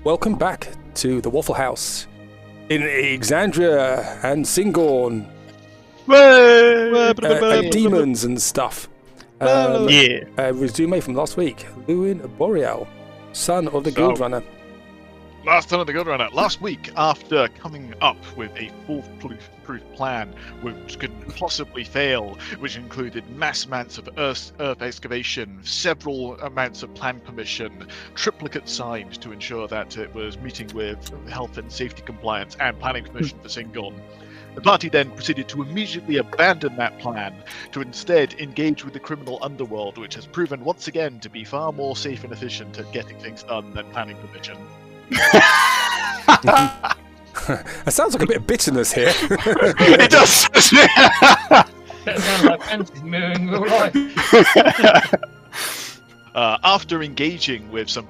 Welcome back to the Wafflehouse in Exandria and Syngorn. Demons and stuff. Resume from last week. Lewin Boreal, son of the Guild Runner. Last son of the Guild Runner. Last week, after coming up with a foolproof plan which could possibly fail, which included mass amounts of earth excavation, several amounts of plan permission, triplicate signed to ensure that it was meeting with health and safety compliance and planning permission for Syngorn. The party then proceeded to immediately abandon that plan to instead engage with the criminal underworld, which has proven once again to be far more safe and efficient at getting things done than planning permission. That sounds like a bit of bitterness here. It does. That sounds like fantasy moving real life. After engaging with some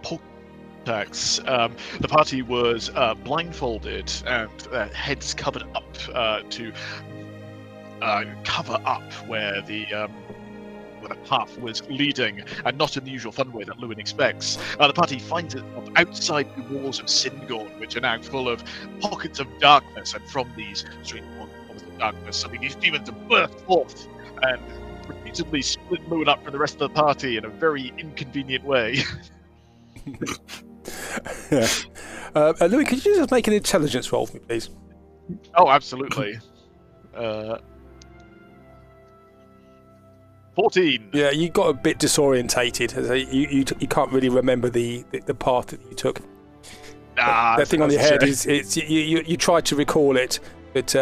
attacks, the party was blindfolded and heads covered up to cover up where the path was leading, and not in the usual fun way that Lewin expects. The party finds itself outside the walls of Syngorn, which are now full of pockets of darkness, and from these strange pockets of darkness, suddenly these demons have burst forth and repeatedly split Lewin up from the rest of the party in a very inconvenient way. Lewin, could you just make an intelligence roll for me, please? Oh, absolutely. 14. Yeah, you got a bit disorientated. You can't really remember the path that you took. That thing on your head you tried to recall it, but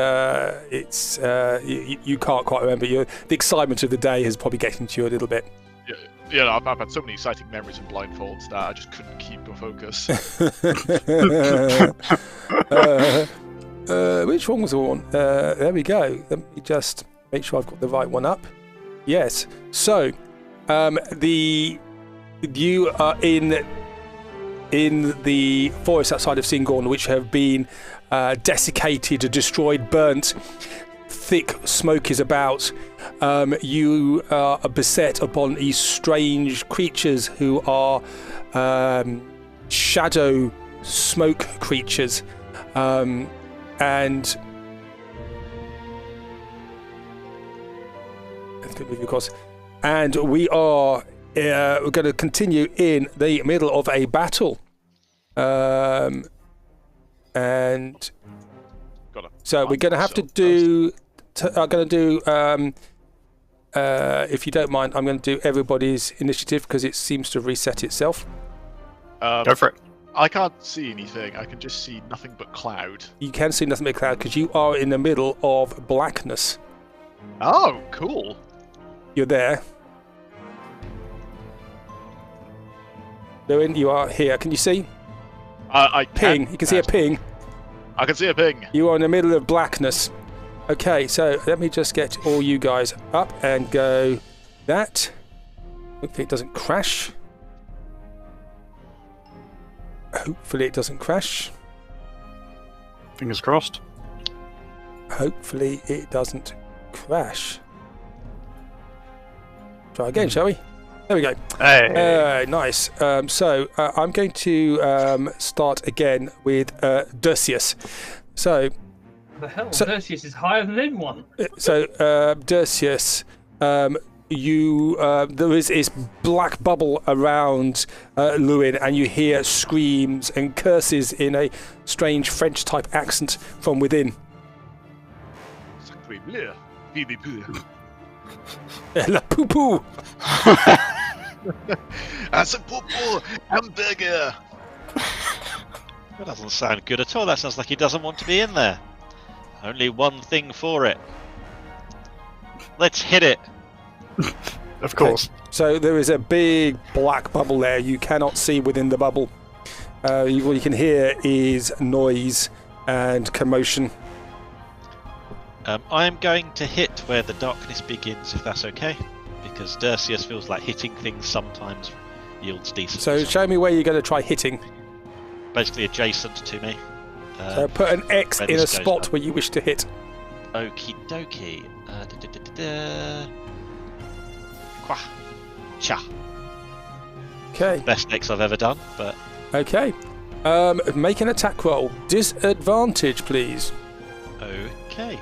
you can't quite remember. The excitement of the day has probably getting to you a little bit. Yeah, I've had so many exciting memories in blindfolds that I just couldn't keep a focus. Which one was the one? There we go. Let me just make sure I've got the right one up. Yes. So, you are in the forest outside of Syngorn, which have been desiccated, destroyed, burnt. Thick smoke is about. You are beset upon these strange creatures who are shadow smoke creatures, and we are we're going to continue in the middle of a battle, and so we're going to have to do. I'm going to do. If you don't mind, I'm going to do everybody's initiative because it seems to reset itself. Go for it. I can't see anything. I can just see nothing but cloud. You can see nothing but cloud because you are in the middle of blackness. Oh, cool. You're there. Lewin, you are here. Can you see? Ping. You can see a ping. I can see a ping. You are in the middle of blackness. Okay, so let me just get all you guys up and go that. Hopefully it doesn't crash. Hopefully it doesn't crash. Fingers crossed. Hopefully it doesn't crash. Try again, shall we? There we go. Hey. Nice. So I'm going to start again with Dersius. So. The hell, Dersius is higher than anyone. So Dersius, there is this black bubble around Lewin, and you hear screams and curses in a strange French-type accent from within. Sacré bleu, Philippe. La poupou. That's a poupou hamburger. That doesn't sound good at all. That sounds like he doesn't want to be in there. Only one thing for it. Let's hit it. Of course. Okay. So there is a big black bubble there. You cannot see within the bubble. What you can hear is noise and commotion. I am going to hit where the darkness begins, if that's okay, because Dersius feels like hitting things sometimes yields decent. So show me where you're going to try hitting. Basically adjacent to me. So put an X in a spot where you wish to hit. Okie dokie. Qua. Cha. Okay. Best X I've ever done, but... Okay. Make an attack roll. Disadvantage, please. Okay.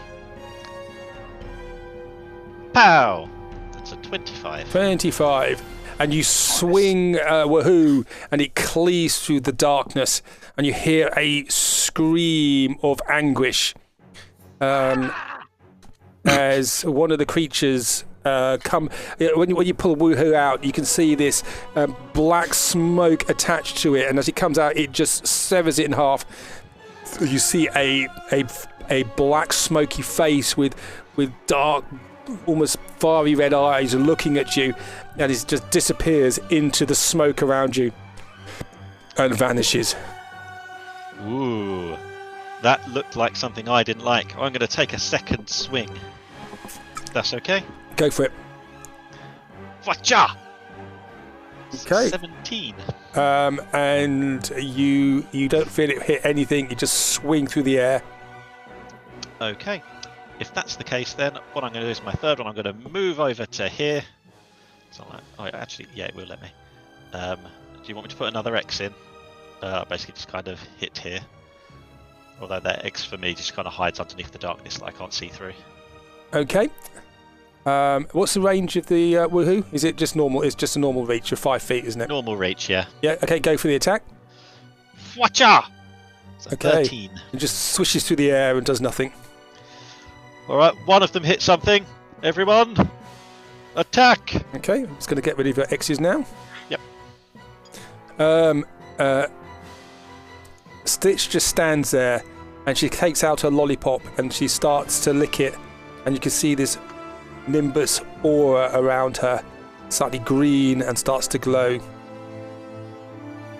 Pow! That's a 25. 25. And you swing Wahoo, and it cleaves through the darkness, and you hear a scream of anguish as one of the creatures come. When you pull Woohoo out, you can see this black smoke attached to it, and as it comes out, it just severs it in half. You see a black smoky face with dark, almost fiery red eyes looking at you, and it just disappears into the smoke around you and vanishes. Ooh, that looked like something I didn't like. I'm going to take a second swing. That's okay. Go for it. Vacha! Okay. 17. And you don't feel it hit anything. You just swing through the air. Okay. If that's the case, then what I'm going to do is my third one. I'm going to move over to here. So actually, yeah, it will let me. Do you want me to put another X in? Basically, just kind of hit here. Although that X for me just kind of hides underneath the darkness that I can't see through. Okay. What's the range of the Woohoo? Is it just normal? It's just a normal reach of 5 feet, isn't it? Normal reach, yeah. Yeah. Okay. Go for the attack. Vacha! So Okay. 13. It just swishes through the air and does nothing. Alright, one of them hit something. Everyone, attack! Okay. I'm just going to get rid of your X's now. Yep. Stitch just stands there, and she takes out her lollipop and she starts to lick it, and you can see this nimbus aura around her, slightly green, and starts to glow.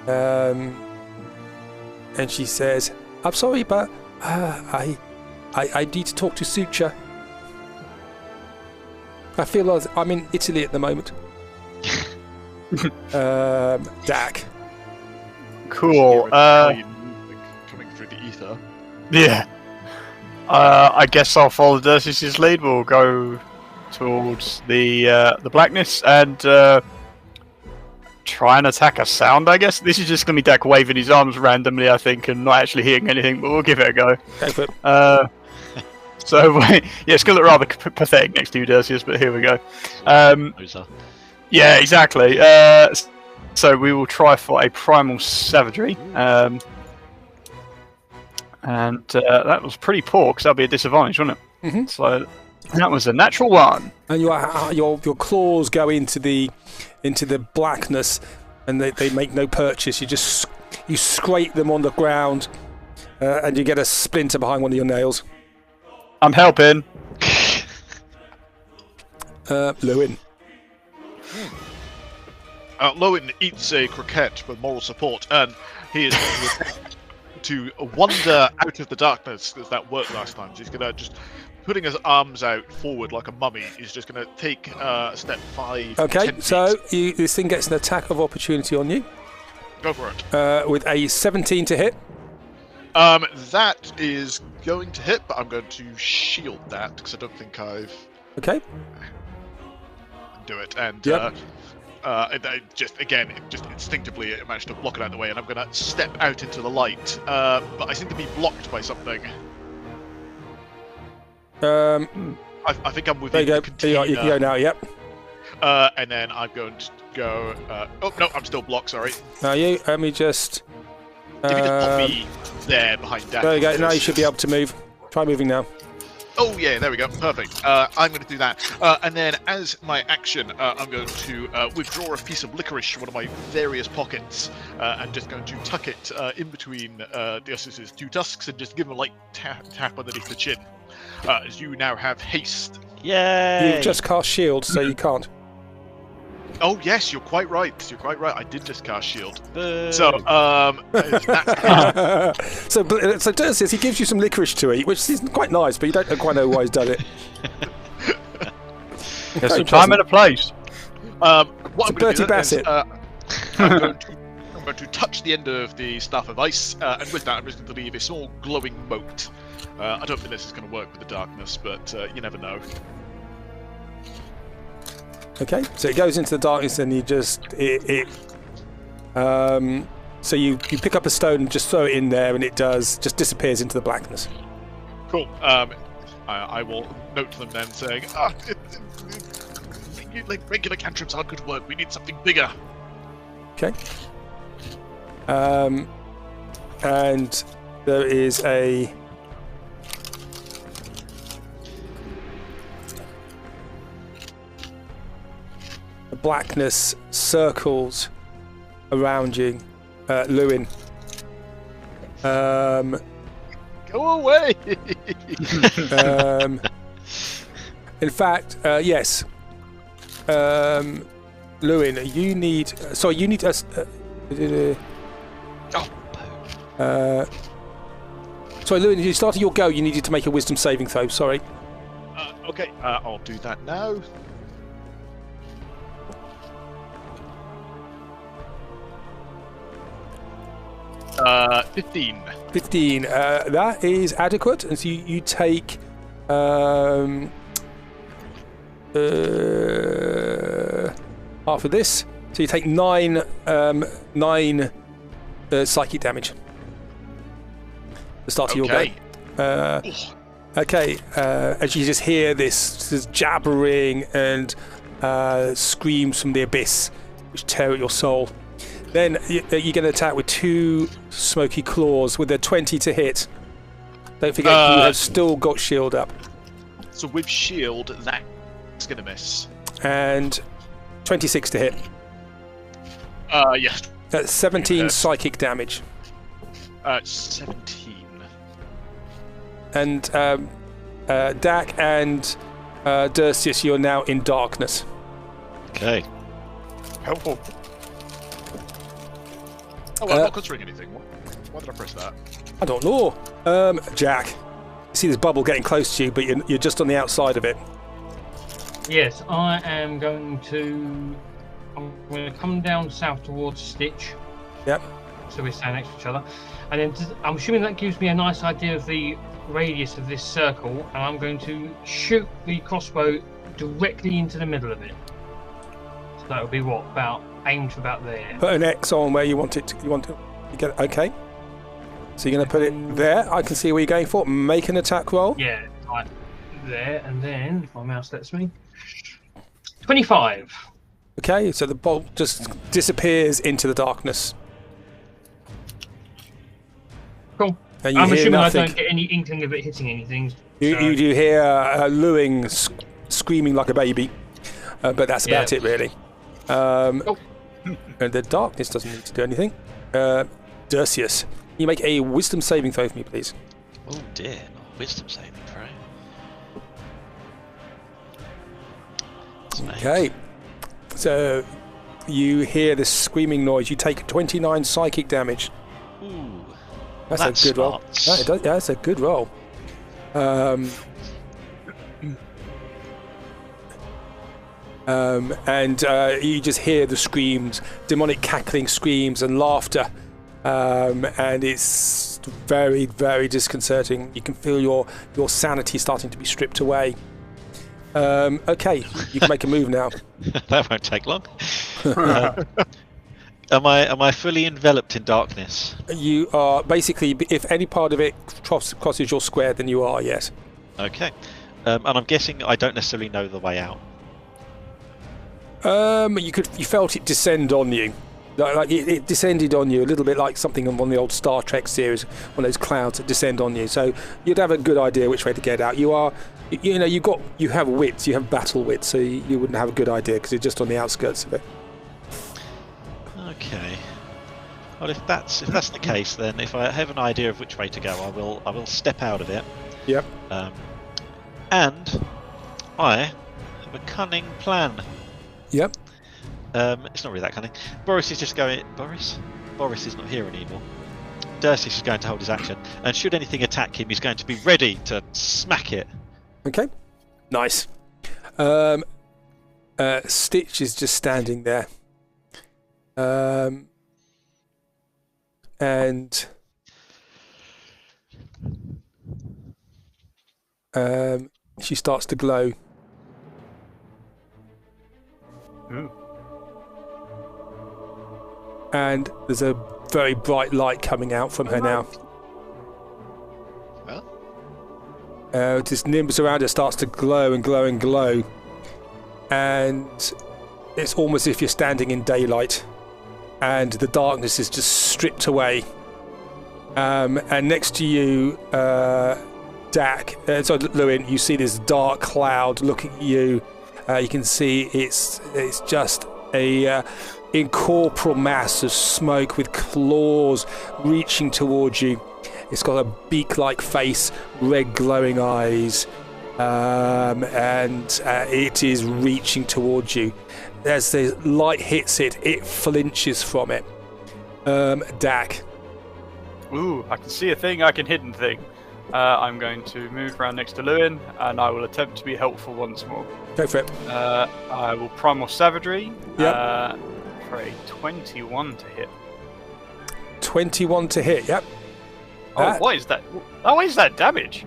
And she says, "I'm sorry, but I need to talk to Sucha. I feel like I'm in Italy at the moment." Dak. Cool. Coming through the ether. Yeah. I guess I'll follow Dercis's lead. We'll go towards the blackness and try and attack a sound, I guess. This is just going to be Dak waving his arms randomly, I think, and not actually hitting anything, but we'll give it a go. Go for it. So, yeah, it's going to look rather pathetic next to you, Dercis, but here we go. Loser. Yeah, exactly. So we will try for a primal savagery. And that was pretty poor, because that'll be a disadvantage, wouldn't it? Mhm. So that was a natural 1. And your claws go into the blackness, and they make no purchase. You scrape them on the ground, and you get a splinter behind one of your nails. I'm helping. Lewin. Lowen eats a croquette for moral support, and he is to wander out of the darkness, because that worked last time. He's gonna just putting his arms out forward like a mummy. He's just gonna take a step 5. Okay, 10 so feet. this thing gets an attack of opportunity on you Go for it. with a 17 to hit. That is going to hit, but I'm going to shield that because I don't think I've Okay. do it. And Yep. just instinctively I managed to block it out of the way, and I'm going to step out into the light. But I seem to be blocked by something. I think I'm There within you go. the There you are. You can go now. Yep. and then I'm going to go. Oh no, I'm still blocked. Sorry. Now you. Let me just. If you just pop me there behind Dan. There you go. Now you should be able to move. Try moving now. Oh yeah, there we go. Perfect. I'm going to do that, and then as my action, I'm going to withdraw a piece of licorice from one of my various pockets, and just going to tuck it in between Deus's 2 tusks, and just give him a light tap underneath the chin. As you now have haste. Yay! You've just cast shield, so you can't. Oh yes, you're quite right. You're quite right. I did just cast shield. Boo. So that's so Dercis, he gives you some licorice to eat, which is quite nice, but you don't quite know why he's done it. There's a time and a place. what It's I'm a going to Bertie do Bassett. I'm going to touch the end of the staff of ice, and with that, I'm just going to leave a small glowing moat. I don't think this is going to work with the darkness, but you never know. Okay, so it goes into the darkness, and you just So you pick up a stone and just throw it in there, and it just disappears into the blackness. Cool. I will note to them then, saying, like regular cantrips aren't good work. We need something bigger. Okay. And there is the blackness circles around you, Lewin. Go away! In fact, yes. Lewin, you need. Sorry, you need us. Sorry, Lewin, you started your go. You needed to make a wisdom saving throw. Sorry. Okay, I'll do that now. Uh, 15. 15. That is adequate, and so you take half of this. So you take 9 psychic damage. The start of your go. Okay. As you just hear this jabbering and screams from the abyss, which tear at your soul. Then you're going to attack with 2 smoky claws with a 20 to hit. Don't forget you have still got shield up. So with shield, that's going to miss. And 26 to hit. Yes. That's 17 psychic damage. 17. And Dak and Dursius, you're now in darkness. Okay. Helpful. Oh, I'm not considering anything. Why did I press that? I don't know. Jack, you see this bubble getting close to you, but you're just on the outside of it. Yes, I am going to. I'm going to come down south towards Stitch. Yep. So we stand next to each other, and then I'm assuming that gives me a nice idea of the radius of this circle, and I'm going to shoot the crossbow directly into the middle of it. So that would be what, aimed about there. Put an X on where you want it. You get it. Okay. So you're going to put it there. I can see where you're going for. Make an attack roll. Yeah, right there, and then if my mouse lets me. 25. Okay, so the bolt just disappears into the darkness. Cool. And I'm assuming nothing. I don't get any inkling of it hitting anything. You do hear Lewin screaming like a baby, but that's about it really. And the darkness doesn't need to do anything. Dursius, you make a wisdom saving throw for me, please. Oh dear, wisdom saving throw. Okay. So you hear this screaming noise. You take 29 psychic damage. Ooh, that's a good roll. That's a good roll. And you just hear the screams, demonic cackling screams and laughter, and it's very, very disconcerting. You can feel your sanity starting to be stripped away. Okay, you can make a move now. That won't take long. Am I fully enveloped in darkness? You are basically, if any part of it crosses your square, then you are, yes. Okay, and I'm guessing I don't necessarily know the way out. You felt it descend on you, like it descended on you a little bit like something on one of the old Star Trek series, one of those clouds that descend on you. So you'd have a good idea which way to get out. You have wits, you have battle wits, so you wouldn't have a good idea because you're just on the outskirts of it. Okay. Well, if that's the case, then if I have an idea of which way to go, I will step out of it. Yep. And I have a cunning plan. Yep. It's not really that cunning. Boris is just going. Boris is not here anymore. Dursius is going to hold his action, and should anything attack him, he's going to be ready to smack it. Okay. Nice. Stitch is just standing there. And she starts to glow. Ooh. And there's a very bright light coming out from her now. This nimbus around her starts to glow and glow and glow, and it's almost as if you're standing in daylight, and the darkness is just stripped away. And next to you, Lewin, you see this dark cloud looking at you. You can see it's just a incorporeal mass of smoke with claws reaching towards you. It's got a beak-like face, red glowing eyes, and it is reaching towards you. As the light hits it, it flinches from it. Dak. Ooh, I can see a thing, I can hidden thing. I'm going to move around next to Lewin, and I will attempt to be helpful once more. Go for it. I will Primal Savagery. Yep. For a 21 to hit. 21 to hit, yep. Oh, what is that? Oh, what is that damage?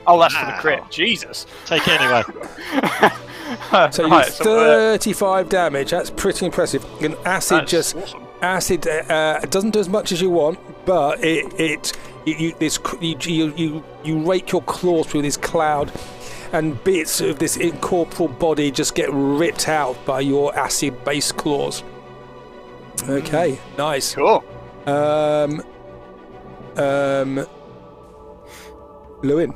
Oh, that's for the crit. Jesus. Take it anyway. So you do 35 damage. That's pretty impressive. And acid awesome. Acid doesn't do as much as you want, but you rake your claws through this cloud, and bits of this incorporeal body just get ripped out by your acid-based claws. Okay, nice. Cool. Lewin.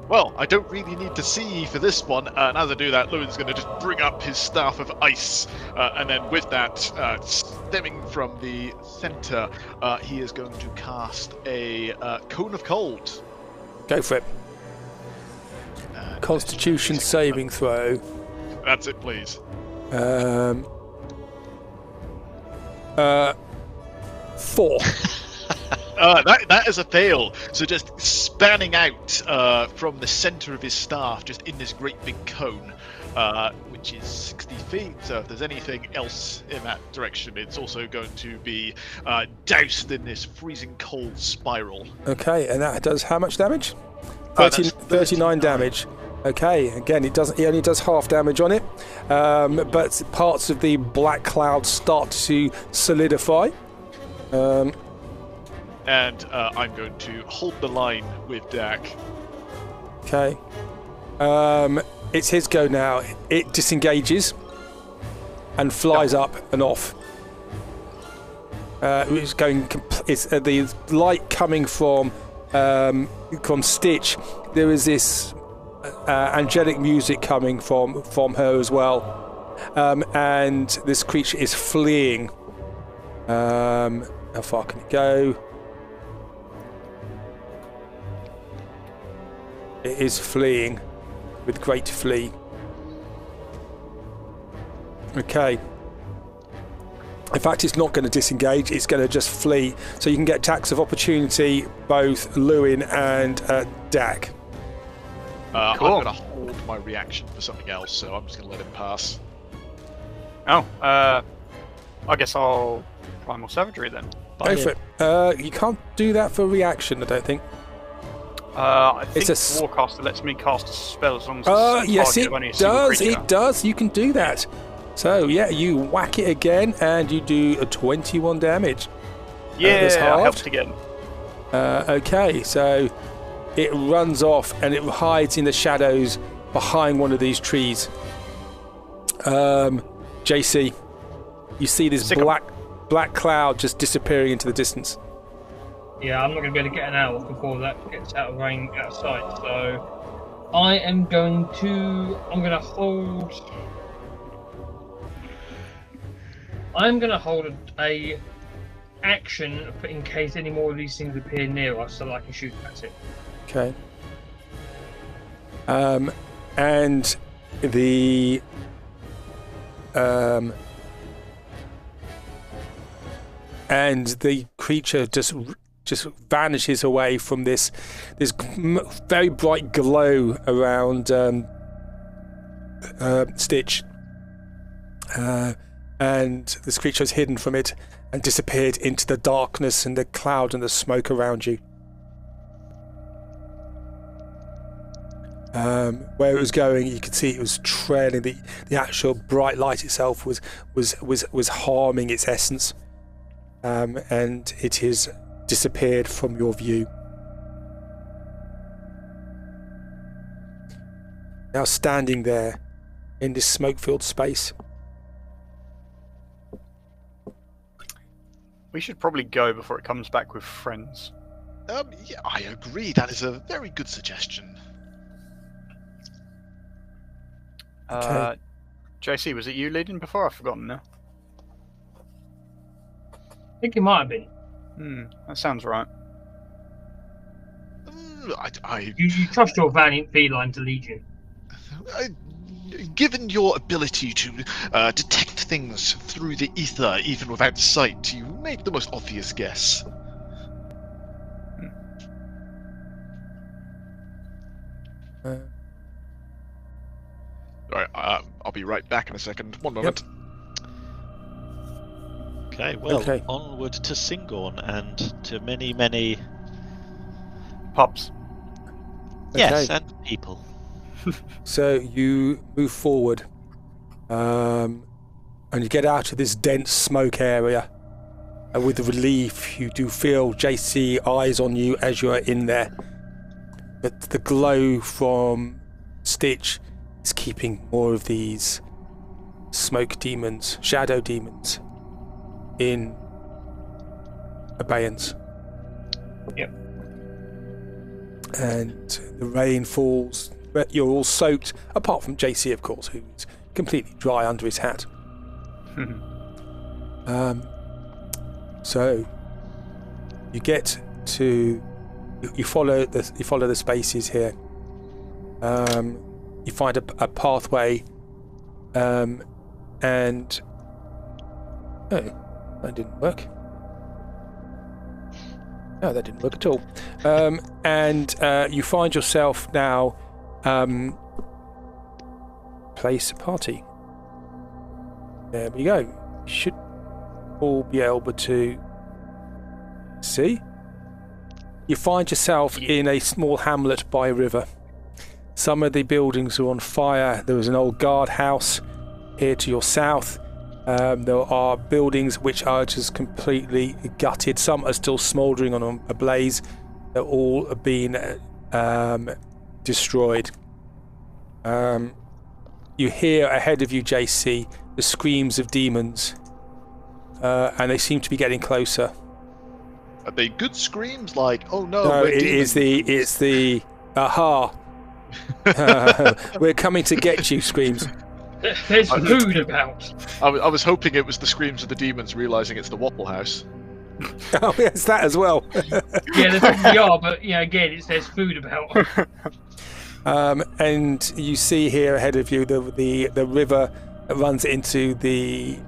Well, I don't really need to see for this one, and as I do that, Lewin's going to just bring up his Staff of Ice, and then with that, stemming from the centre, he is going to cast a Cone of Cold. Go for it. Constitution saving throw. That's it, please. 4. That is a fail. So just spanning out from the centre of his staff, just in this great big cone, which is 60 feet. So if there's anything else in that direction, it's also going to be doused in this freezing cold spiral. Okay, and that does how much damage? 39 damage. Okay, again, it only does half damage on it, but parts of the black cloud start to solidify. And I'm going to hold the line with Dak. Okay. It's his go now. It disengages and flies up and off. It's going. It's the light coming from Stitch. There is this angelic music coming from her as well, and this creature is fleeing. How far can it go? It is fleeing with great flee. Okay. In fact, it's not going to disengage, it's going to just flee. So you can get attacks of opportunity, both Lewin and Dak. Cool. I'm going to hold my reaction for something else, so I'm just going to let him pass. Oh, I guess I'll Primal Savagery then. Go for it. You can't do that for reaction, I don't think. I think Warcaster lets me cast a spell as long as it's yes, it does. It does. You can do that. So yeah, you whack it again, and you do a 21 damage. Yeah, I helped again. Okay, so it runs off and it hides in the shadows behind one of these trees. JC, you see this black cloud just disappearing into the distance. Yeah, I'm not going to be able to get an out before that gets out of range, out of sight. So I'm going to hold a action in case any more of these things appear near us, so that I can shoot at it. Okay. And the creature just vanishes away from this very bright glow around Stitch, and this creature is hidden from it and disappeared into the darkness and the cloud and the smoke around you. Where it was going, you could see it was trailing. The actual bright light itself was harming its essence, and it has disappeared from your view. Now standing there in this smoke-filled space. We should probably go before it comes back with friends. Yeah, I agree. That is a very good suggestion. Okay. JC, was it you leading before? I've forgotten now. I think it might have been. That sounds right. You trust your valiant feline to lead you. Given your ability to detect things through the ether, even without sight, you make the most obvious guess. Alright, I'll be right back in a second. One moment. Okay, well, onward to Syngorn and to many, many pubs. Yes, and people. So you move forward, and you get out of this dense smoke area. And with relief, you do feel JC eyes on you as you are in there. But the glow from Stitch is keeping more of these smoke demons, shadow demons, in abeyance. Yep. And the rain falls. You're all soaked, apart from JC, of course, who's completely dry under his hat. So you get to, you follow the spaces here. You find a pathway, and that didn't work. No, that didn't work at all. And you find yourself now. Place a party. There we go. Should all be able to see. You find yourself in a small hamlet by a river. Some of the buildings are on fire. There was an old guard house here to your south. There are buildings which are just completely gutted. Some are still smouldering on a blaze. They're all been destroyed. You hear ahead of you, JC, the screams of demons, and they seem to be getting closer. Are they good screams like, oh no? No, it's the aha. We're coming to get you screams. There's food about. I was hoping it was the screams of the demons realizing it's the Wafflehouse. Oh, yes, that as well. Yeah, they probably are, but again, there's food about. And you see here ahead of you the river that runs into the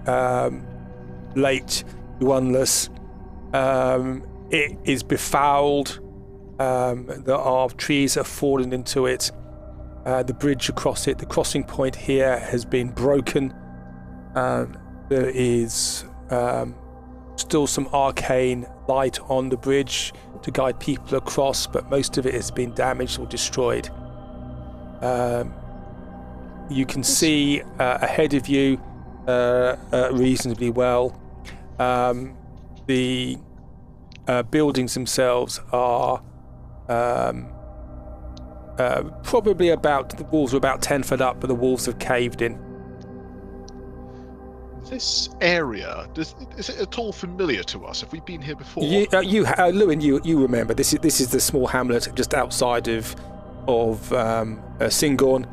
lake Oneless. It is befouled. There are trees that have fallen into it. The bridge across it, the crossing point here has been broken. There is still some arcane light on the bridge to guide people across, but most of it has been damaged or destroyed. You can see ahead of you reasonably well. The buildings themselves are probably the walls are about 10 foot up, but the walls have caved in. This area, is it at all familiar to us? Have we been here before? Lewin, you remember this is the small hamlet just outside of Syngorn.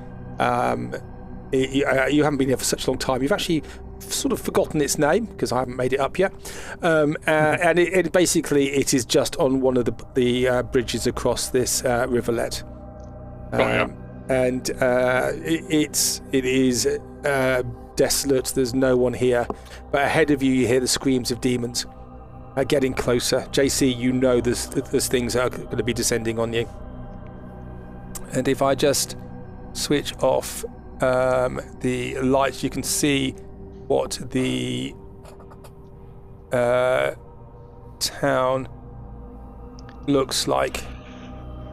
You haven't been here for such a long time. You've actually sort of forgotten its name because I haven't made it up yet. And it basically it is just on one of the bridges across this rivulet. And it is desolate. There's no one here. But ahead of you, you hear the screams of demons getting closer. JC, you know there's things that are going to be descending on you. And if I just switch off the lights, you can see what the town looks like.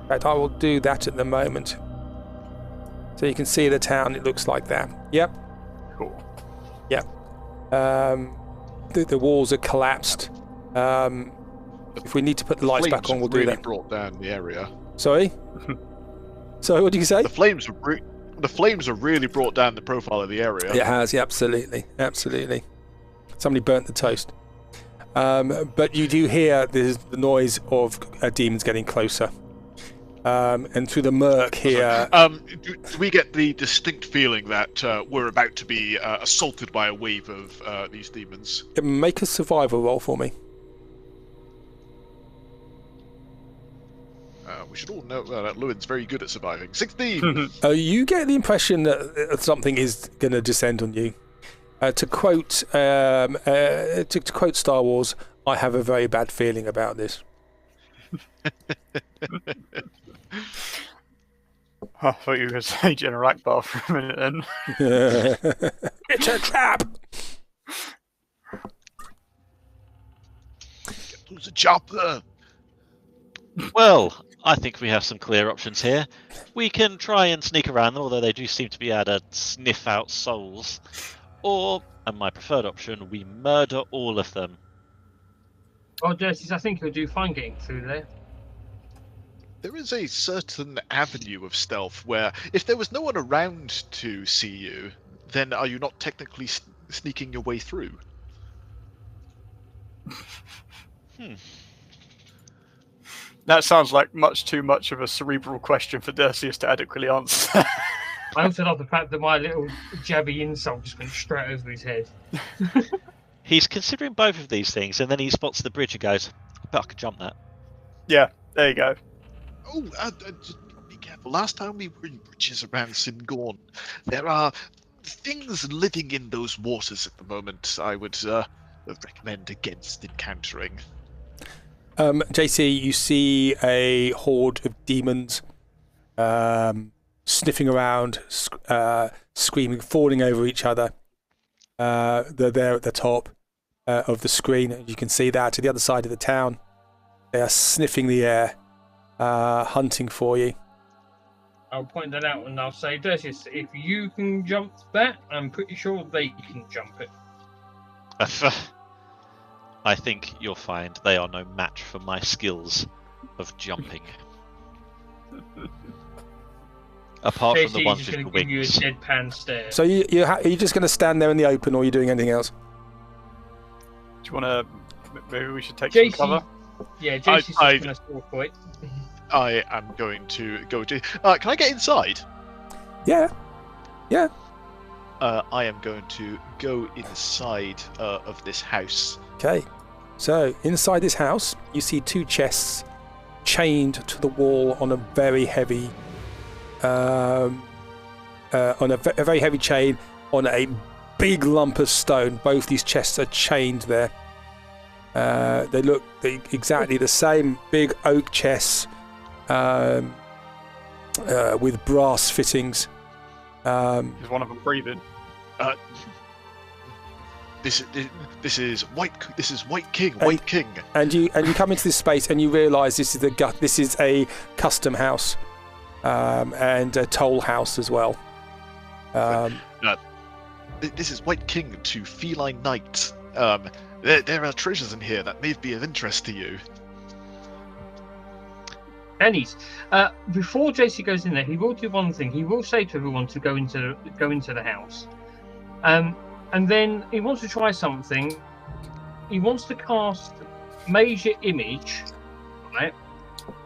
In fact, I will do that at the moment. So you can see the town. It looks like that. Yep. Cool. Yep. The walls are collapsed. If we need to put the lights back on, we'll do that. Brought down the area. Sorry. Sorry. What did you say? The flames have really brought down the profile of the area. It has. Yeah, absolutely. Absolutely. Somebody burnt the toast. But you do hear the noise of demons getting closer. And through the murk here... do we get the distinct feeling that we're about to be assaulted by a wave of these demons? Make a survival roll for me. We should all know that Lewin's very good at surviving. 16! You get the impression that something is going to descend on you. To quote Star Wars, I have a very bad feeling about this. I thought you were going to say General Akbar for a minute then. It's a trap! There's a chopper! Well, I think we have some clear options here. We can try and sneak around them, although they do seem to be able to sniff out souls. Or, and my preferred option, we murder all of them. Well, Justice, I think you'll do fine getting through there. There is a certain avenue of stealth where, if there was no one around to see you, then are you not technically sneaking your way through? That sounds like much too much of a cerebral question for Dersius to adequately answer. I also love the fact that my little jabby insult just went straight over his head. He's considering both of these things, and then he spots the bridge and goes, I bet I could jump that. Yeah, there you go. Oh, just be careful. Last time we were in bridges around Syngorn, there are things living in those waters at the moment I would recommend against encountering. JC, you see a horde of demons sniffing around, screaming, falling over each other. They're there at the top of the screen. You can see that to the other side of the town. They are sniffing the air, hunting for you. I'll point that out and I'll say, Dersius, if you can jump that, I'm pretty sure they can jump it. I think you'll find they are no match for my skills of jumping. Apart from the ones with the wings. Give you a deadpan stare. So are you just going to stand there in the open, or are you doing anything else? Do you want to? Maybe we should take JC, some cover. Yeah, JC's going to score for it. I am going to go to... can I get inside? Yeah. Yeah. I am going to go inside of this house. Okay. So, inside this house, you see two chests chained to the wall on a very heavy... on a very heavy chain on a big lump of stone. Both these chests are chained there. They look exactly the same, big oak chests with brass fittings. Is one of them breathing? This is White King. And you come into this space and you realise this is a custom house and a toll house as well. This is White King to Feline Knight. There are treasures in here that may be of interest to you. Annie's. Before JC goes in there, he will do one thing. He will say to everyone to go into the house, and then he wants to try something. He wants to cast Major Image, right,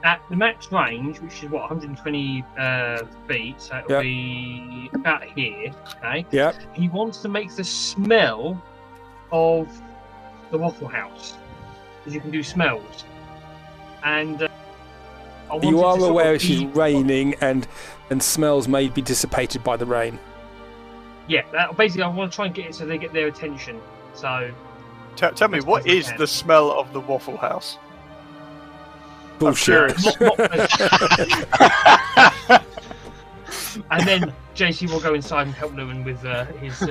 at the max range, which is 120 feet. So it'll be about here. Okay. Yeah. He wants to make the smell of the Wafflehouse, because you can do smells, and. You are aware it is raining and smells may be dissipated by the rain. Yeah, basically I want to try and get it so they get their attention. So, tell me, what is the smell of the Waffle House? Bullshit. And then JC will go inside and help Lewin with his,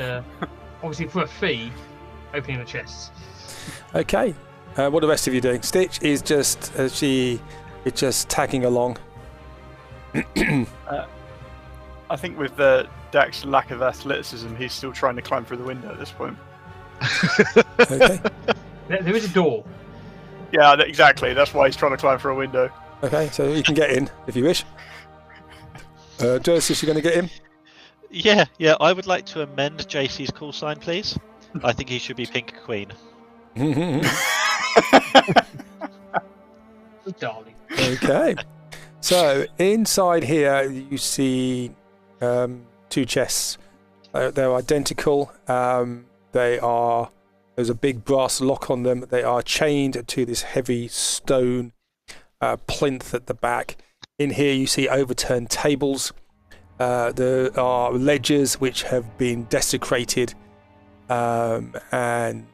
obviously for a fee, opening the chests. Okay. What are the rest of you doing? Stitch is just It's just tagging along. I think with Dak's lack of athleticism, he's still trying to climb through the window at this point. Okay. There is a door. Yeah, exactly. That's why he's trying to climb through a window. Okay, so you can get in if you wish. Dursus, you going to get in? Yeah, I would like to amend JC's call sign, please. I think he should be Pink Queen. Oh, darling. Okay. So inside here you see 2 chests. They're identical. There's a big brass lock on them. They are chained to this heavy stone plinth at the back. In here you see overturned tables. There are ledgers which have been desecrated, and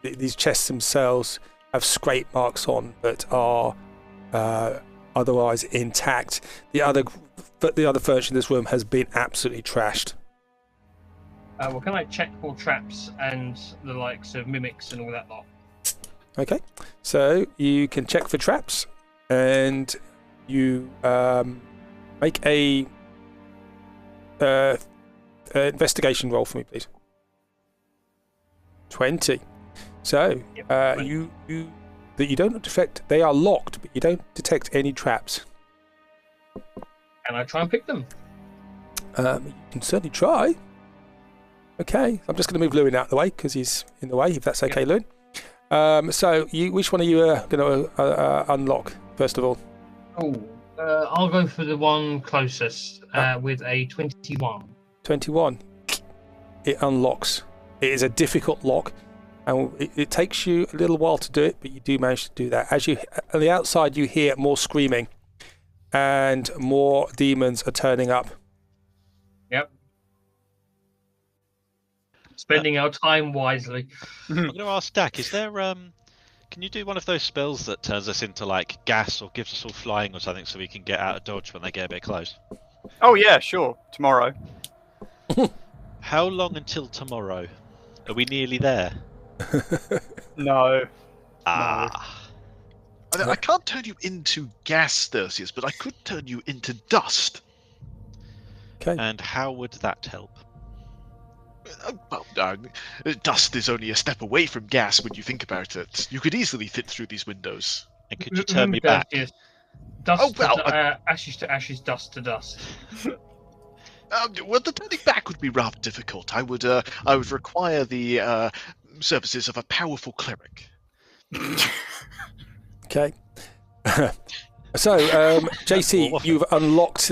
these chests themselves have scrape marks on that are otherwise intact. The other furniture in this room has been absolutely trashed. Well, can I check for traps and the likes of mimics and all that lot? Okay, so you can check for traps, and you make a investigation roll for me, please. 20. So you don't detect. They are locked, but you don't detect any traps. Can I try and pick them? You can certainly try. Okay, I'm just going to move Lewin out of the way because he's in the way. If that's okay, Lewin. So which one are you going to unlock first of all? Oh, I'll go for the one closest with a 21. 21. It unlocks. It is a difficult lock, and it takes you a little while to do it, but you do manage to do that. As you on the outside, you hear more screaming, and more demons are turning up. Yep. Spending our time wisely. I'm going to ask Dak, is there can you do one of those spells that turns us into like gas or gives us all flying or something so we can get out of dodge when they get a bit close? Oh yeah, sure. Tomorrow. How long until tomorrow? Are we nearly there? No. Ah. I can't turn you into gas, Theseus, but I could turn you into dust. Okay. And how would that help? Dust is only a step away from gas when you think about it. You could easily fit through these windows. And could you turn me back? Dust ashes to ashes, dust to dust. Well, the turning back would be rather difficult. I would require the services of a powerful cleric. Okay. So, JC, you've unlocked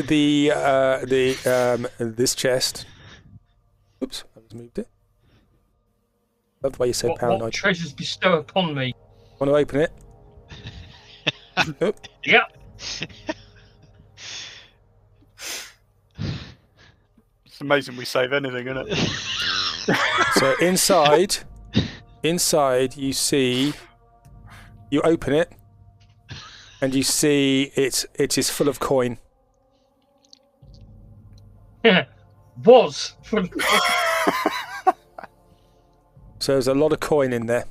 this chest. Oops, I just moved it. Love the way you said paranoid. What treasures bestow upon me? Want to open it? Yep. It's amazing we save anything, isn't it? So inside you see, you open it, and you see it is full of coin. Was full of So there's a lot of coin in there.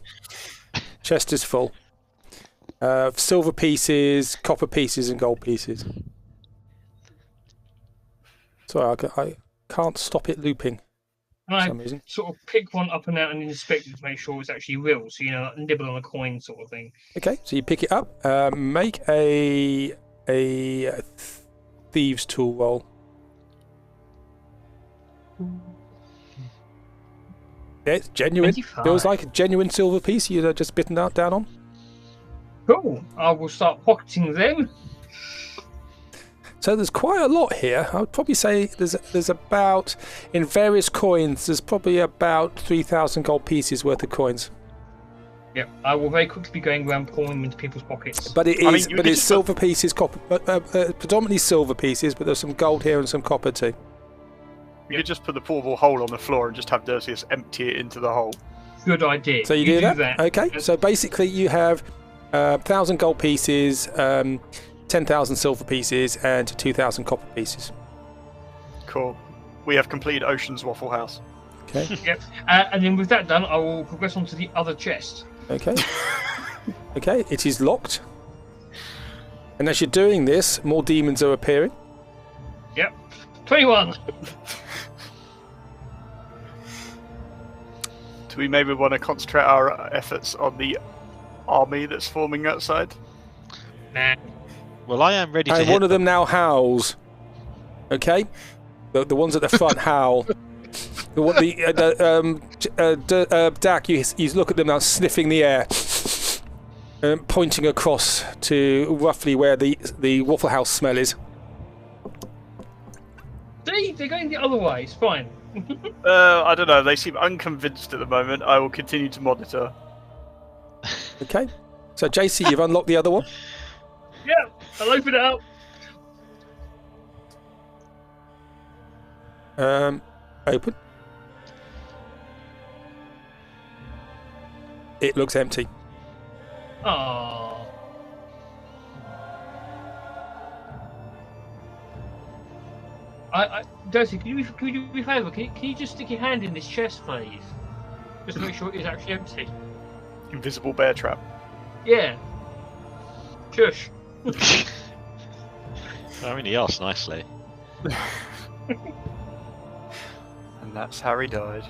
Chest is full. Silver pieces, copper pieces, and gold pieces. Sorry, I can't stop it looping for some reason. Sort of pick one up and out and inspect it to make sure it's actually real. So, like nibble on a coin sort of thing. Okay, so you pick it up. Make a thieves' tool roll. Yeah, it's genuine. 25. Feels like a genuine silver piece you're just bitten down on. Cool. I will start pocketing them. So there's quite a lot here. I would probably say there's about, in various coins, there's probably about 3,000 gold pieces worth of coins. Yep, I will very quickly be going around pouring them into people's pockets. But it's silver pieces, copper, predominantly silver pieces, but there's some gold here and some copper too. You could just put the portable hole on the floor and just have Dersius empty it into the hole. Good idea. So you do that? Okay, so basically you have 1,000 gold pieces, 10,000 silver pieces, and 2,000 copper pieces. Cool. We have completed Ocean's Wafflehouse. Okay. Yep. And then with that done, I will progress on to the other chest. Okay. Okay, it is locked. And as you're doing this, more demons are appearing. Yep. 21. Do we maybe want to concentrate our efforts on the army that's forming outside? Nah. Well, I am ready to And hit one of them now howls. Okay, the ones at the front howl. Dak, you look at them now, sniffing the air, pointing across to roughly where the Wafflehouse smell is. See, they're going the other way. It's fine. I don't know. They seem unconvinced at the moment. I will continue to monitor. Okay, so JC, you've unlocked the other one. Yeah, I'll open it up. Open. It looks empty. Oh. Darcy, can you do me a favour? Can you just stick your hand in this chest, please? Just to make sure it is actually empty. Invisible bear trap. Yeah. Shush. I mean, he asked nicely. And that's how he died.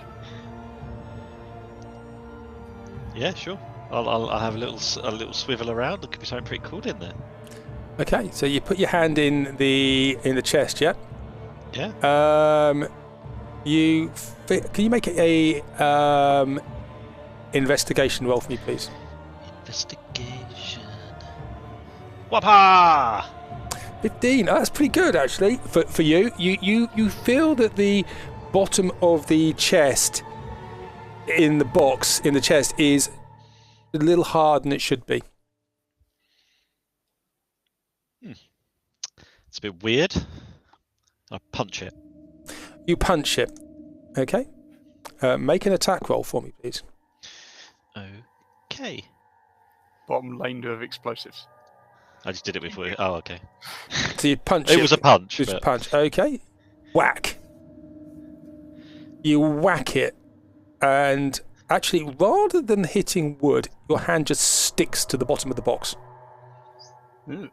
Yeah, sure. I'll have a little swivel around. There could be something pretty cool in there. Okay, so you put your hand in the chest, yeah? Yeah. Can you make it a investigation roll for me, please? Investigation. Whoppa! 15. Oh, that's pretty good, actually, for you. You feel that the bottom of the chest in the chest is a little harder than it should be. It's a bit weird. I punch it. You punch it. Okay. Make an attack roll for me, please. Okay. Bottom lane of explosives. I just did it before. Oh, okay. So you punch it. It was a punch. It was a but- punch. Okay. Whack. You whack it, and actually, rather than hitting wood, your hand just sticks to the bottom of the box. Can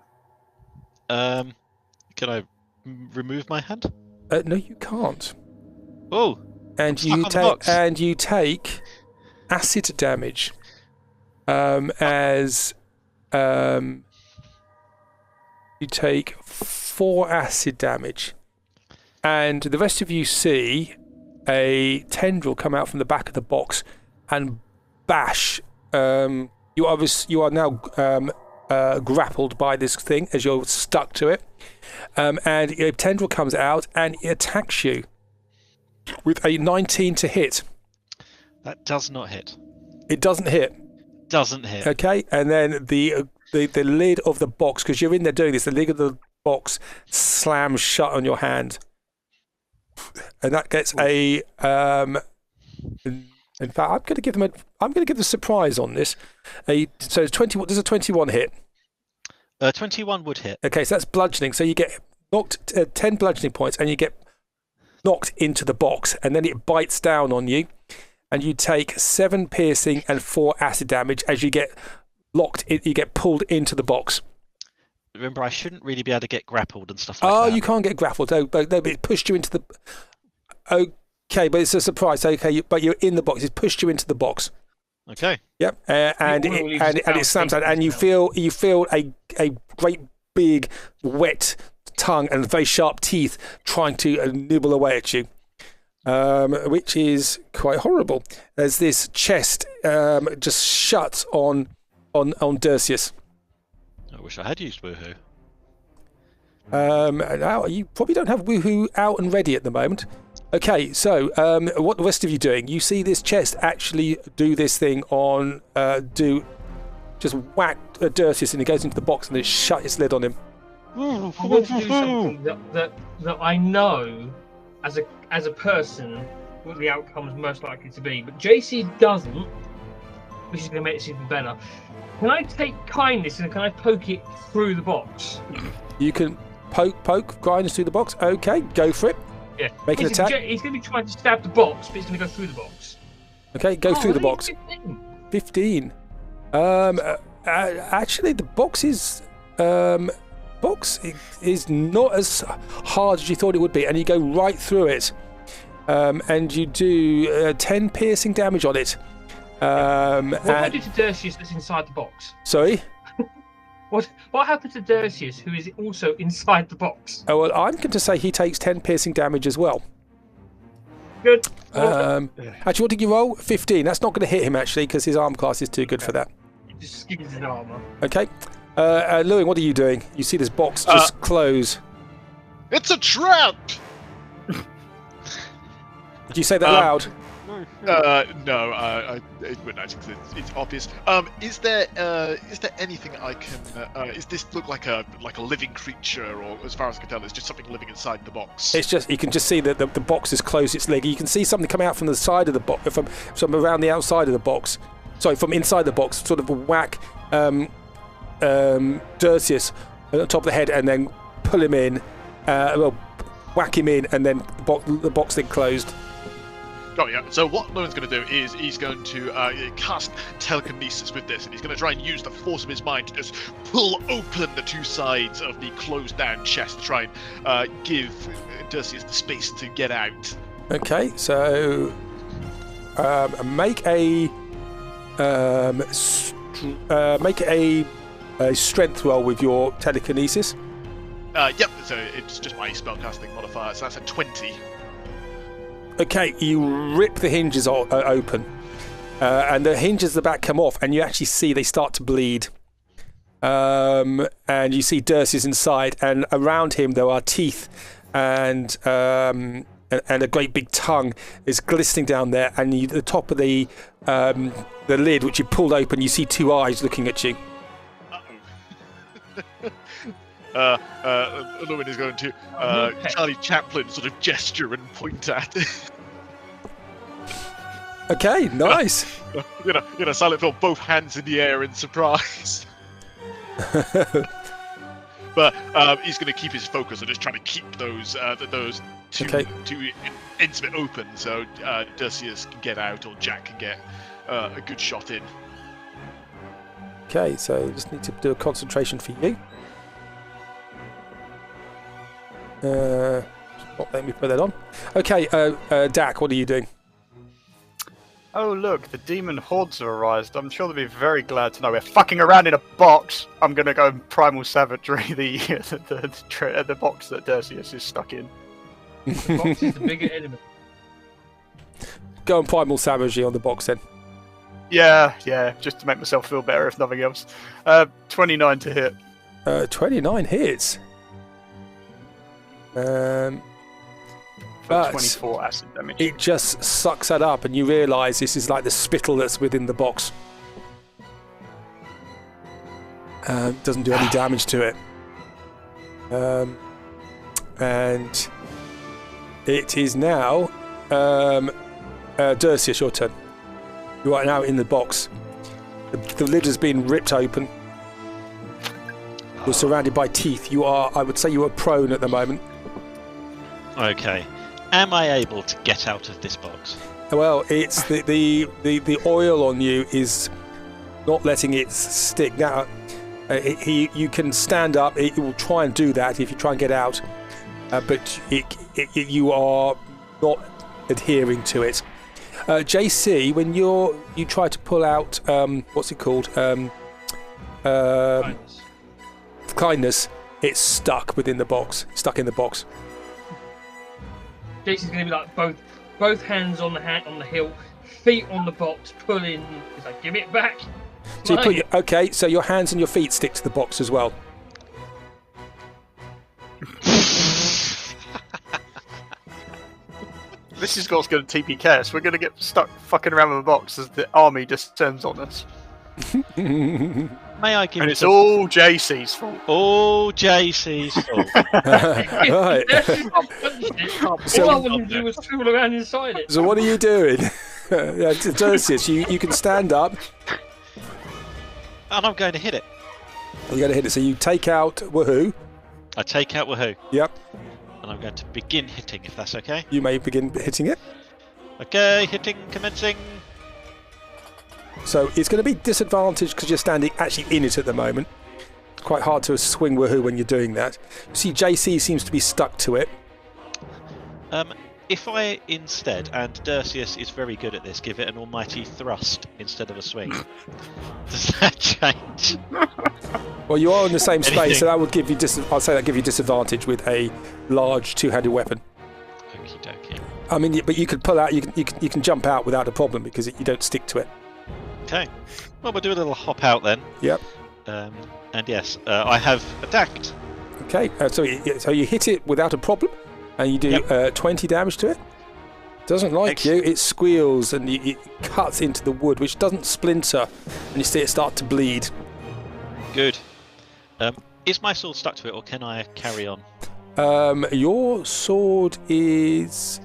I remove my hand? No, you can't. Oh. And I'm stuck on the box. you take acid damage. You take 4 acid damage, and the rest of you see a tendril come out from the back of the box and bash. You are now grappled by this thing as you're stuck to it, and a tendril comes out and it attacks you with a 19 to hit. That does not hit. It doesn't hit. Doesn't hit. Okay, and then the lid of the box, because you're in there doing this, the lid of the box slams shut on your hand, and that gets a. In fact, I'm going to give them a surprise on this. So 20. Does a 21 hit? 21 would hit. Okay, so that's bludgeoning. So you get knocked 10 bludgeoning points, and you get knocked into the box, and then it bites down on you, and you take 7 piercing and 4 acid damage as you get locked. You get pulled into the box. Remember, I shouldn't really be able to get grappled and stuff like that. Oh, you can't get grappled. No, but it pushed you into the. Okay, but it's a surprise. Okay, but you're in the box. It's pushed you into the box. Okay. Yep, and it slams out, and you feel a great big wet tongue and very sharp teeth trying to nibble away at you, which is quite horrible. As this chest just shuts on Dersius. I wish I had used Woohoo. Now you probably don't have Woohoo out and ready at the moment. Okay, so what the rest of you doing? You see this chest actually do this thing on just whack Dersius, and it goes into the box and it shut its lid on him. I want to do something that I know as a person what the outcome is most likely to be, but JC doesn't, which is going to make this even better. Can I take kindness and can I poke it through the box? You can poke kindness through the box. Okay, go for it. Yeah. Make an attack. He's going to be trying to stab the box, but he's going to go through the box. Okay, go through the box. 15. 15. Actually, the box is box is not as hard as you thought it would be, and you go right through it, and you do 10 piercing damage on it. What happened to Dersius that's inside the box? Sorry? What happened to Dersius, who is also inside the box? Oh, well, I'm going to say he takes 10 piercing damage as well. Good. Actually, what did you roll? 15. That's not going to hit him, actually, because his arm class is too good for that. He just skins his armor. Okay. Lewin, what are you doing? You see this box just close. It's a trap! Did you say that loud? No, it wouldn't actually, because it's obvious. Is there anything I can? Is this look like a living creature, or as far as I can tell, it's just something living inside the box? It's just, you can just see that the box has closed its lid. You can see something coming out from the side of the box, from around the outside of the box. Sorry, from inside the box, sort of whack Dersius at the top of the head, and then pull him in. Whack him in, and then the box lid closed. Oh yeah, so what Lowen's going to do is he's going to cast telekinesis with this, and he's going to try and use the force of his mind to just pull open the two sides of the closed down chest to try and give Dersius the space to get out. Okay, so make a strength roll with your telekinesis. Yep, so it's just my spellcasting modifier, so that's a 20. Okay, you rip the hinges open, and the hinges at the back come off, and you actually see they start to bleed. And you see Dersius inside, and around him there are teeth, and a great big tongue is glistening down there. And at the top of the lid, which you pulled open, you see two eyes looking at you. Lewin is going to Charlie Chaplin sort of gesture and point at it. Okay, nice. Silent film, both hands in the air in surprise. But he's going to keep his focus on just trying to keep those two ends of it open, so Dersius can get out, or Jack can get a good shot in. Okay, so just need to do a concentration for you. Not letting me put that on. Okay, Dak, what are you doing? Oh look, the demon hordes have arisen. I'm sure they'll be very glad to know we're fucking around in a box. I'm gonna go and primal savagery the box that Dersius is stuck in. The box is the bigger enemy. Go and primal savagery on the box then. Yeah, just to make myself feel better if nothing else. 29 to hit. 29 hits. For 24 acid damage. It just sucks that up, and you realise this is like the spittle that's within the box. Doesn't do any damage to it. And it is now Dersius, your turn. You are now in the box. The lid has been ripped open. You're surrounded by teeth. You are, I would say, you are prone at the moment. Okay. Am I able to get out of this box? Well, it's the oil on you is not letting it stick. Now, you can stand up. It will try and do that if you try and get out, but you are not adhering to it. JC, when you try to pull out, what's it called? Kindness. It's stuck within the box. Stuck in the box. Jason's going to be like both hands on the hilt, feet on the box, pulling. He's like, give it back. So you put so your hands and your feet stick to the box as well. This is what's going to TPK us. We're going to get stuck fucking around with a box as the army just turns on us. May I give And it's all JC's fault. All JC's fault. Right. All I wanted to do was tool around inside it. So what are you doing? Dersius, you can stand up. And I'm going to hit it. You're going to hit it. So you take out Woohoo. I take out Woohoo. Yep. And I'm going to begin hitting, if that's okay. You may begin hitting it. Okay, hitting, commencing. So it's going to be disadvantaged because you're standing actually in it at the moment. quite hard to swing woohoo when you're doing that. See, JC seems to be stuck to it. If I instead, and Dersius is very good at this, give it an almighty thrust instead of a swing, does that change? Well, you are in the same space, Anything. so that would give you I'll say that give you disadvantage with a large two-handed weapon. Okie dokie. I mean, but you could pull out. You can jump out without a problem because you don't stick to it. Okay. Well, we'll do a little hop out then. Yep. And yes, I have attacked. Okay. So you hit it without a problem, and you do 20 damage to it. Doesn't like you. It squeals and it cuts into the wood, which doesn't splinter, and you see it start to bleed. Good. Is my sword stuck to it, or can I carry on? Your sword is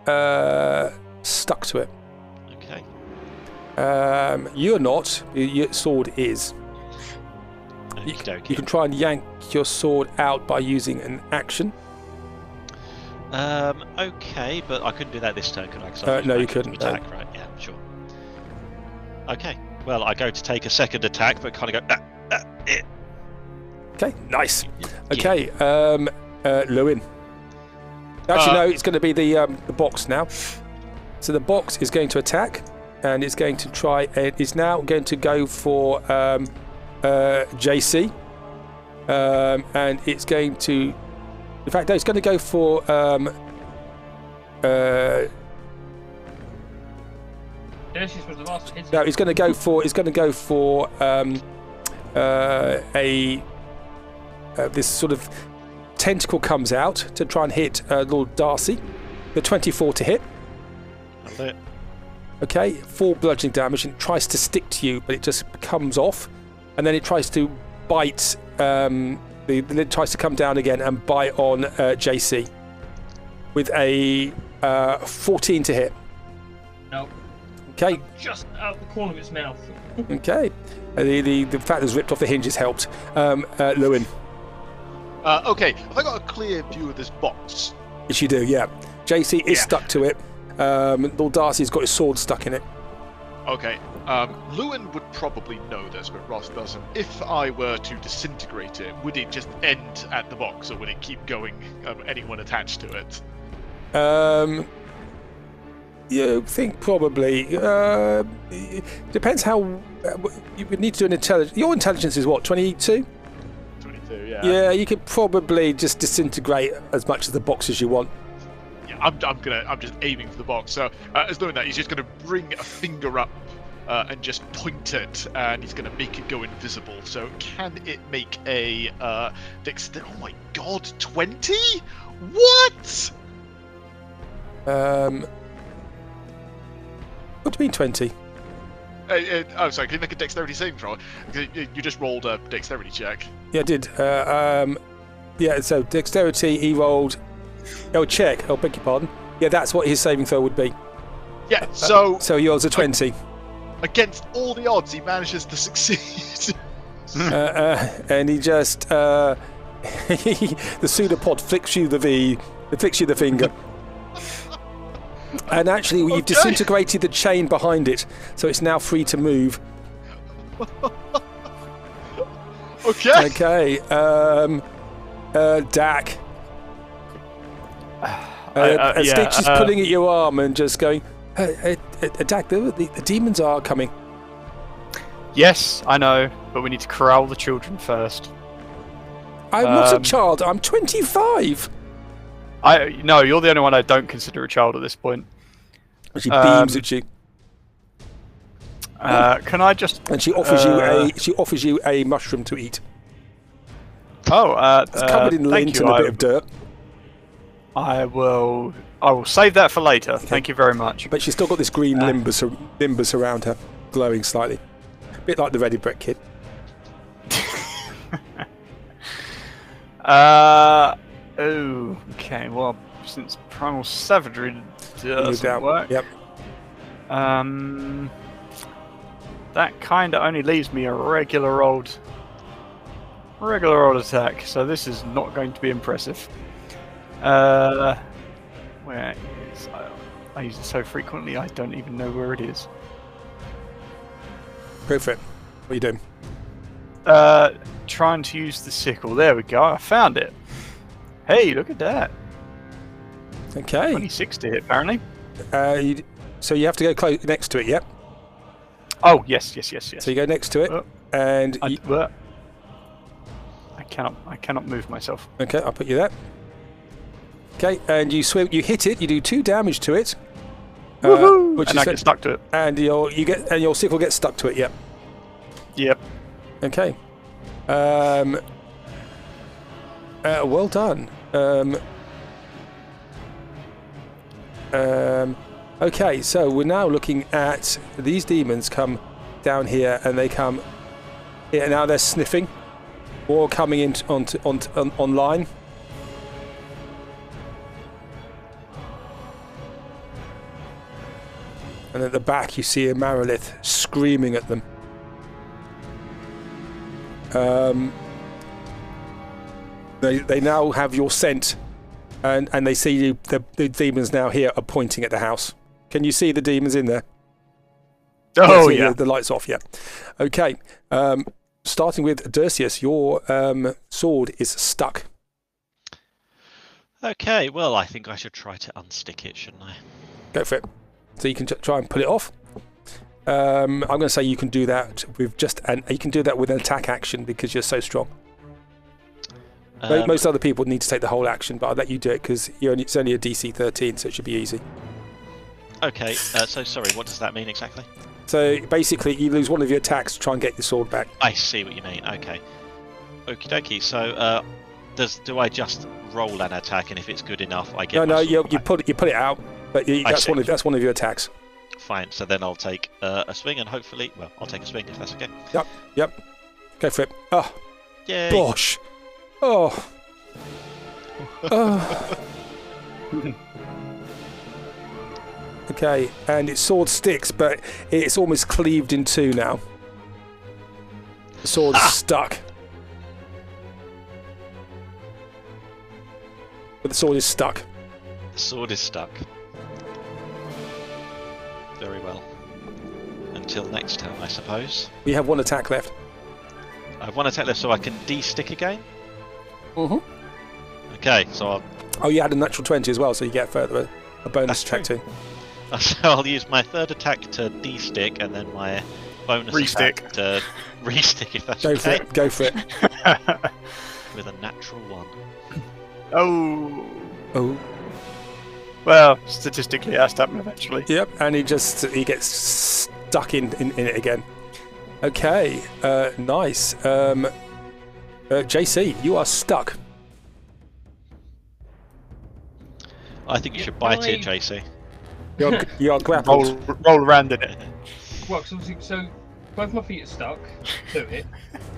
stuck to it. Okay. You're not. Your sword is. You can try and yank your sword out by using an action. Okay, but I couldn't do that this turn, could I? 'Cause I No, used you my couldn't. attack, right? Yeah, sure. Okay. Well, I go to take a second attack, but kind of go. Okay, nice. Yeah. Okay, Lewin. Actually, no, it's going to be the box now. So the box is going to attack, and it's going to try. It's now going to go for JC, and it's going to. In fact, no, it's going to go for. Dersius was the last to hit. No, it's going to go for. It's going to go for this sort of tentacle comes out to try and hit Lord Darcy. The 24 to hit. That's it. Okay, 4 bludgeoning damage, and it tries to stick to you, but it just comes off, and then it tries to bite. The lid tries to come down again and bite on JC with a 14 to hit. No. Okay. Just out the corner of its mouth. Okay. The fact that it's ripped off the hinges helped. Lewin. Okay, have I got a clear view of this box? Yes, you do. Yeah. JC is stuck to it. Lord Darcy's got his sword stuck in it. Okay, Lewin would probably know this, but Ross doesn't. If I were to disintegrate it, would it just end at the box, or would it keep going, anyone attached to it? You think probably. Depends how. You would need to do an intelligence. Your intelligence is what, 22? 22, yeah. Yeah, you could probably just disintegrate as much of the box as you want. Yeah, I'm just aiming for the box. So as doing that, he's just gonna bring a finger up and just point it, and he's gonna make it go invisible. So can it make a dexterity? Oh my god, 20? What? What do you mean 20? Oh, sorry. Can you make a dexterity saving throw? You just rolled a dexterity check. Yeah, I did. Yeah, so dexterity, he rolled. Oh, check. Oh, beg your pardon. Yeah, that's what his saving throw would be. Yeah. So he rolls a 20. Against all the odds, he manages to succeed. And he just the pseudopod flicks you the finger. And actually, you've disintegrated the chain behind it, so it's now free to move. Okay. Okay. Dak. Stitch is pulling at your arm and just going, Dak, the demons are coming. Yes, I know, but we need to corral the children first. I'm not a child. I'm 25. No, you're the only one I don't consider a child at this point. She beams at you. Can I just? And she offers you a mushroom to eat. Oh, it's covered in lint and a bit of dirt. I will save that for later. Okay. Thank you very much. But she's still got this green nimbus around her, glowing slightly, a bit like the Ready Brett kid. Oh, okay. Well, since Primal Savagery doesn't work, yep. That kind of only leaves me a regular old attack. So this is not going to be impressive. Where is? I use it so frequently, I don't even know where it is. Go for it. What are you doing? Trying to use the sickle. There we go. I found it. Hey, look at that. Okay. 26 to hit, apparently. So you have to go close next to it, yep. Oh, yes. So you go next to it, and I cannot move myself. Okay, I'll put you there. Okay, and you swim. You hit it. You do 2 damage to it. Woohoo! Which And is I get stuck to it. And your sickle gets stuck to it. Yep. Yep. Okay. Well done. Okay, so we're now looking at these demons come down here, and they come here. Now they're sniffing, or coming in online. And at the back, you see a Marilith screaming at them. They now have your scent, and they see you. The demons now here are pointing at the house. Can you see the demons in there? Oh, yeah. The lights off, yeah. Okay. Starting with Dersius, your sword is stuck. Okay, well, I think I should try to unstick it, shouldn't I? Go for it. So you can try and pull it off. I'm going to say you can do that with you can do that with an attack action because you're so strong. Most other people need to take the whole action, but I'll let you do it because it's only a DC 13, so it should be easy. Okay, so sorry, what does that mean exactly? So basically, you lose one of your attacks to try and get your sword back. I see what you mean. Okay. Okie dokie. So, do I just roll an attack, and if it's good enough, I get? No, you put it out, but that's one of your attacks. Fine. So then I'll take a swing, and hopefully, well, I'll take a swing if that's okay. Yep. Go for it. Oh, yay! Bosh. Oh. Oh. Okay, and its sword sticks, but it's almost cleaved in 2 now. The sword's stuck. But the sword is stuck. The sword is stuck. Very well. Until next turn, I suppose. We have 1 attack left. I have 1 attack left, so I can de-stick again? Mm-hmm. Okay, so I'll... Oh, you had a natural 20 as well, so you get further a bonus attack too. So I'll use my 3rd attack to de-stick, and then my bonus attack to re-stick, if that's okay. Go for it. With a natural 1. Oh. Well, statistically, it has to happen eventually. Yep, and he gets stuck in it again. Okay, nice. JC, you are stuck. I think you should bite it, JC. You are grappled. Roll around in it. Well, so both my feet are stuck to it,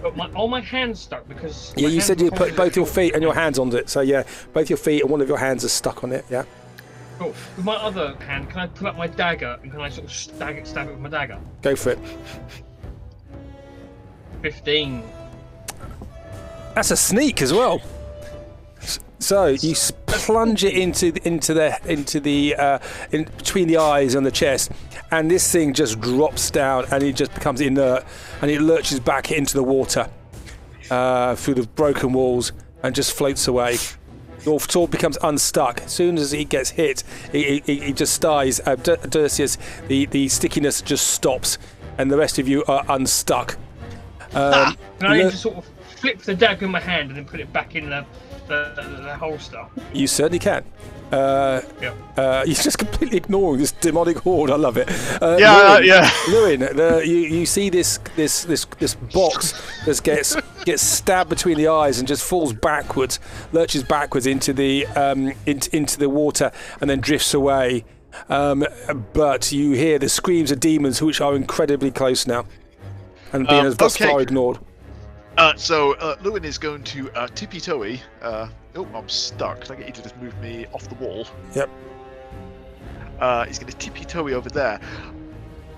but all my hands stuck because... Yeah, you said you put both your feet and your hands on it, so yeah, both your feet and one of your hands are stuck on it, yeah. Cool. With my other hand, can I pull out my dagger and can I sort of stab it with my dagger? Go for it. 15. That's a sneak as well. So you plunge it into between the eyes and the chest, and this thing just drops down and it just becomes inert, and it lurches back into the water through the broken walls and just floats away. Your sword becomes unstuck. As soon as he gets hit, he just dies. Dersius, the stickiness just stops, and the rest of you are unstuck. Can I just sort of flip the dagger in my hand and then put it back in the holster? You certainly can. You're just completely ignoring this demonic horde. I love it. Lewin, you see this box that gets stabbed between the eyes and just falls backwards, lurches backwards into the water and then drifts away. But you hear the screams of demons, which are incredibly close now, and being thus far ignored. So Lewin is going to tippy-toey. I'm stuck. Can I get you to just move me off the wall? Yep. He's going to tippy-toey over there.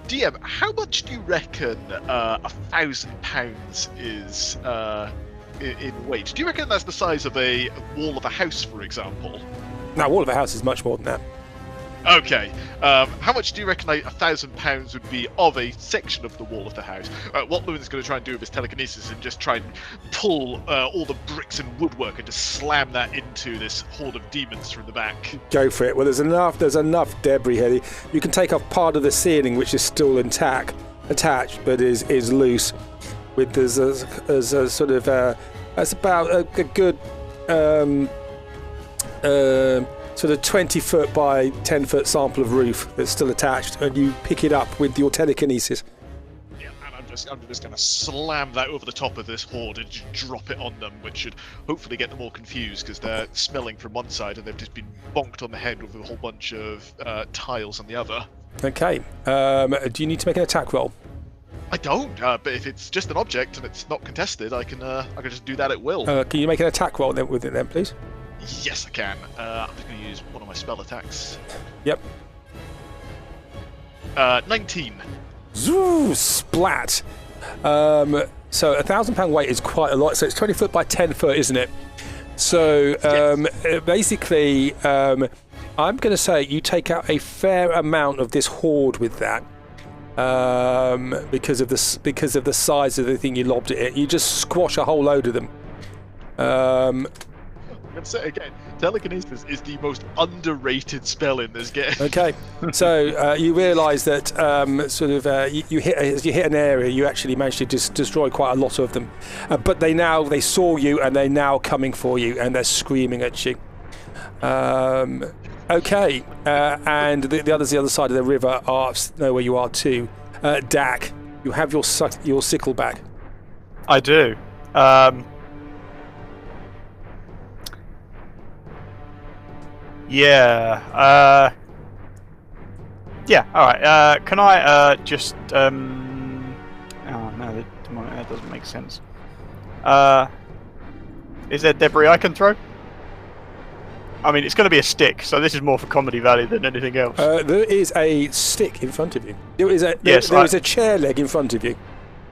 DM, how much do you reckon £1,000 is in weight? Do you reckon that's the size of a wall of a house, for example? No, wall of a house is much more than that. Okay. How much do you reckon £1,000 would be of a section of the wall of the house? What Lewin's going to try and do with his telekinesis and just try and pull all the bricks and woodwork and just slam that into this horde of demons from the back. Go for it. Well, there's enough debris here. You can take off part of the ceiling, which is still attached, but is loose. There's a sort of that's about a good sort of 20-foot by 10-foot sample of roof that's still attached, and you pick it up with your telekinesis. Yeah, and I'm just going to slam that over the top of this horde and just drop it on them, which should hopefully get them all confused because they're smelling from one side and they've just been bonked on the head with a whole bunch of tiles on the other. Okay. Do you need to make an attack roll? I don't, but if it's just an object and it's not contested, I can just do that at will. Can you make an attack roll with it then, please? Yes, I can. I'm just going to use one of my spell attacks. Yep. 19. Zoo, splat. So £1,000 weight is quite a lot. So it's 20 foot by 10 foot, isn't it? So basically, I'm going to say you take out a fair amount of this horde with that. Because of the size of the thing you lobbed it at. You just squash a whole load of them. I'm going to say again, telekinesis is the most underrated spell in this game. Okay, so you realise that you hit an area, you actually managed to destroy quite a lot of them. But they saw you and they're now coming for you and they're screaming at you. Okay, and the others the other side of the river know where you are too. Dak, you have your sickle back. I do. Yeah. Yeah. All right. Can I just? Oh no, that doesn't make sense. Is there debris I can throw? I mean, it's going to be a stick, so this is more for comedy value than anything else. There is a stick in front of you. There is a chair leg in front of you.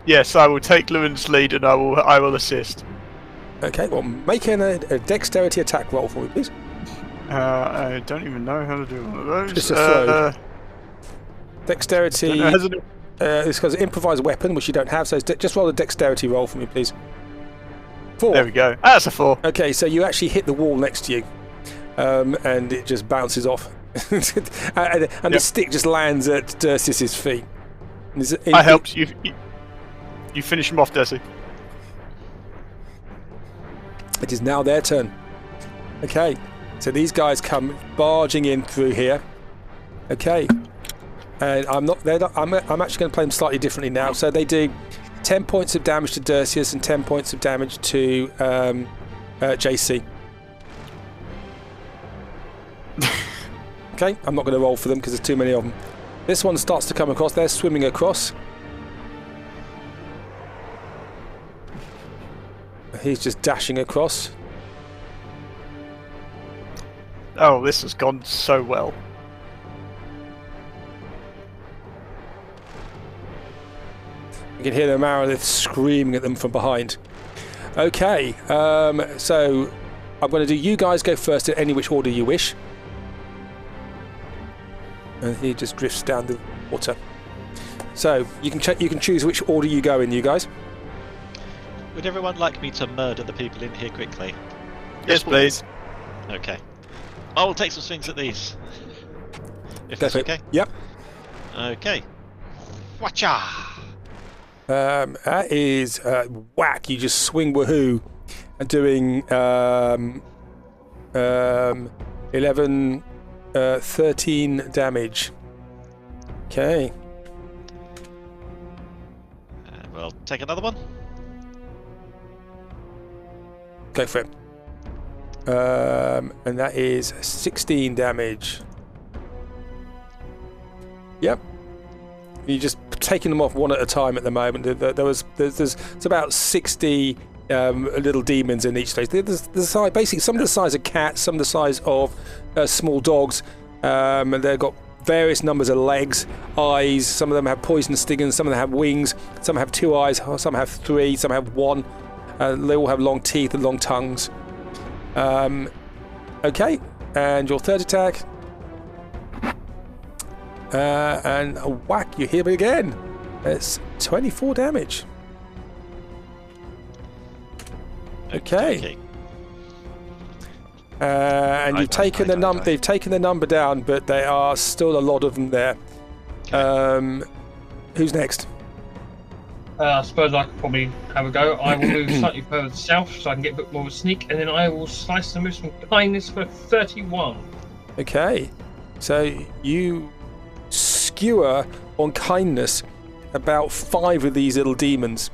Yes, I will take Lewin's lead and I will assist. Okay, well, make a dexterity attack roll for me, please. I don't even know how to do one of those. Just a throw. Dexterity. It's because improvised weapon, which you don't have, so just roll a dexterity roll for me, please. 4. There we go. That's a 4. Okay, so you actually hit the wall next to you. And it just bounces off. and the stick just lands at Dursis' feet. I helped you. You finish him off, Dursis. It is now their turn. Okay, so these guys come barging in through here. Okay, and I'm actually going to play them slightly differently now. So they do 10 points of damage to Dursius and 10 points of damage to JC. Okay, I'm not going to roll for them because there's too many of them. This one starts to come across. They're swimming across. He's just dashing across. Oh, this has gone so well. You can hear the Marilith screaming at them from behind. Okay, so I'm going to do you guys go first in any which order you wish. And he just drifts down the water. So you can choose which order you go in, you guys. Would everyone like me to murder the people in here quickly? Yes, please. Okay. I will take some swings at these. If that's okay. Yep. Okay. Watcha! That is whack. You just swing woohoo and doing 11, 13 damage. Okay. We'll take another one. Go for it. And that is 16 damage. Yep. You're just taking them off one at a time at the moment. There's about 60 little demons in each stage. Basically, some of the size of cats, some of the size of small dogs. And they've got various numbers of legs, eyes. Some of them have poison stingers. Some of them have wings. Some have 2 eyes. Some have 3. Some have 1. They all have long teeth and long tongues. Okay, and your third attack. And a whack, you hit him again. It's 24 damage. Okay. And you've taken the number. They've taken the number down, but there are still a lot of them there. Okay. Who's next? I suppose I could probably have a go. I will move slightly further south so I can get a bit more of a sneak, and then I will slice them with some kindness for 31. Okay, so you skewer on kindness about 5 of these little demons,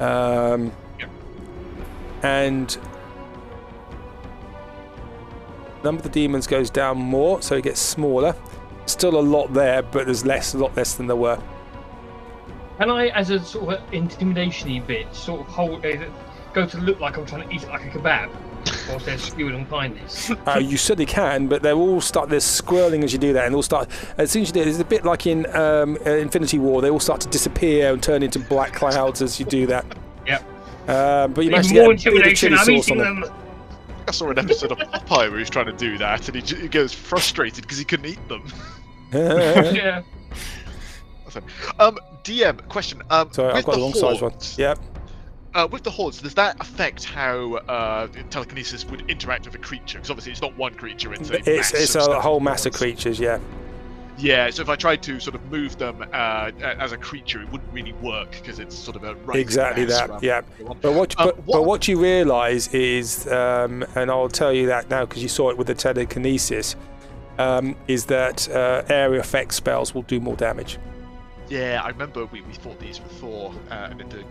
and number of the demons goes down more, so it gets smaller. Still a lot there, but there's a lot less than there were. Can I, as a sort of intimidation-y bit, sort of go to look like I'm trying to eat it like a kebab, whilst they're skewered on kindness? You certainly can, but they're squirreling as you do that, and they'll start. As soon as you do it, it's a bit like in Infinity War. They all start to disappear and turn into black clouds as you do that. Yep. But you manage to more get a bit of chili intimidation. I'm sauce on eating them. them. I saw an episode of Popeye where he's trying to do that, and he goes frustrated because he couldn't eat them. Yeah. DM question. Sorry, I've got the wrong size one. Yep. With the hordes, does that affect how telekinesis would interact with a creature? Because obviously it's not one creature; it's a whole mass of creatures. Yeah. Yeah. So if I tried to sort of move them as a creature, it wouldn't really work because it's sort of a exactly that. Yeah. But what you realise is, and I'll tell you that now because you saw it with the telekinesis, is that area effect spells will do more damage. Yeah, I remember we fought these with Thor, and it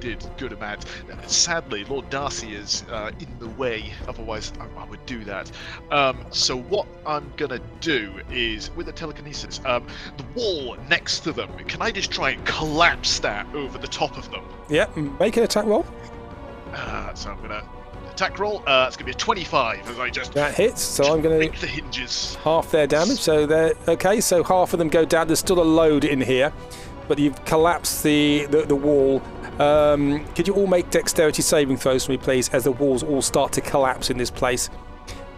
did good amount. Sadly, Lord Darcy is in the way, otherwise I would do that. So what I'm going to do is, with the telekinesis, the wall next to them, can I just try and collapse that over the top of them? Yep, make an attack roll. So I'm going to attack roll. It's going to be a 25 as I just... That hits, so I'm going to... break the hinges. Half their damage, so they're... Okay, so half of them go down. There's still a load in here, but you've collapsed the wall. Could you all make dexterity saving throws for me, please, as the walls all start to collapse in this place?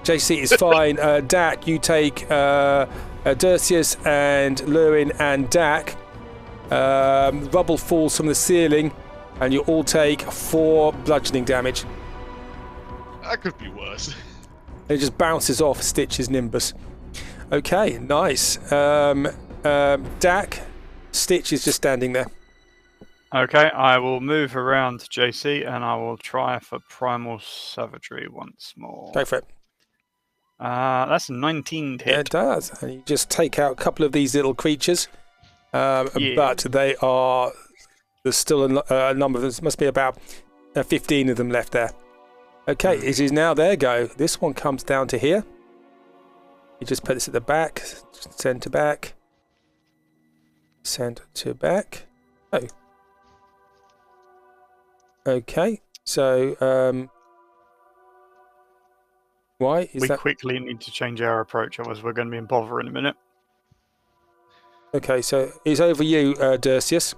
JC is fine. Dak, you take Dersius and Lewin and Dak. Rubble falls from the ceiling, and you all take 4 bludgeoning damage. That could be worse. It just bounces off Stitch's nimbus. Okay, nice. Dak, Stitch is just standing there. Okay, I will move around JC and I will try for Primal Savagery once more. Go for it. That's a 19 to hit. Yeah, it does. And you just take out a couple of these little creatures. But they are... There's still a number of them. There must be about 15 of them left there. Okay, it is now their go. This one comes down to here. You just put this at the back. Send to back. Send to back. Oh. Okay, so why is that? We quickly need to change our approach, otherwise we're going to be in bother in a minute. Okay, so it's over you, Dersius.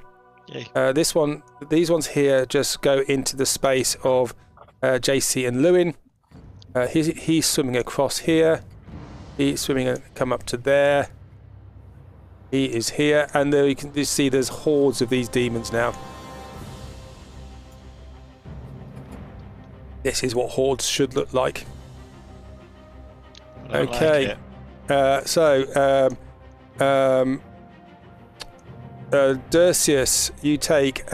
Yay. These ones here just go into the space of JC and Lewin. He's swimming across here. He's swimming and come up to there. He is here, and there you can just see there's hordes of these demons now. This is what hordes should look like. Okay, so Dersius, you take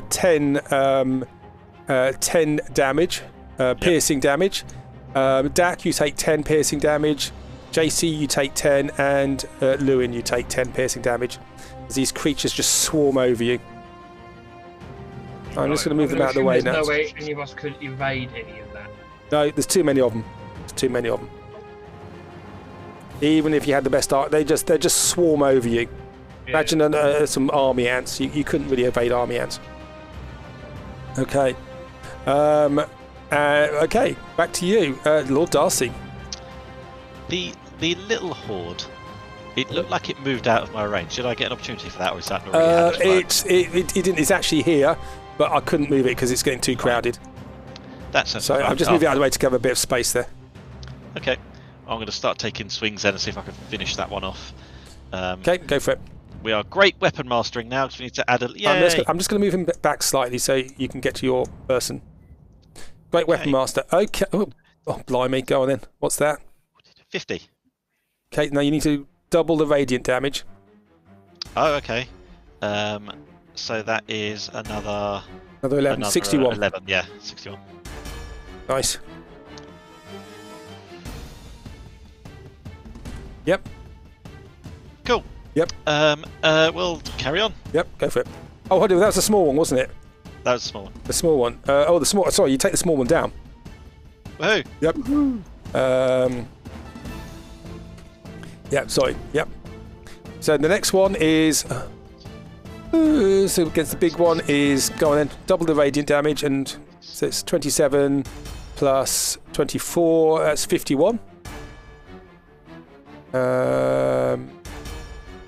10 damage, piercing damage. Dak, you take 10 piercing damage. JC, you take 10, and Lewin, you take 10 piercing damage. As these creatures just swarm over you. I'm just going to move them out of the way now. There's no way any of us could evade any of that. No, there's too many of them. There's too many of them. Even if you had the best art, they just swarm over you. Yeah. Imagine some army ants. You couldn't really evade army ants. Okay. Okay, back to you, Lord Darcy. The little horde. It looked like it moved out of my range. Did I get an opportunity for that, or is that not really it didn't. It's actually here, but I couldn't move it because it's getting too crowded. That's so I'm just moving out of the way to cover a bit of space there. Okay. I'm going to start taking swings then and see if I can finish that one off. Okay, go for it. We are great weapon mastering now because we need to add a. I'm just going to move him back slightly so you can get to your person. Great weapon master. Okay. Oh, blimey. Go on then. What's that? 50. Okay, now you need to double the radiant damage. Oh, okay. So that is another 11. 61. 11, yeah, 61. Nice. Yep. Cool. Yep. We'll carry on. Yep, go for it. Oh, hold on, that was a small one, wasn't it? That was a small one. The small one. Sorry, you take the small one down. Woohoo! Yep. Yep, sorry. Yep. So the next one is... so against the big one is... Go on then. Double the radiant damage, and so it's 27 plus 24. That's 51.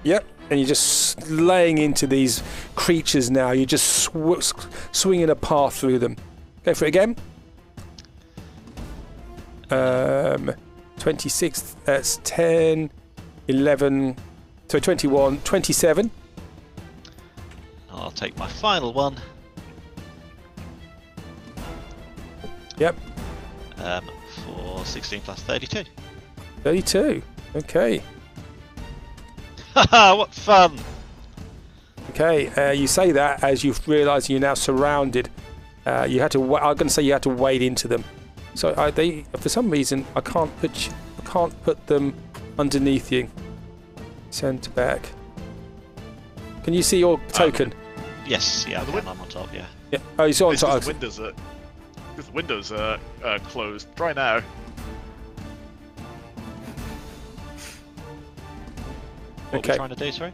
Yep. And you're just laying into these creatures now. You're just swinging a path through them. Go for it again. 26, that's 10, 11, so 21, 27. I'll take my final one. Yep. For 16 plus 32. 32, okay. Haha, what fun! Okay, you say that as you realise you're now surrounded. You had to. I'm going to say you had to wade into them. So they, for some reason, I can't put them underneath you. Send back. Can you see your token? Yes, yeah, I'm on top. Yeah. Yeah. Oh, you saw on It's top. because the windows are closed. Try now. What are we trying to do, sorry?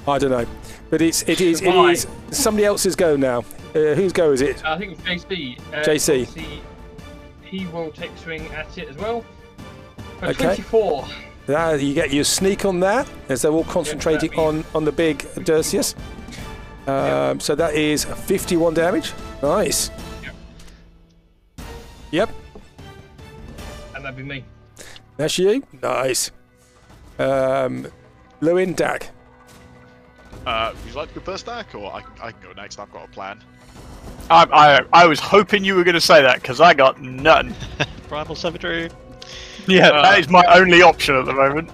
I don't know, but it is somebody else's go now. Whose go is it? I think it's JC. JC. Obviously, he will take swing at it as well. For Okay. 24. You get your sneak on that, as they're all concentrating on the big Dersius. So that is 51 damage. Nice. Yep. And that'd be me. That's you. Nice. Lewin, Dak. Would you like to go first, Dak, or I can go next? I've got a plan. I was hoping you were going to say that because I got none. Primal Savagery. Yeah, that is my only option at the moment.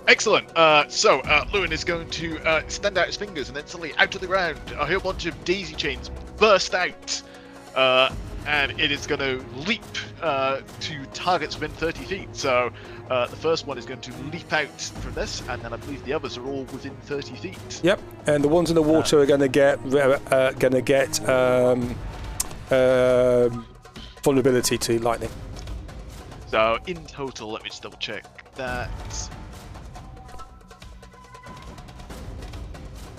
Excellent. So Lewin is going to extend out his fingers, and then suddenly out of the ground, a whole bunch of daisy chains burst out, and it is going to leap to targets within 30 feet. So the first one is going to leap out from this, and then I believe the others are all within 30 feet. Yep. And the ones in the water are going to get vulnerability to lightning. So in total, let me just double check that.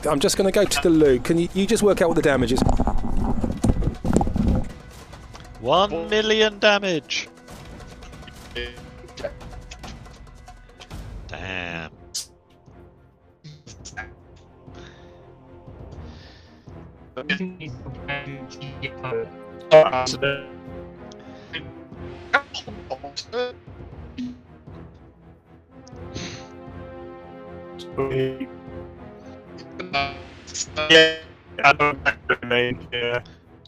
I'm just going to go to the loo. Can you just work out what the damage is? 1 million damage. Damn. Yeah, I know what you mean. Yeah.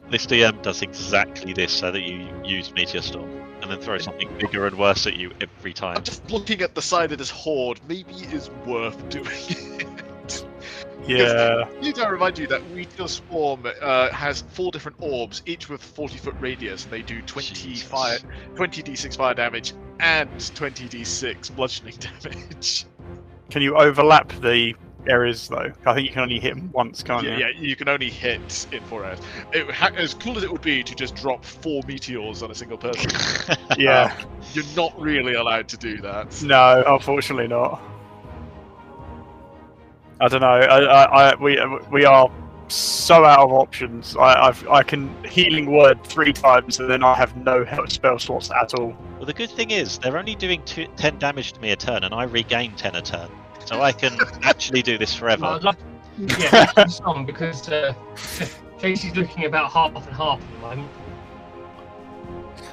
This DM does exactly this so that you use Meteor Storm and then throw something bigger and worse at you every time. I'm just looking at the side of this horde. Maybe it is worth doing it. Yeah. I need to remind you that Meteor Swarm has 4 different orbs, each with 40-foot radius, and they do 20 d6 fire damage and 20 d6 bludgeoning damage. Can you overlap the areas though? I think you can only hit them once, can't you? Yeah, you can only hit in 4 areas. As cool as it would be to just drop 4 meteors on a single person, Yeah. you're not really allowed to do that. No, unfortunately not. I don't know. We are so out of options. I can healing word 3 times and then I have no spell slots at all. Well, the good thing is they're only doing 10 damage to me a turn, and I regain 10 a turn, so I can actually do this forever. Yeah, some because Casey's looking about half and half at the moment.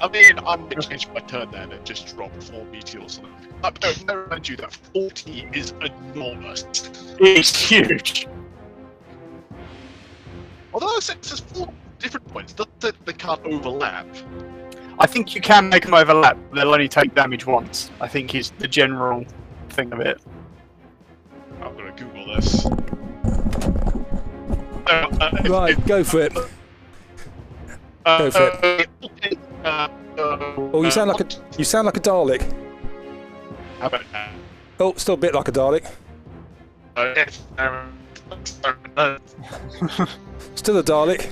I mean, I'm going to change my turn then and just drop 4 meteors on them. No, remind you that 40 is enormous. It's huge. Although it says 4 different points, doesn't it they can't overlap? I think you can make them overlap. They'll only take damage once. I think is the general thing of it. I'm going to Google this. Right, go for it. Go for it. Oh, you sound like a Dalek. How about that? Oh, still a bit like a Dalek. Still a Dalek.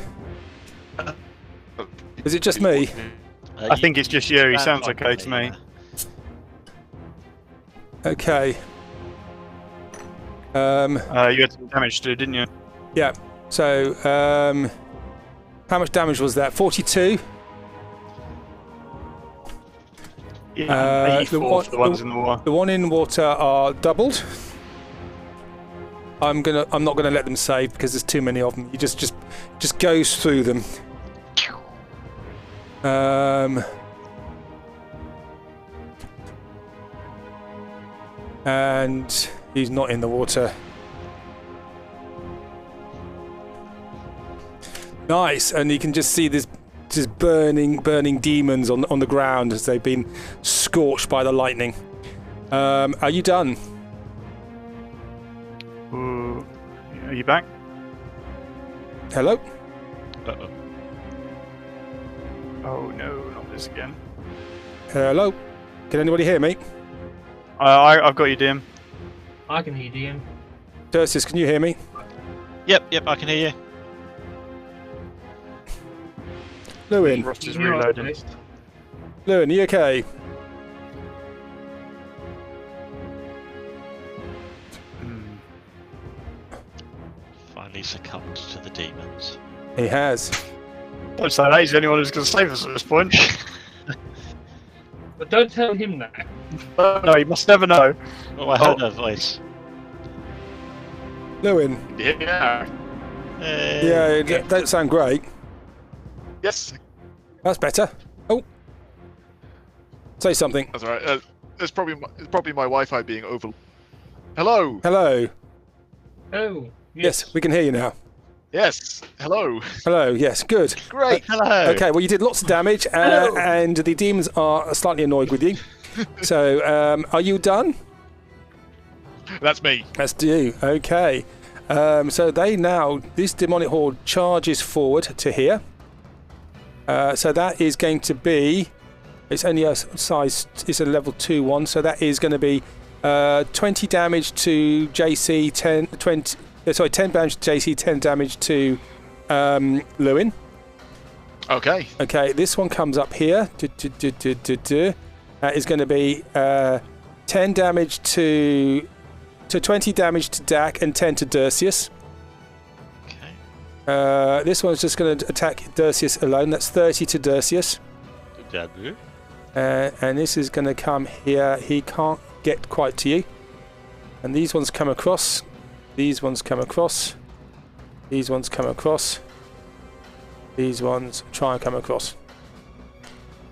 Is it just me? I think it's just you. He sounds okay to me. Okay. You had some damage to do, didn't you? Yeah. So, how much damage was that? 42. Yeah, 84 for the ones in the water. The one in water are doubled. I'm not gonna let them save because there's too many of them. You just goes through them. And he's not in the water. Nice, and you can just see this just burning demons on the ground as they've been scorched by the lightning. Are you done? Are you back? Hello? Uh-oh. Oh no, not this again. Hello? Can anybody hear me? I've got you, DM. I can hear DM. Dersis, can you hear me? Yep, I can hear you. Lewin? Ross is You're on the reloading. list. Lewin, are you okay? Finally succumbed to the demons. He has. Don't say that. He's the only one who's going to save us at this point. But don't tell him that. No, you must never know. Oh, I heard her voice. Lewin? Yeah. Hey. Yeah, it don't sound great. Yes, That's better. Oh. Say something. that's all right. It's probably my Wi-Fi being over. Hello. Hello. Oh. Yes, we can hear you now. Yes. Hello. Hello, yes, good. Great. Hello. Okay, well, you did lots of damage, and the demons are slightly annoyed with you. So, are you done? That's me. That's you. Okay. So this demonic horde charges forward to here. So that is going to be, it's only a size, it's a level 2 one, so that is going to be 20 damage to JC, 10 damage to JC, 10 damage to Lewin. Okay. Okay, this one comes up here. Is going to be 10 damage to 20 damage to Dak and 10 to Dersius. Okay. This one's just going to attack Dersius alone. That's 30 to Dersius. And this is going to come here. He can't get quite to you. And these ones come across. These ones come across. These ones come across. These ones try and come across.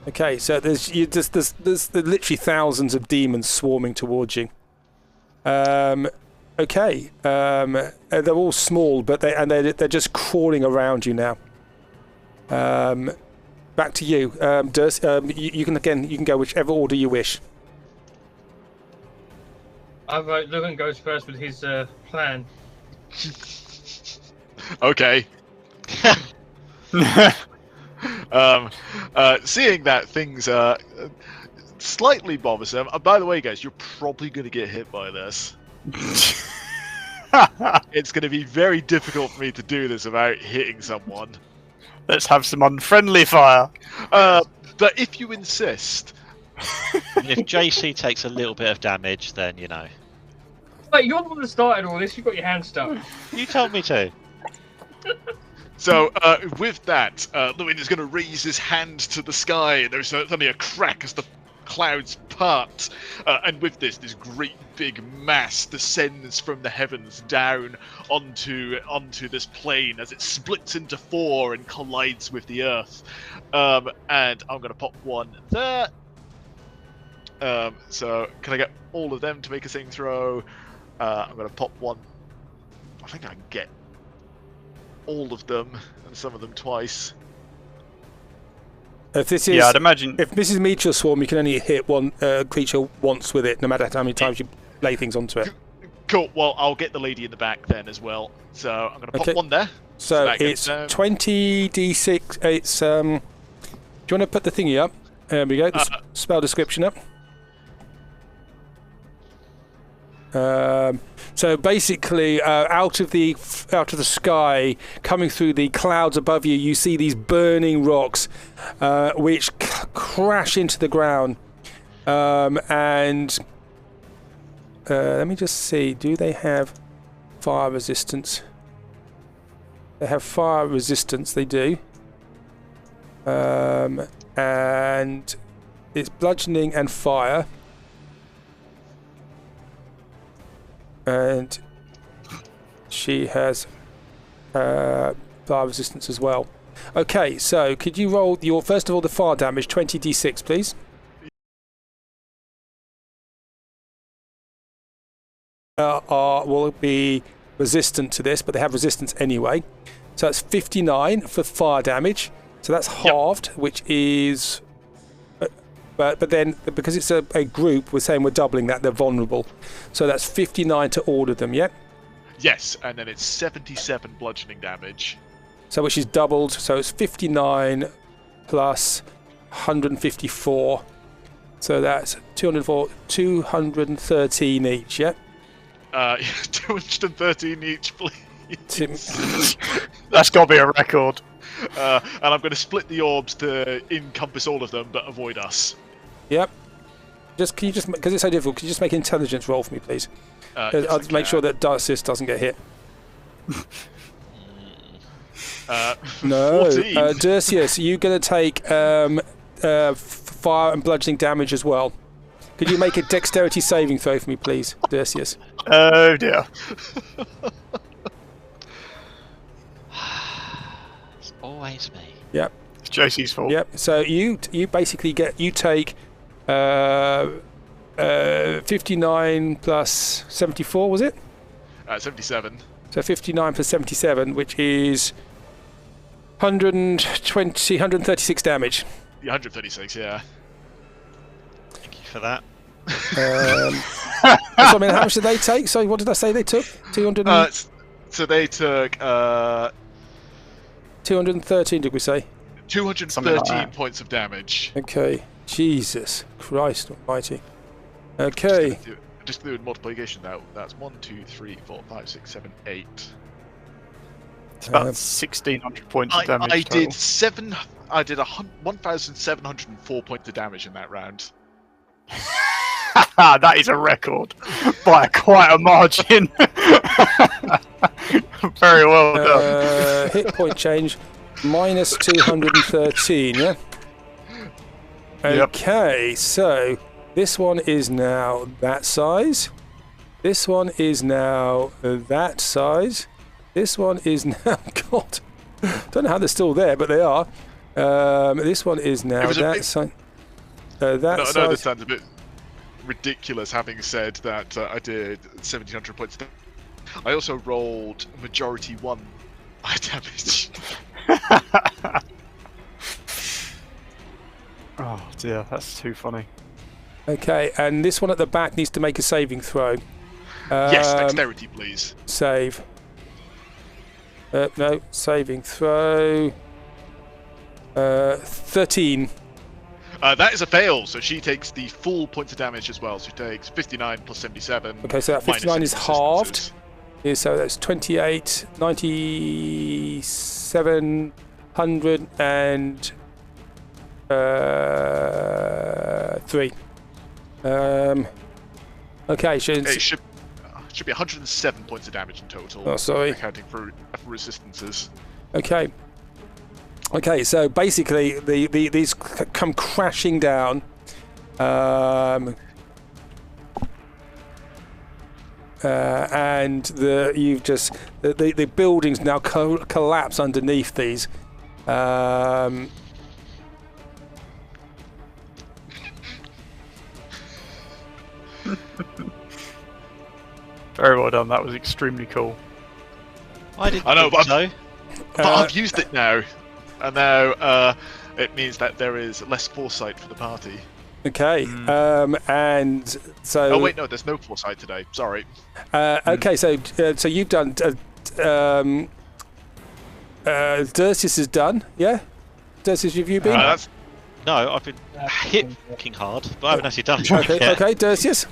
Okay, so there's literally thousands of demons swarming towards you. Okay, they're all small, but they're just crawling around you now. Back to you, you can go whichever order you wish. Alright, Logan goes first with his plan. Okay. Seeing that things are slightly bothersome. By the way, guys, you're probably going to get hit by this. It's going to be very difficult for me to do this without hitting someone. Let's have some unfriendly fire. But if you insist, And if JC takes a little bit of damage, then you know. Wait, you're the one that started all this. You've got your hand stuck. You told me to. so with that, Lewin is going to raise his hand to the sky, and there's suddenly a crack as the clouds part, and with this great big mass descends from the heavens down onto this plane as it splits into 4 and collides with the earth. And I'm going to pop one there. So can I get all of them to make a saving throw? I'm going to pop one. I think I can get all of them and some of them twice. If this is, Yeah, I'd imagine. if this is Meteor Swarm, you can only hit one creature once with it, no matter how many times you lay things onto it. Cool. Well, I'll get the lady in the back then as well. So I'm going to pop one there. So that it's gets, 20d6. It's do you want to put the thingy up? There we go. The spell description up. So basically, out of the sky, coming through the clouds above you, you see these burning rocks, which crash into the ground. And let me just see. Do they have fire resistance? They have fire resistance. They do. And it's bludgeoning and fire. And she has fire resistance as well. Okay, so could you roll your first of all the fire damage, 20d6, please? Will be resistant to this, but they have resistance anyway. So that's 59 for fire damage. So that's halved, which is. But then, because it's a group, we're saying we're doubling that. They're vulnerable. So that's 59 to order them, yeah? Yes, and then it's 77 bludgeoning damage. So which is doubled. So it's 59 plus 154. So that's 213 each, yeah? 213 each, please. That's got to be a record. And I'm going to split the orbs to encompass all of them, but avoid us. Yep. Can you just, because it's so difficult, can you just make an intelligence roll for me, please? Yes, I'll make sure that Darcis doesn't get hit. No. 14. Dersius, you're going to take fire and bludgeoning damage as well. Could you make a dexterity saving throw for me, please, Dersius? Oh dear. It's always me. Yep. It's JC's fault. Yep. So you basically take 59 plus 74, was it? 77. So 59 plus 77, which is 136 damage. Yeah, 136, yeah. Thank you for that. So, I mean, how much did they take? So what did I say they took? 200. So they took 213, did we say? 213 like points of damage. Okay. Jesus Christ Almighty. Okay. Just do multiplication now. That's 1, 2, 3, 4, 5, 6, 7, 8. It's about 1,600 points of damage. I total. did 1,704 points of damage in that round. That is a record by quite a margin. Very well done. Hit point change minus 213, yeah? Okay, so this one is now that size. This one is now that size. This one is now, God, don't know how they're still there, but they are. This one is now that size. I know this sounds a bit ridiculous, having said that I did 1,700 points. I also rolled majority 1 damage. Oh dear, that's too funny. Okay, and this one at the back needs to make a saving throw. Yes, dexterity, please. Save. No, saving throw. 13. That is a fail, so she takes the full points of damage as well. So she takes 59 plus 77. Okay, so that 59 is halved. Yeah, so that's 28, 9,700 and 3. Okay, It should be 107 points of damage in total. Oh, sorry. Accounting for resistances. Okay. Okay, so basically these come crashing down. And the buildings now collapse underneath these. Very well done. That was extremely cool. I didn't I know, think but so. But I've used it now, and now it means that there is less foresight for the party. Okay, and so. Oh wait, no, there's no foresight today. Sorry. Okay, so you've done. Dersius is done. Yeah, Dersius, have you been? No, I've been hit fucking hard, but I haven't actually done it yet. Okay, Dersius.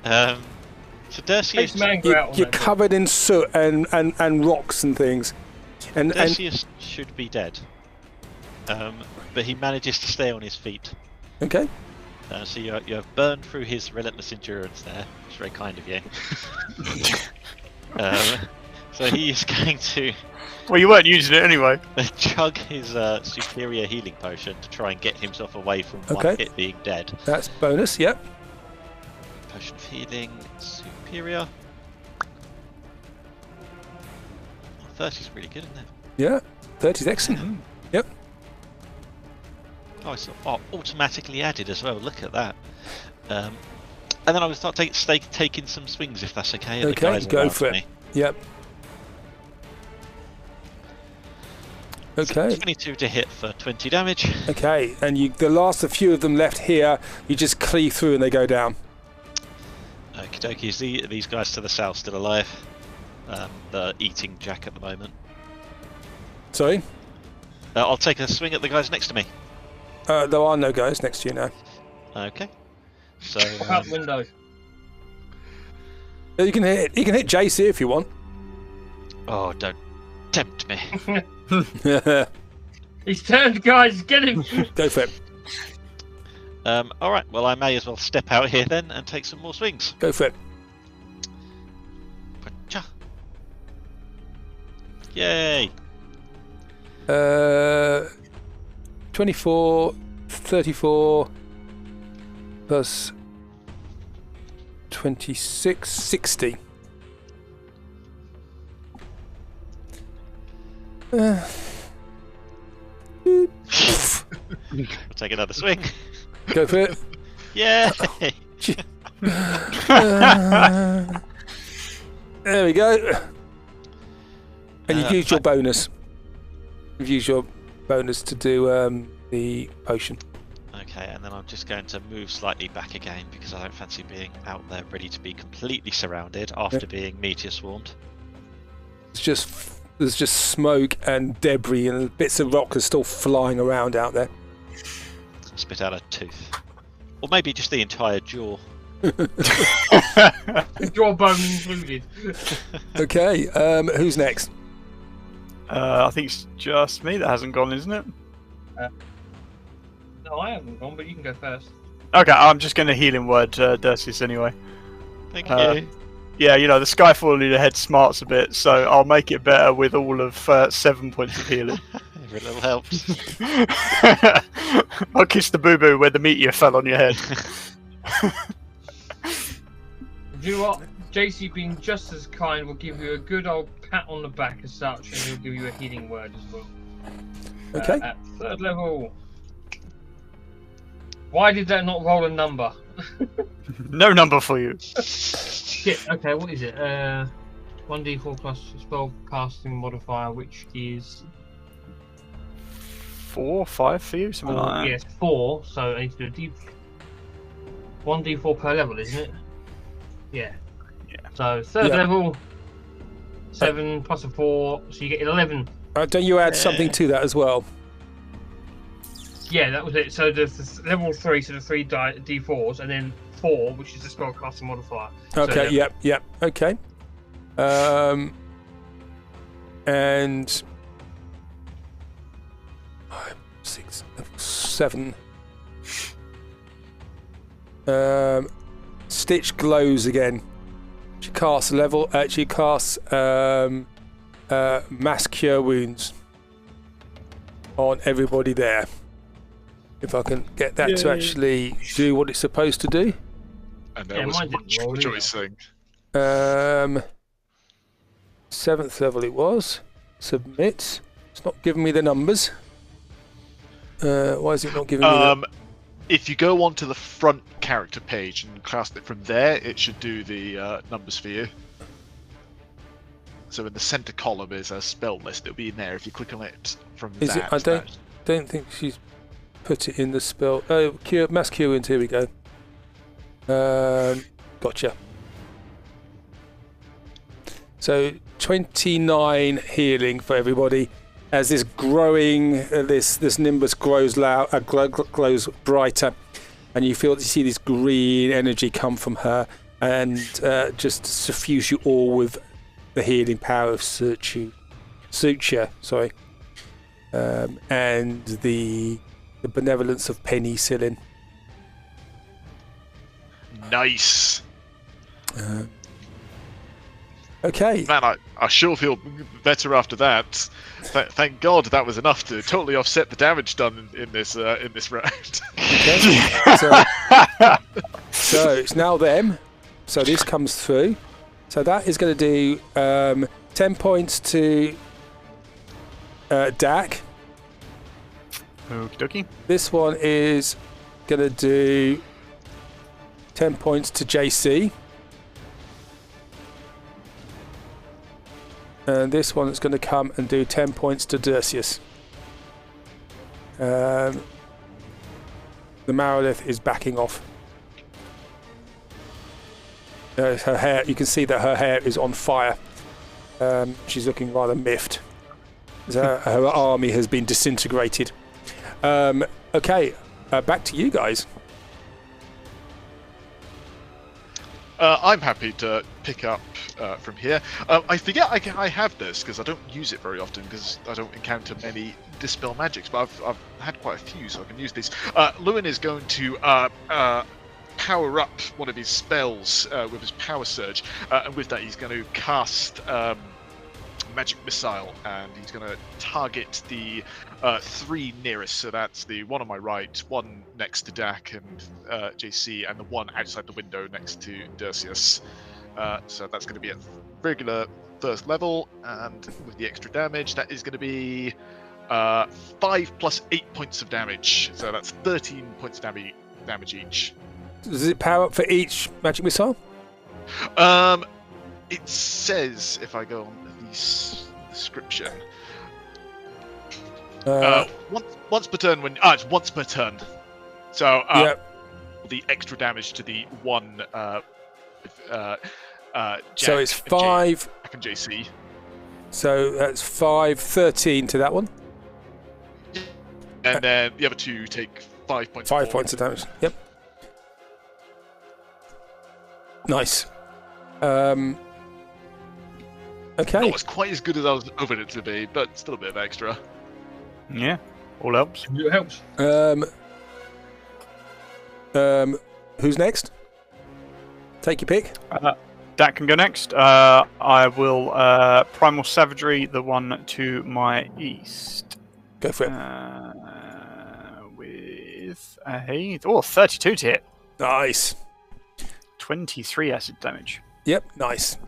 So Dersius, You're covered in soot and rocks and things, and Dersius should be dead. But he manages to stay on his feet. Okay. So you have burned through his relentless endurance there. It's very kind of you. So he is going to. Well, you weren't using it anyway. Chug his superior healing potion to try and get himself away from one hit being dead. That's bonus. Yep. Potion of healing superior. 30's really good, isn't it? Yeah, 30's excellent. Yep. Oh, it's automatically added as well. Look at that. And then I will start taking some swings if that's okay. Okay, go for it. Yep. Okay. So 22 to hit for 20 damage. Okay, and the last few of them left here, you just cleave through and they go down. Okie dokie. Is these guys to the south still alive? They're eating Jack at the moment. Sorry? I'll take a swing at the guys next to me. There are no guys next to you now. Okay. So. Out window. You can hit JC if you want. Oh, don't tempt me. He's turned, guys. Get him. Go for it. All right. Well, I may as well step out here then and take some more swings. Go for it. Pacha. Yay. 24, 34 plus 26, 60. I'll take another swing. Go for it. Yay! There we go. And you've used your bonus. You've used your bonus to do the potion. Okay, and then I'm just going to move slightly back again because I don't fancy being out there ready to be completely surrounded after being meteor swarmed. There's just smoke and debris and bits of rock are still flying around out there. Spit out a tooth. Or maybe just the entire jaw. Jawbone included. Okay, who's next? I think it's just me that hasn't gone, isn't it? No, I haven't gone, but you can go first. Okay, I'm just going to healing word Dersius anyway. Thank you. Yeah, you know, the Skyfall in the head smarts a bit, so I'll make it better with all of 7 points of healing. Every little helps. I'll kiss the boo-boo where the meteor fell on your head. You know what? JC, being just as kind, will give you a good old pat on the back as such, and he'll give you a healing word as well. Okay. At 3rd level. Why did that not roll a number? No number for you. Shit, okay, what is it? 1d4 plus spell casting modifier, which is 4, 5 for you? Something like that. Yes, 4, so I need to do 1d4 per level, isn't it? Yeah. So 3rd level, 7 plus a 4, so you get 11. Don't you add something to that as well? Yeah, that was it. So the level 3, so the 3 d4s, and then 4, which is the spellcasting modifier. Okay, so, yep, okay. And 5, 6, 7. Stitch glows again. She casts mass cure wounds on everybody there. If I can get that to Yay. actually do what it's supposed to do. And there Yeah, was mine didn't much roll either. rejoicing. 7th level it was. Submit. It's not giving me the numbers. Why is it not giving me the... If you go onto the front character page and cast it from there, it should do the numbers for you. So in the center column is a spell list. It'll be in there if you click on it from Is that. it? I don't think she's put it in the spell. Oh, mass curings. Here we go. Gotcha. So 29 healing for everybody as this growing, this nimbus grows glows brighter, and you see this green energy come from her and just suffuse you all with the healing power of suture, sorry, and the benevolence of penicillin. Nice. Okay. Man, I sure feel better after that. Thank God that was enough to totally offset the damage done in this round. Okay. So it's now them. So this comes through. So that is going to do 10 points to Dak. Okie dokie. This one is going to do 10 points to JC. And this one is going to come and do 10 points to Dersius. The Marilith is backing off. Her hair, you can see that her hair is on fire. She's looking rather miffed. Her army has been disintegrated. Okay, back to you guys. I'm happy to pick up from here. I forget I have this because I don't use it very often because I don't encounter many dispel magics, but I've had quite a few, so I can use these. Lewin is going to power up one of his spells with his power surge, and with that he's going to cast magic missile, and he's going to target the 3 nearest. So that's the one on my right, one next to Dak and JC, and the one outside the window next to Dersius. So that's going to be at regular first level, and with the extra damage, that is going to be 5 plus 8 points of damage. So that's 13 points of damage each. Does it power up for each magic missile? It says, if I go on the description, once per turn. It's once per turn. So the extra damage to the one. Jack, so it's 5. Jack and JC. So that's 5, 13 to that one. And then the other 2 take 5 points. 5 points of damage. Yep. Nice. Okay. Not as quite as good as I was hoping it to be, but still a bit of extra. Yeah, all helps. It helps. Who's next? Take your pick. Dak can go next. I will Primal Savagery, the one to my east. Go for it. With a 32 to hit. Nice. 23 acid damage. Yep, nice.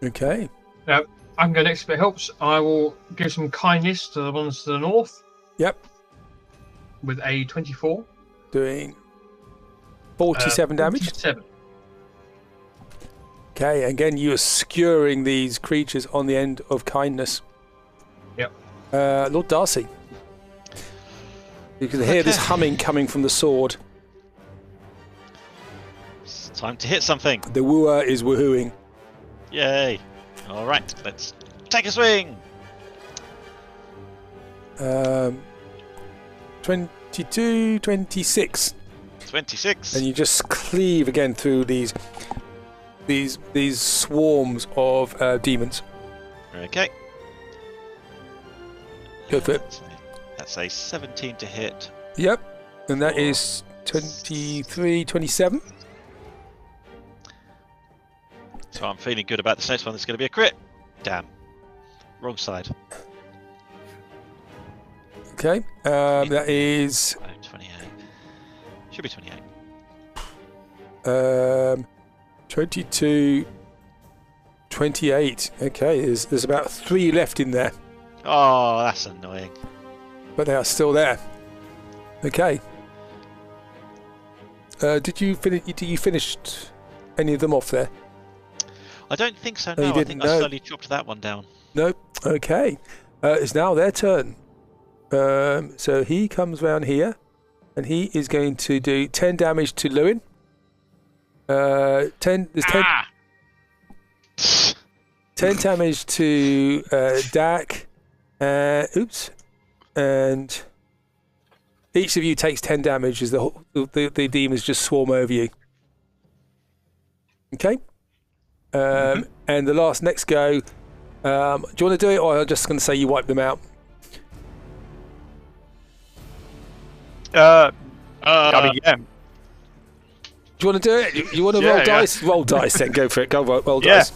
Okay. Now, I can go next if it helps. I will give some kindness to the ones to the north. Yep. With a 24. Doing 47 damage. 47. Okay, again, you are skewering these creatures on the end of kindness. Yep. Lord Darcy. You can hear this humming coming from the sword. It's time to hit something. The wooer is woohooing. Yay. All right, let's take a swing. 22, 26. 26. And you just cleave again through these swarms of demons. Okay. Go for it. That's a 17 to hit. Yep. And that is 23, 27. So I'm feeling good about this next one. It's going to be a crit. Damn. Wrong side. Okay. That is Should be 28. 22, 28. Okay, there's about 3 left in there, Oh, that's annoying. but they are still there. Okay. Did you finished any of them off there? I don't think so, No, you no. I didn't, think no. I slowly chopped that one down. No. Okay. It's now their turn. So he comes round here, and he is going to do 10 damage to Lewin. 10. There's 10. Ah! 10 damage to Dak. Oops. And each of you takes 10 damage as the demons just swarm over you. Okay. And the next go. Do you want to do it, or I'm just going to say you wipe them out? I mean, yeah. Do you want to do it? You want to Yeah, roll yeah. dice? Roll dice then. Go for it. Go roll Yeah. dice.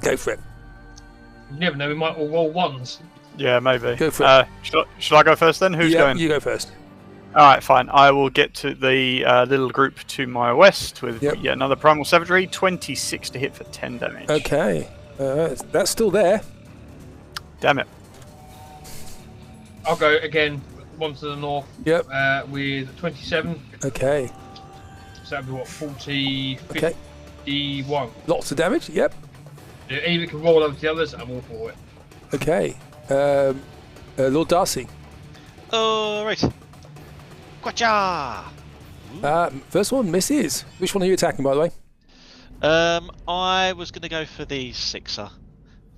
Go for it. You never know, we might all roll ones. Yeah, maybe. Go for it. Should I go first then? Who's Yeah, going? You go first. Alright, fine. I will get to the little group to my west with Yep. yet another primal savagery. 26 to hit for 10 damage. Okay. That's still there. Damn it. I'll go again, one to the north, Yep. with 27. Okay. So that'd be what, 40, Okay. 51. Lots of damage. Yep. If either can roll over to the others, I'm all for it. Okay. Lord Darcy. Oh, right. Gotcha! First one misses. Which one are you attacking, by the way? I was going to go for the 6er.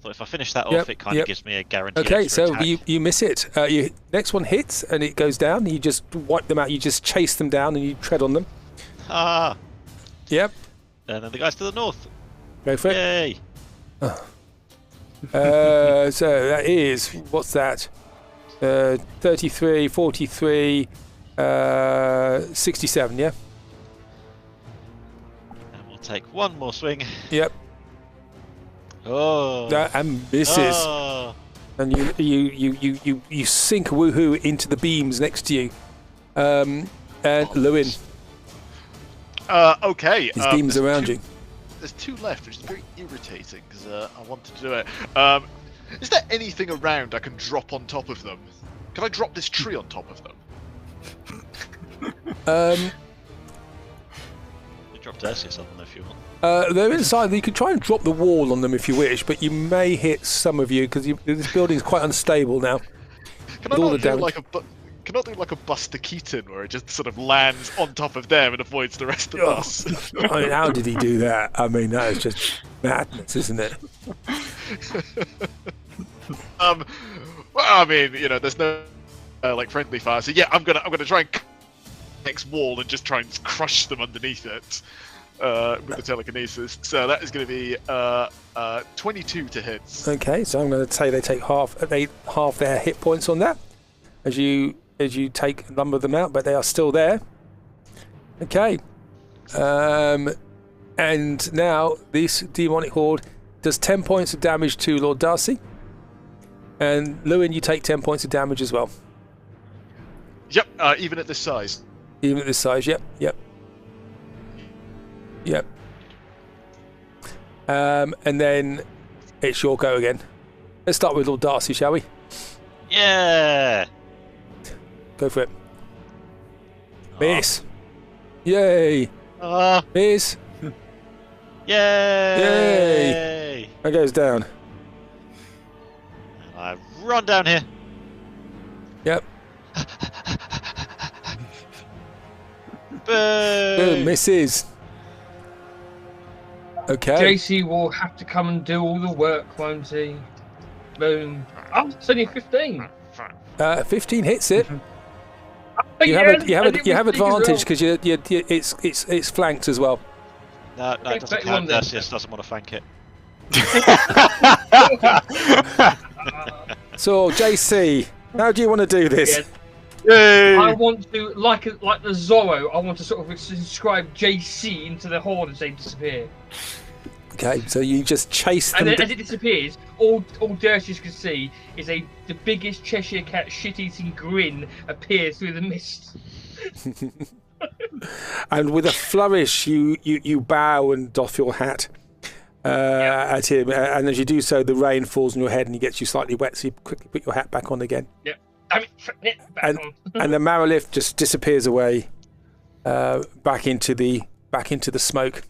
Thought if I finish that Yep, off, it kind of yep. gives me a guaranteed Okay, extra so attack. you miss it. You next one hits and it goes down. You just wipe them out. You just chase them down and you tread on them. Ah! Yep. And then the guys to the north. Go for it. Yay! So that is, what's that? 33, 43, 67, yeah? And we'll take one more swing. Yep. Oh! And misses. Oh. And you sink woohoo into the beams next to you. And Lewin, Okay. his beams around you. There's 2 left, which is very irritating because I wanted to do it. Is there anything around I can drop on top of them? Can I drop this tree on top of them? You dropped Ursius on them if you want. They're inside. You could try and drop the wall on them if you wish, but you may hit some of you because this building is quite unstable now. Can I With all not the do damage. can I do like a Buster Keaton where it just sort of lands on top of them and avoids the rest of us? I mean, how did he do that? I mean, that is just madness, isn't it? Well, I mean, there's no like friendly fire, so yeah, I'm gonna try and next wall and just try and crush them underneath it with the telekinesis. So that is going to be 22 to hit. Okay, so I'm going to say they take half their hit points on that as you take a number of them out, but they are still there. Okay, and now this demonic horde does 10 points of damage to Lord Darcy, and Lewin, you take 10 points of damage as well. Yep, even at this size. Even at this size, yep. And then it's your go again. Let's start with Lord Darcy, shall we? Yeah! Go for it. Miss. Yay. Miss. Yay! That goes down. And I run down here. Yep. Boom! Misses. Okay. JC will have to come and do all the work, won't he? Boom. Oh, it's only 15. 15 hits it. Oh, You yeah, have and it you have was big as well. advantage because it's flanked as well. No, it doesn't 31 count. then. Ursius doesn't want to flank it. So JC, how do you want to do this? Yeah. I want to, like the Zorro, I want to sort of inscribe JC into the horde as they disappear. Okay, so you just chase them. And then, as it disappears, all Dersius can see is the biggest Cheshire Cat shit-eating grin appears through the mist. And with a flourish, you bow and doff your hat at him. And as you do so, the rain falls on your head and he gets you slightly wet, so you quickly put your hat back on again. Yep. Damn it, back on. And the Marilift just disappears away back into the smoke.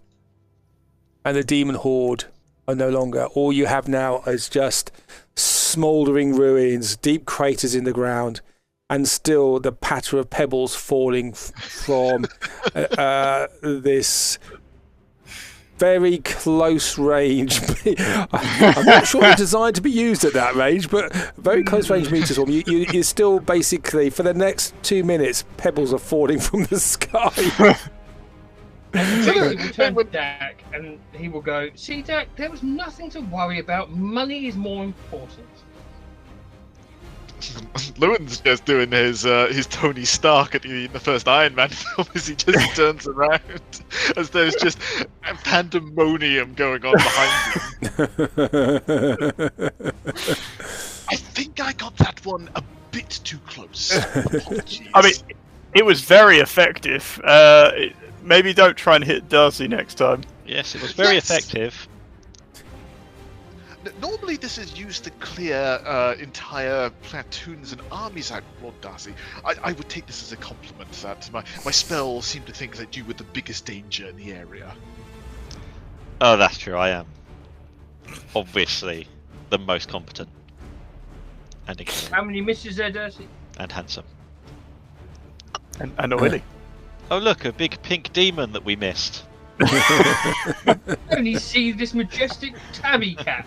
And the demon horde are no longer. All you have now is just smouldering ruins, deep craters in the ground, and still the patter of pebbles falling from this very close range. I'm not sure they're designed to be used at that range, but very close range meter swarm. You still basically, for the next 2 minutes, pebbles are falling from the sky. And he will turn to Dak and he will go, "See, Dak, there was nothing to worry about. Money is more important." Lewin's just doing his Tony Stark in the first Iron Man film as he just turns around as there's just a pandemonium going on behind him. I think I got that one a bit too close. Apologies. I mean, it was very effective. Maybe don't try and hit Darcy next time. Yes, it was very effective. Normally this is used to clear entire platoons and armies out, Lord Darcy. I would take this as a compliment that my spells seem to think that you were the biggest danger in the area. Oh, that's true, I am. Obviously, the most competent. And How many misses there, Darcy? And handsome. And a willy. Oh look, a big pink demon that we missed. Only see this majestic tabby cat.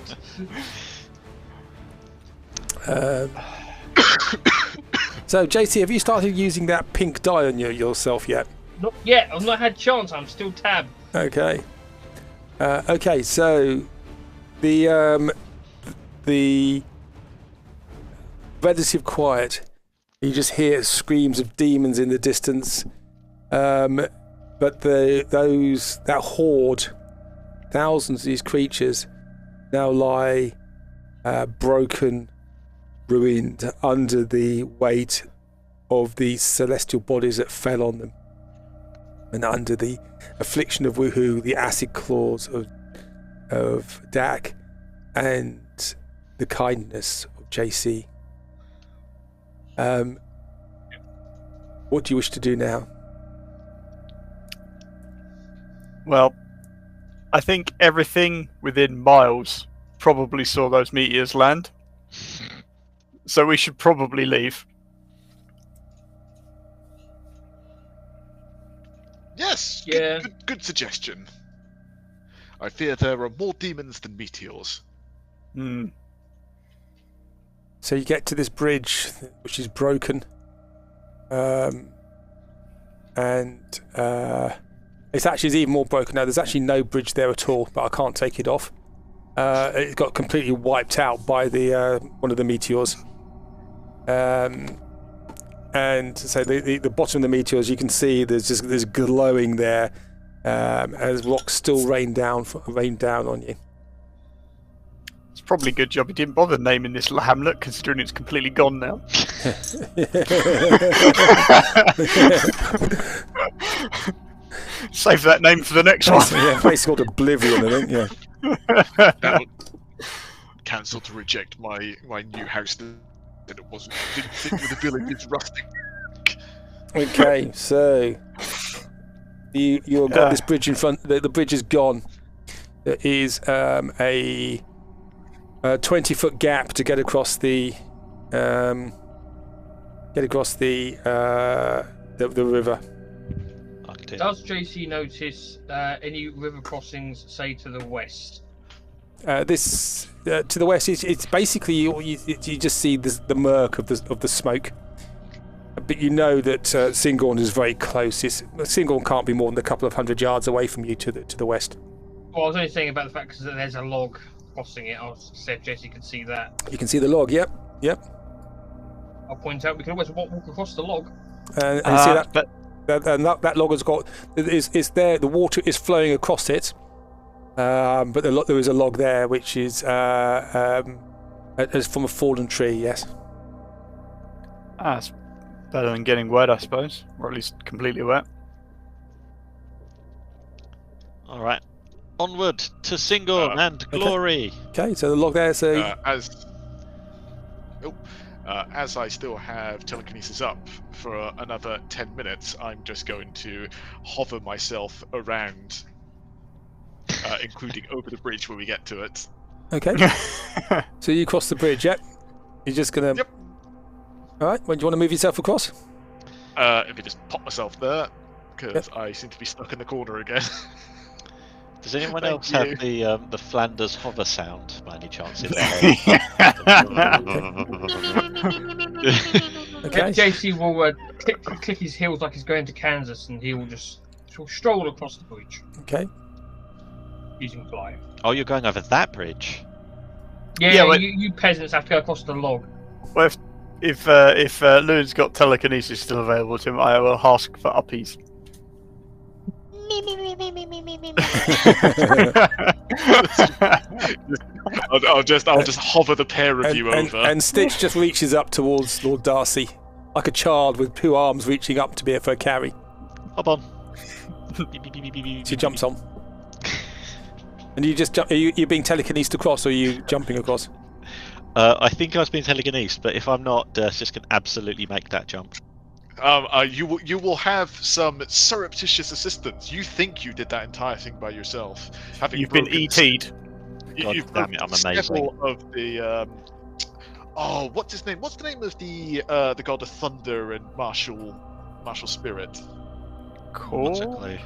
So, JC, have you started using that pink dye on yourself yet? Not yet. I've not had chance. I'm still tab. Okay. Okay. So, the relative quiet. You just hear screams of demons in the distance. But that horde, thousands of these creatures, now lie broken, ruined under the weight of the celestial bodies that fell on them, and under the affliction of Woohoo, the acid claws of Dak, and the kindness of JC. What do you wish to do now? Well, I think everything within miles probably saw those meteors land. So we should probably leave. Yes, Yeah. good suggestion. I fear there are more demons than meteors. Hmm. So you get to this bridge, which is broken, and it's actually even more broken now. There's actually no bridge there at all, but I can't take it off. It got completely wiped out by the one of the meteors. And so the bottom of the meteors, you can see there's glowing there as rocks still rain down on you. It's probably a good job he didn't bother naming this hamlet, considering it's completely gone now. Save that name for the next one. Yeah, basically called Oblivion, I think. Yeah. That would cancel to reject my new house that it didn't fit with the village's rustic. Okay, so you've got this bridge in front. The bridge is gone. There is a 20-foot gap to get across the river. Does JC notice any river crossings, say, to the west? This to the west, it's basically you just see the murk of the smoke, but you know that Syngorn is very close. Syngorn can't be more than a couple of 100 yards away from you to the west. Well, I was only saying about the fact that there's a log crossing it. I said JC could see that. You can see the log. Yep. I'll point out we can always walk across the log. And you see that. And that log has got is there. The water is flowing across it, But there is a log there, which is from a fallen tree. Yes. That's better than getting wet, I suppose, or at least completely wet. All right, onward to Syngorn and glory. Okay, so the log there. So as I still have telekinesis up for another 10 minutes, I'm just going to hover myself around, including over the bridge when we get to it. okay. So you cross the bridge. Yep. You're just gonna. Yep. All right. When do you want to move yourself across? If you just pop myself there, because I seem to be stuck in the corner again. Does anyone Thank else you. have the Flanders hover sound by any chance in their Okay. JC will click his heels like he's going to Kansas, and he will just stroll across the bridge Okay. using fly. Oh, you're going over that bridge? Yeah, well- you peasants have to go across the log. Well, if Loon's got telekinesis still available to him, I will ask for uppies. I'll just hover the pair of you over. And Stitch just reaches up towards Lord Darcy, like a child with two arms reaching up to be for a carry. Hop on. She jumps on. And you just jump. Are you being telekinesed across, or are you jumping across? I think I was being telekinesed, but if I'm not, Sis can absolutely make that jump. You will have some surreptitious assistance. You think you did that entire thing by yourself. You've been ET'd. God You've damn it, I'm broken amazing. several of the what's his name? What's the name of the god of thunder and martial spirit? What's a clue?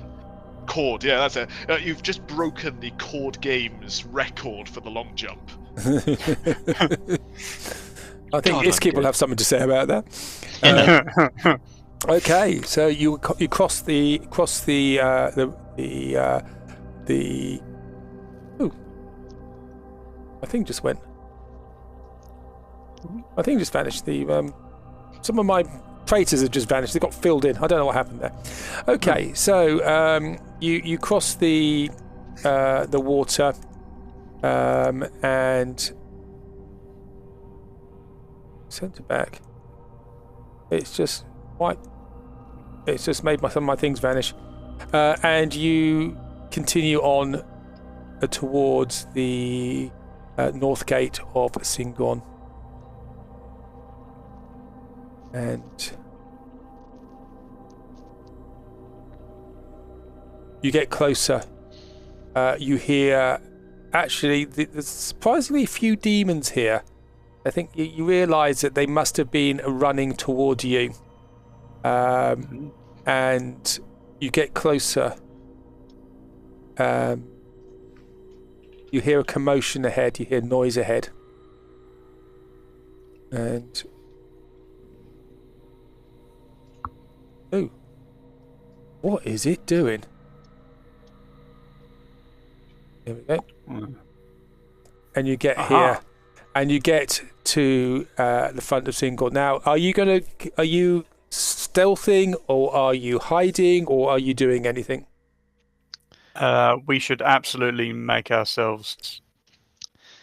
Cord, yeah, that's it. You've just broken the Cord Games record for the long jump. I think God, Iskip I'm will good. have something to say about that. Okay, so you cross the ooh, my thing just went. My thing just vanished. Some of my traitors have just vanished. They got filled in. I don't know what happened there. Okay, so you cross the water, and centre back. It's just white. It's just made some of my things vanish, and you continue on towards the North Gate of Syngorn, and you get closer. You hear, actually, there's surprisingly few demons here. I think you realise that they must have been running towards you, and you get closer. You hear a commotion ahead. You hear noise ahead, and oh, what is it doing? Here we go. And you get here, and you get to the front of Syngorn. Now, are you stealthing, or are you hiding, or are you doing anything? We should absolutely make ourselves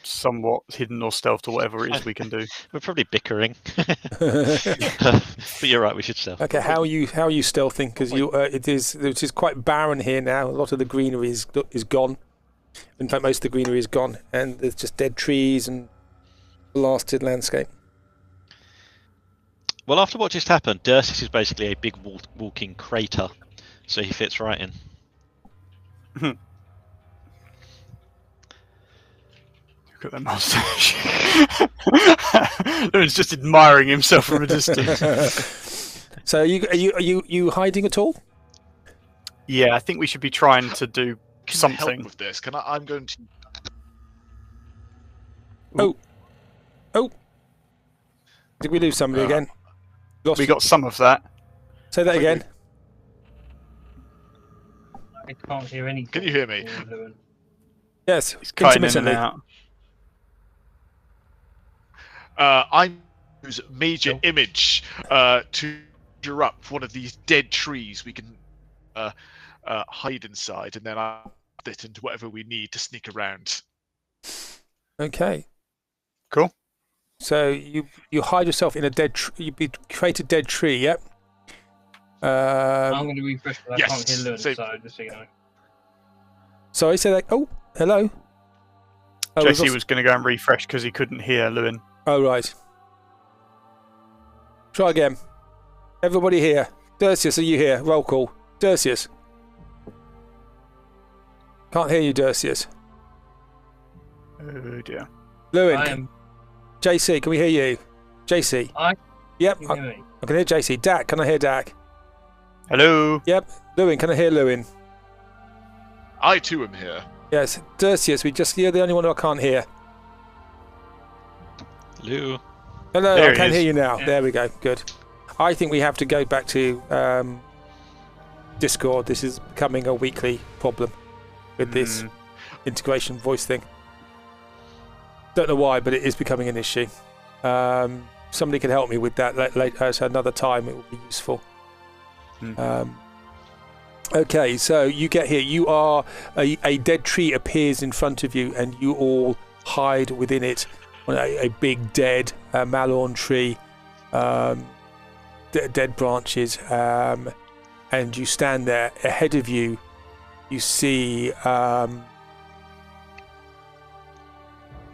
somewhat hidden or stealth or whatever it is we can do. We're probably bickering. But you're right, we should stealth. Okay, how are you stealthing? Because it is quite barren here now. A lot of the greenery is gone. In fact, most of the greenery is gone, and there's just dead trees and blasted landscape. Well, after what just happened, Dursis is basically a big walking crater, so he fits right in. Look at that mustache. Loon's just admiring himself from a distance. So, are you hiding at all? Yeah, I think we should be trying to do Can you something. help with this? I'm going to. Oh, did we lose somebody again? We got some of that. Say that again. I can't hear anything. Can you hear me? Yes, He's cutting in and intermittently. out. I use major image to up one of these dead trees we can hide inside, and then I it into whatever we need to sneak around. Okay. Cool. So you hide yourself in a dead you create a dead tree. Yep. I'm going to refresh because I yes, can't hear Lewin, same. so just so you know. Sorry, say that. Oh, hello. Oh, we've JC lost- was going to go and refresh because he couldn't hear Lewin. Oh, right. Try again. Everybody here. Dersius, are you here? Roll call. Dersius. Can't hear you, Dersius. Oh dear. Lewin. I am. JC, can we hear you? JC. Yep. Can you hear me? I can hear JC. Dak, can I hear Dak? Hello. Yep. Lewin, can I hear Lewin? I too am here. Yes. Dersius, you're the only one who I can't hear. Hello. Hello, There I he can is. hear you now. Yeah. There we go. Good. I think we have to go back to Discord. This is becoming a weekly problem with this integration voice thing. Don't know why, but it is becoming an issue. Somebody can help me with that later at another time. It will be useful. Okay, so you get here. You are a dead tree appears in front of you, and you all hide within it on a big dead malorn tree, dead branches, and you stand there. Ahead of you, you see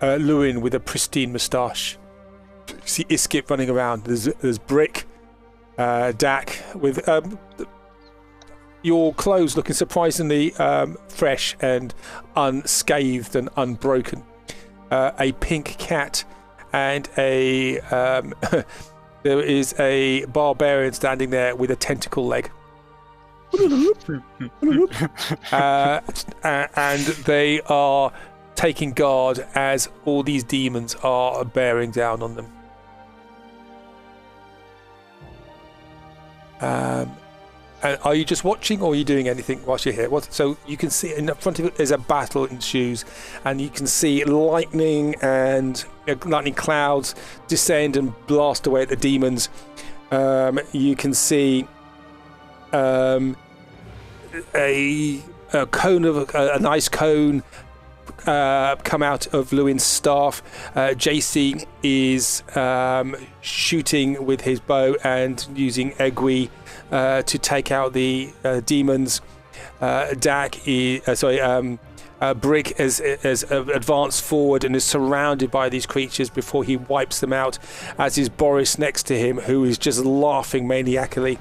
Lewin with a pristine moustache. You see Iskip running around. There's Brick, Dak with your clothes looking surprisingly fresh and unscathed and unbroken. A pink cat and a there is a barbarian standing there with a tentacle leg. And they are taking guard as all these demons are bearing down on them. And are you just watching, or are you doing anything whilst you're here? So you can see in front of it there's a battle ensues, and you can see lightning and lightning clouds descend and blast away at the demons. You can see a cone of an ice cone come out of Lewin's staff. JC is shooting with his bow and using Egui to take out the demons. Dak is Brick has advanced forward and is surrounded by these creatures before he wipes them out, as is Boris next to him, who is just laughing maniacally.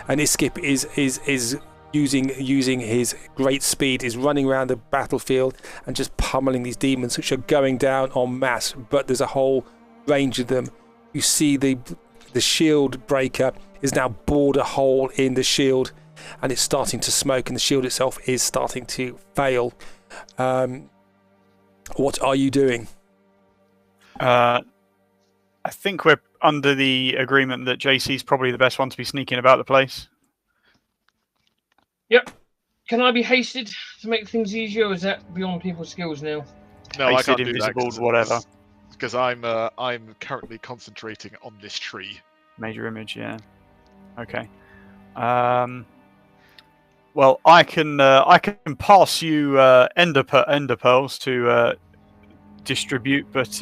And Iskip is using his great speed, is running around the battlefield and just pummeling these demons, which are going down en masse. But there's a whole range of them. You see the shield breaker is now bored a hole in the shield, and it's starting to smoke, and the shield itself is starting to fail. What are you doing? I think we're under the agreement that JC's probably the best one to be sneaking about the place. Yep. Can I be hasted to make things easier, or is that beyond people's skills now? No, I Hasted, can't do that invisible, whatever. because I'm currently concentrating on this tree. Major image, yeah. Okay. Well, I can pass you ender pearls to distribute, but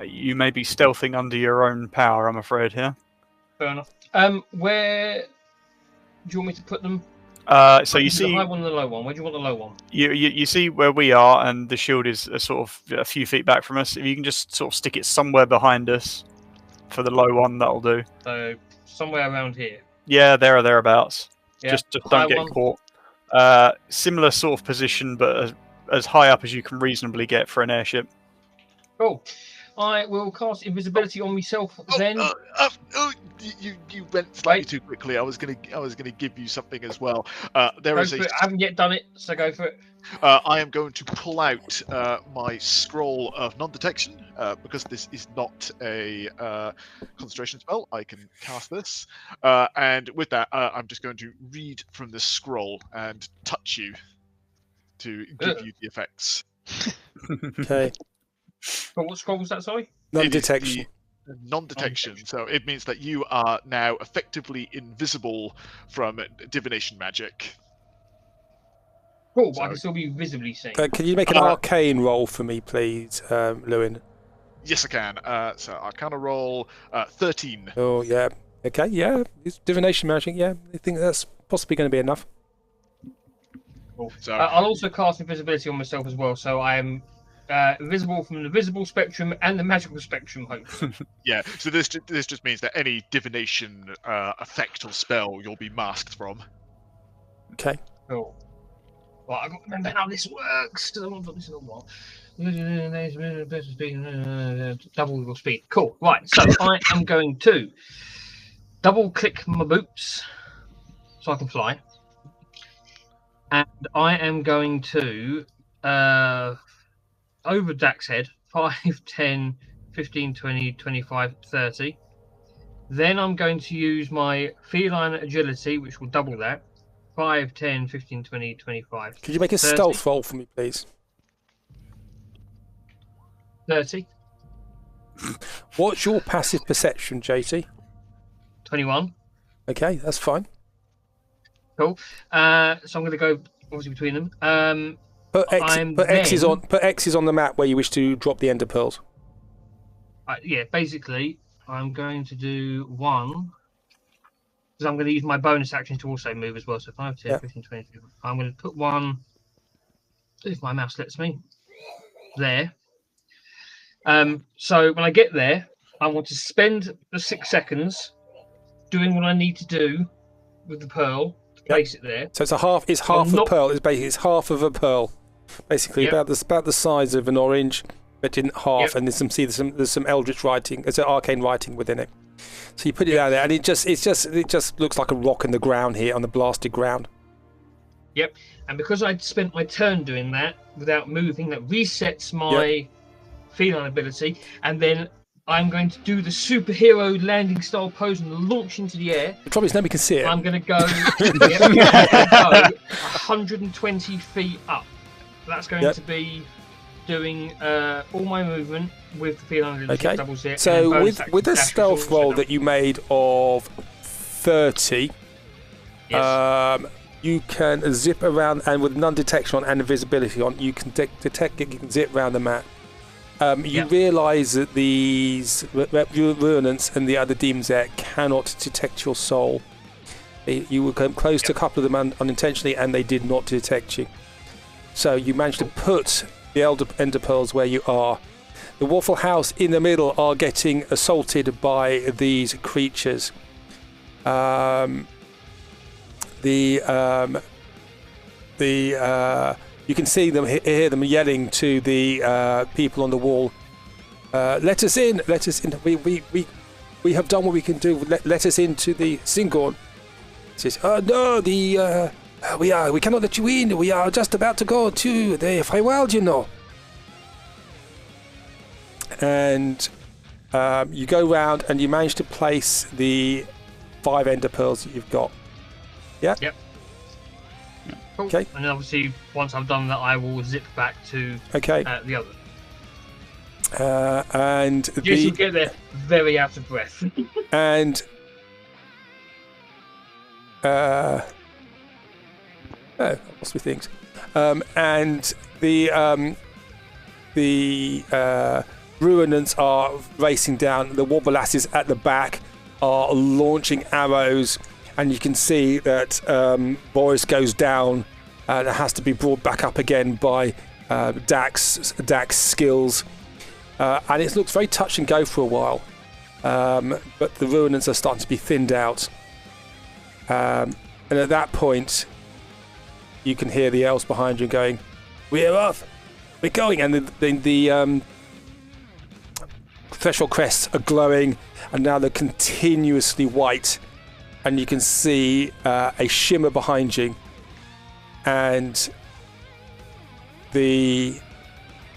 you may be stealthing under your own power, I'm afraid. Here. Fair enough. Where do you want me to put them? So you see the high one and the low one. Where do you want the low one? you see where we are, and the shield is sort of a few feet back from us. If you can just sort of stick it somewhere behind us for the low one, that'll do. So somewhere around here. Yeah, there or thereabouts. Yeah. Just High don't get one. caught. Similar sort of position, but as high up as you can reasonably get for an airship. Cool. I will cast invisibility on myself then. You went slightly too quickly. I was gonna give you something as well. There Go is for it. I haven't yet done it, so go for it. I am going to pull out my scroll of non-detection because this is not a concentration spell. I can cast this, and with that, I'm just going to read from the scroll and touch you to give you the effects. Okay. But what scroll was that? Sorry. Non-detection. It is the non-detection, so it means that you are now effectively invisible from divination magic. Cool, but I can still be visibly seen. Can you make an arcane roll for me, please, Lewin? Yes, I can. So Arcana roll 13. Oh, yeah. Okay, yeah. It's divination magic, yeah. I think that's possibly going to be enough. Cool. So I'll also cast invisibility on myself as well, so I am visible from the visible spectrum and the magical spectrum, hopefully. yeah, so this just means that any divination effect or spell you'll be masked from. Okay. Cool. Well, I've got to remember how this works, because I haven't done this in a while. Double your speed. Cool. Right, so I am going to double click my boots so I can fly. And I am going to over Dax head 5, 10, 15, 20, 25, 30. Then I'm going to use my feline agility, which will double that. 5, 10, 15, 20, 25. Could you make a 30. stealth roll for me, please? 30. What's your passive perception, JT? 21. Okay, that's fine. Cool. So I'm going to go obviously between them. Put X's on the map where you wish to drop the ender pearls. Yeah, basically, I'm going to do 1. Because I'm going to use my bonus action to also move as well. So 5, 10, 15, 20. I'm going to put 1, if my mouse lets me, there. So when I get there, I want to spend the 6 seconds doing what I need to do with the pearl to place it there. So it's half a pearl. It's half of a pearl, basically about the size of an orange, but in half. And there's some eldritch writing, there's an arcane writing within it. So you put it down there, and it just looks like a rock in the ground here on the blasted ground. Yep. And because I'd spent my turn doing that without moving, that resets my feline ability, and then I'm going to do the superhero landing style pose and launch into the air. The trouble is nobody can see it. I'm going to go 120 feet up. That's going to be doing all my movement with the feline ability doubles it. So with a stealth roll that you made of 30, you can zip around, and with non-detection on and invisibility on, you can detect it. You can zip around the map. You realise that these ruinants and the other demons there cannot detect your soul. You were close to a couple of them unintentionally, and they did not detect you. So you managed to put the ender pearls where you are. The Wafflehouse in the middle are getting assaulted by these creatures. You can see them, hear them yelling to the people on the wall. Let us in! Let us in! We have done what we can do. Let us into the Syngorn. It says, no, we cannot let you in. We are just about to go to the Feywild, you know. And you go round and you manage to place the 5 ender pearls that you've got. Yeah. Yep. Cool. Okay. And then obviously, once I've done that, I will zip back to the other. And you get there very out of breath. And I lost my things. And the ruinants are racing down. The Wobblelasses at the back are launching arrows. And you can see that Boris goes down and has to be brought back up again by Dax's skills. And it looks very touch and go for a while. But the ruinants are starting to be thinned out. And at that point, you can hear the elves behind you going, "We're off! We're going!" And the threshold crests are glowing, and now they're continuously white. And you can see a shimmer behind you, and the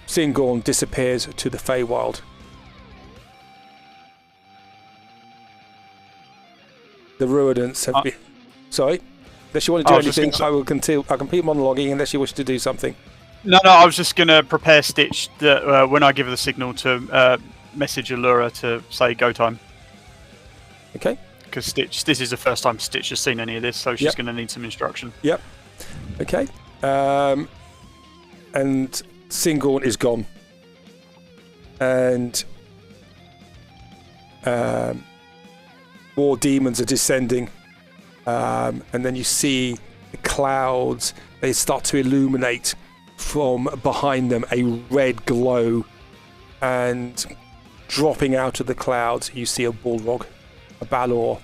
Syngorn disappears to the Feywild. The ruinants have been. Sorry, unless you want to do anything, I will continue. I can keep monologuing unless you wish to do something. No, I was just going to prepare Stitch that when I give her the signal to message Allura to say go time. Okay. Because this is the first time Stitch has seen any of this, so she's going to need some instruction. Yep. Okay. And Syngorn is gone. And more demons are descending. And then you see the clouds, they start to illuminate from behind them, a red glow. And dropping out of the clouds, you see a Balrog, a Balor.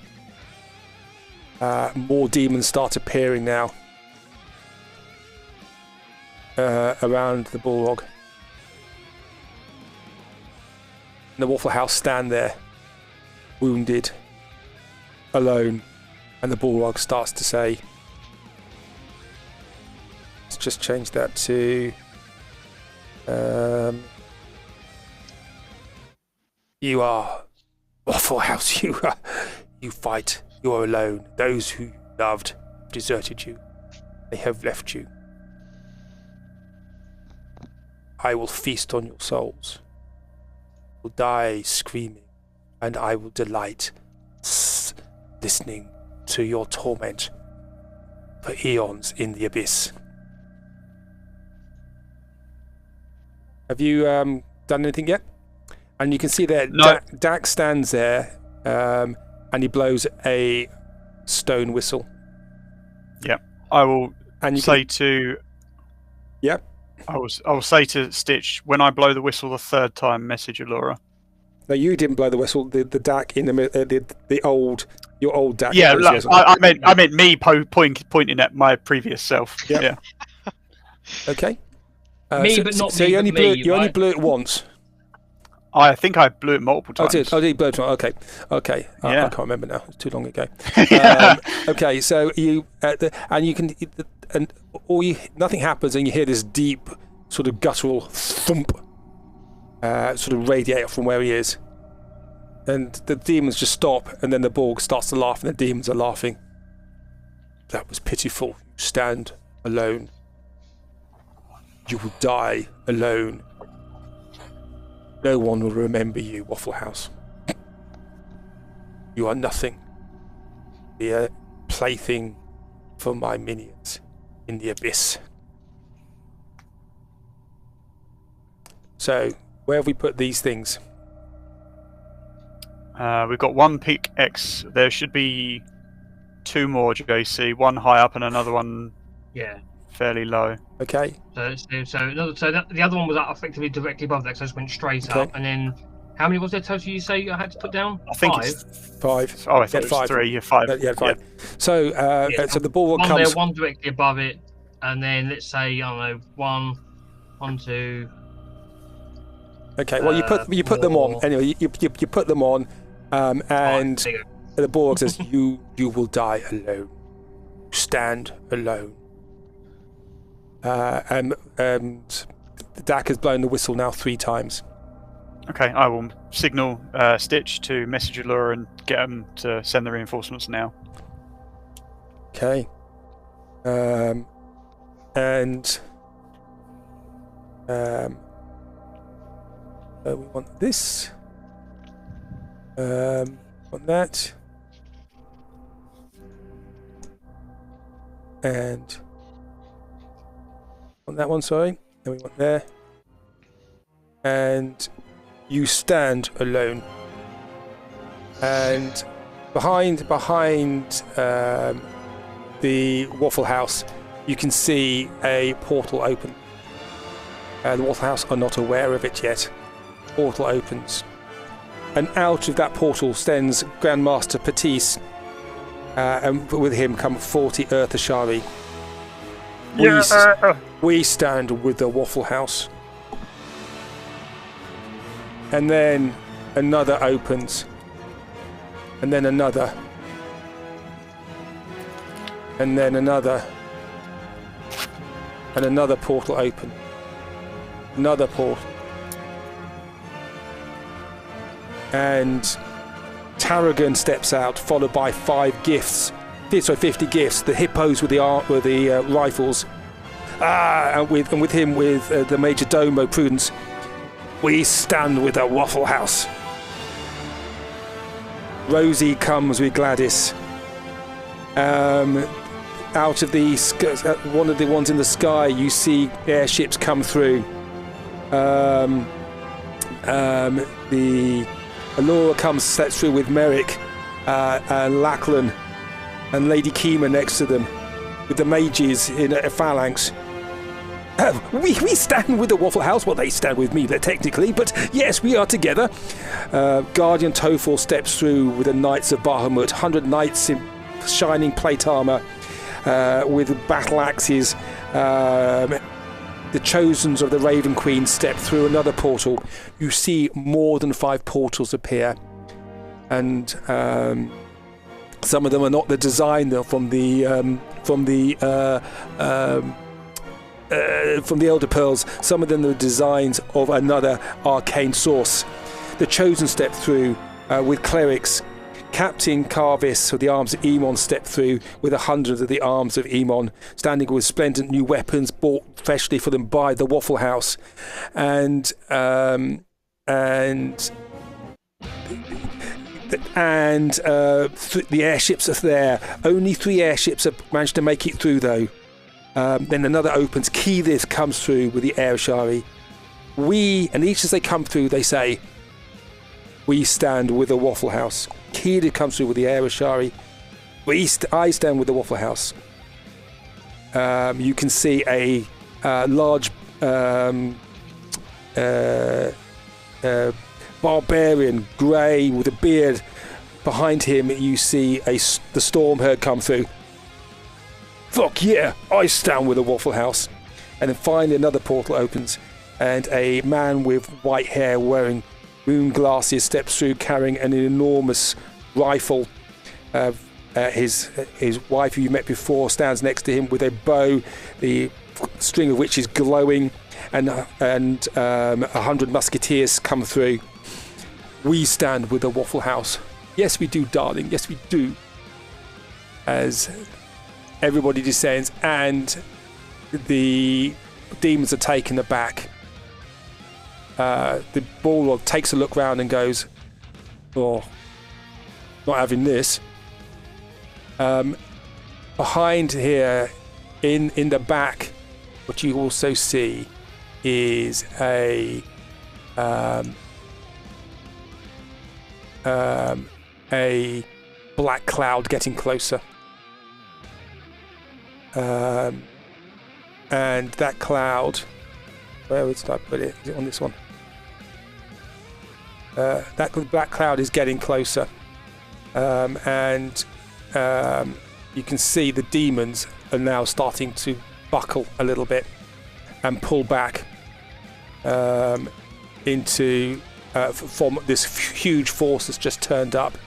More demons start appearing now around the Balrog. And the Wafflehouse stand there, wounded, alone, and the Balrog starts to say, let's just change that to you are Wafflehouse, you fight, you are alone. Those who loved deserted you. They have left you. I will feast on your souls. You will die screaming, and I will delight listening to your torment for eons in the abyss. Have you done anything yet? And you can see there, No. Dak stands there, and he blows a stone whistle. Yep. I will And you say to. Yep. I will say to Stitch, when I blow the whistle the third time, message Allura. No, you didn't blow the whistle. The Dak in your old Dak. Yeah, blows the look, whistle. I meant me pointing at my previous self. Yep. Yeah. Okay. Me, but not so me, you only but blew me, you only right? blew it once. I think I blew it multiple Oh, times. did you blow it once? Okay. I Yeah. can't remember now. It's too long ago. Yeah. Okay, so you and you can and nothing happens, and you hear this deep sort of guttural thump, sort of radiate from where he is, and the demons just stop, and then the Borg starts to laugh, and the demons are laughing. That was pitiful. You stand alone. You will die alone. No one will remember you, Wafflehouse. You are nothing. Be a plaything for my minions in the abyss. So, where have we put these things? We've got one peak X. There should be two more, JC. One high up and another one Yeah. fairly low. Okay. The other one was effectively directly above that, so I just went straight Okay. up. And then, how many was there total you say I had to put down? I think 5? it's 5. Oh, I thought Yeah, it was 5. 3. You're 5. Yeah, 5. So, so the Bulwark One comes. there, one directly above it, and then let's say I don't know, 1, 2. Okay. Well, you put them on 4. anyway. You put them on, and There you go. the Bulwark says, "You will die alone. Stand alone." And the Dak has blown the whistle now 3 times. Okay, I will signal Stitch to message Allura and get them to send the reinforcements now. Okay. We want this. Want that. And on that one, sorry. And we want there. And you stand alone. And behind the Waffle House, you can see a portal open. The Waffle House are not aware of it yet. Portal opens. And out of that portal stands Grandmaster Patisse. And with him come 40 Earth Ashari. We stand with the Waffle House. And then another opens. And then another. And then another. And another portal open. Another portal. And Tarragon steps out, followed by 50 gifts. The hippos with the rifles. And with him the Major Domo Prudence. We stand with the Waffle House. Rosie comes with Gladys. out of the one of the ones in the sky, you see airships come through. The Allura steps through with Merrick and Lachlan and Lady Kima next to them, with the mages in a phalanx. We stand with the Wafflehouse. Well, they stand with me, technically, but yes, we are together. Guardian Tofor steps through with the Knights of Bahamut, 100 knights in shining plate armour with battle axes. The Chosens of the Raven Queen step through another portal. You see more than 5 portals appear, and some of them are not the design from the Elder Pearls. Some of them are designs of another arcane source. The Chosen step through with clerics. Captain Carvis of the arms of Emon stepped through with 100 of the arms of Emon, standing with splendid new weapons bought freshly for them by the Wafflehouse, and the airships are there. Only 3 airships have managed to make it through, though. Then another opens. Keyleth comes through with the Airshari. And each as they come through, they say, "We stand with the Wafflehouse." Keyleth comes through with the Airshari. I stand with the Wafflehouse. You can see a large barbarian, grey with a beard. Behind him, you see the Storm Herd come through. Fuck yeah, I stand with the Wafflehouse. And then finally another portal opens, and a man with white hair wearing moon glasses steps through carrying an enormous rifle. His wife, who you met before, stands next to him with a bow, the string of which is glowing, and 100 musketeers come through. We stand with the Wafflehouse. Yes, we do, darling. Yes, we do. As everybody descends, and the demons are taken aback. The Balrog takes a look round and goes, "Oh, not having this." Behind here, in the back, what you also see is a black cloud getting closer. And that cloud, where would I put it? Is it on this one? That black cloud is getting closer, and you can see the demons are now starting to buckle a little bit and pull back into from this huge force that's just turned up.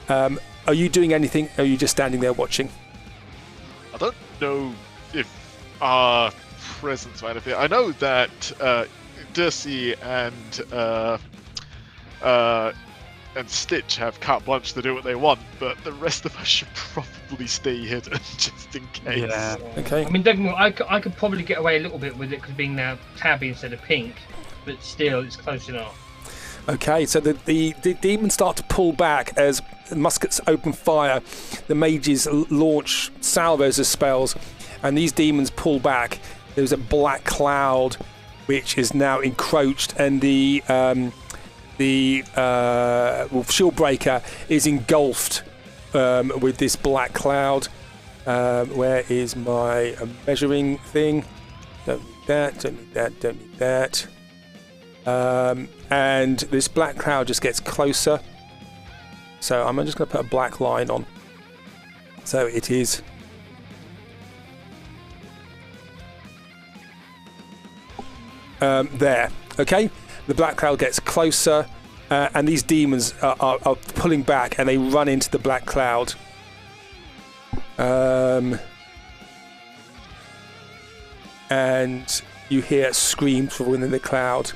Are you doing anything? Or are you just standing there watching? I don't know if our presence might appear. I know that Dercy and Stitch have carte blanche to do what they want, but the rest of us should probably stay hidden just in case. Yeah. Okay. I mean, don't get me wrong, I could probably get away a little bit with it because being now tabby instead of pink, but still, it's close enough. Okay, so the demons start to pull back as muskets open fire. The mages launch salvos of spells, and these demons pull back. There's a black cloud which is now encroached, and the Shieldbreaker is engulfed with this black cloud. Where is my measuring thing? Don't need that, don't need that, don't need that. And this black cloud just gets closer. So I'm just going to put a black line on. So it is. There. Okay? The black cloud gets closer, and these demons are pulling back, and they run into the black cloud. And you hear screams from within the cloud.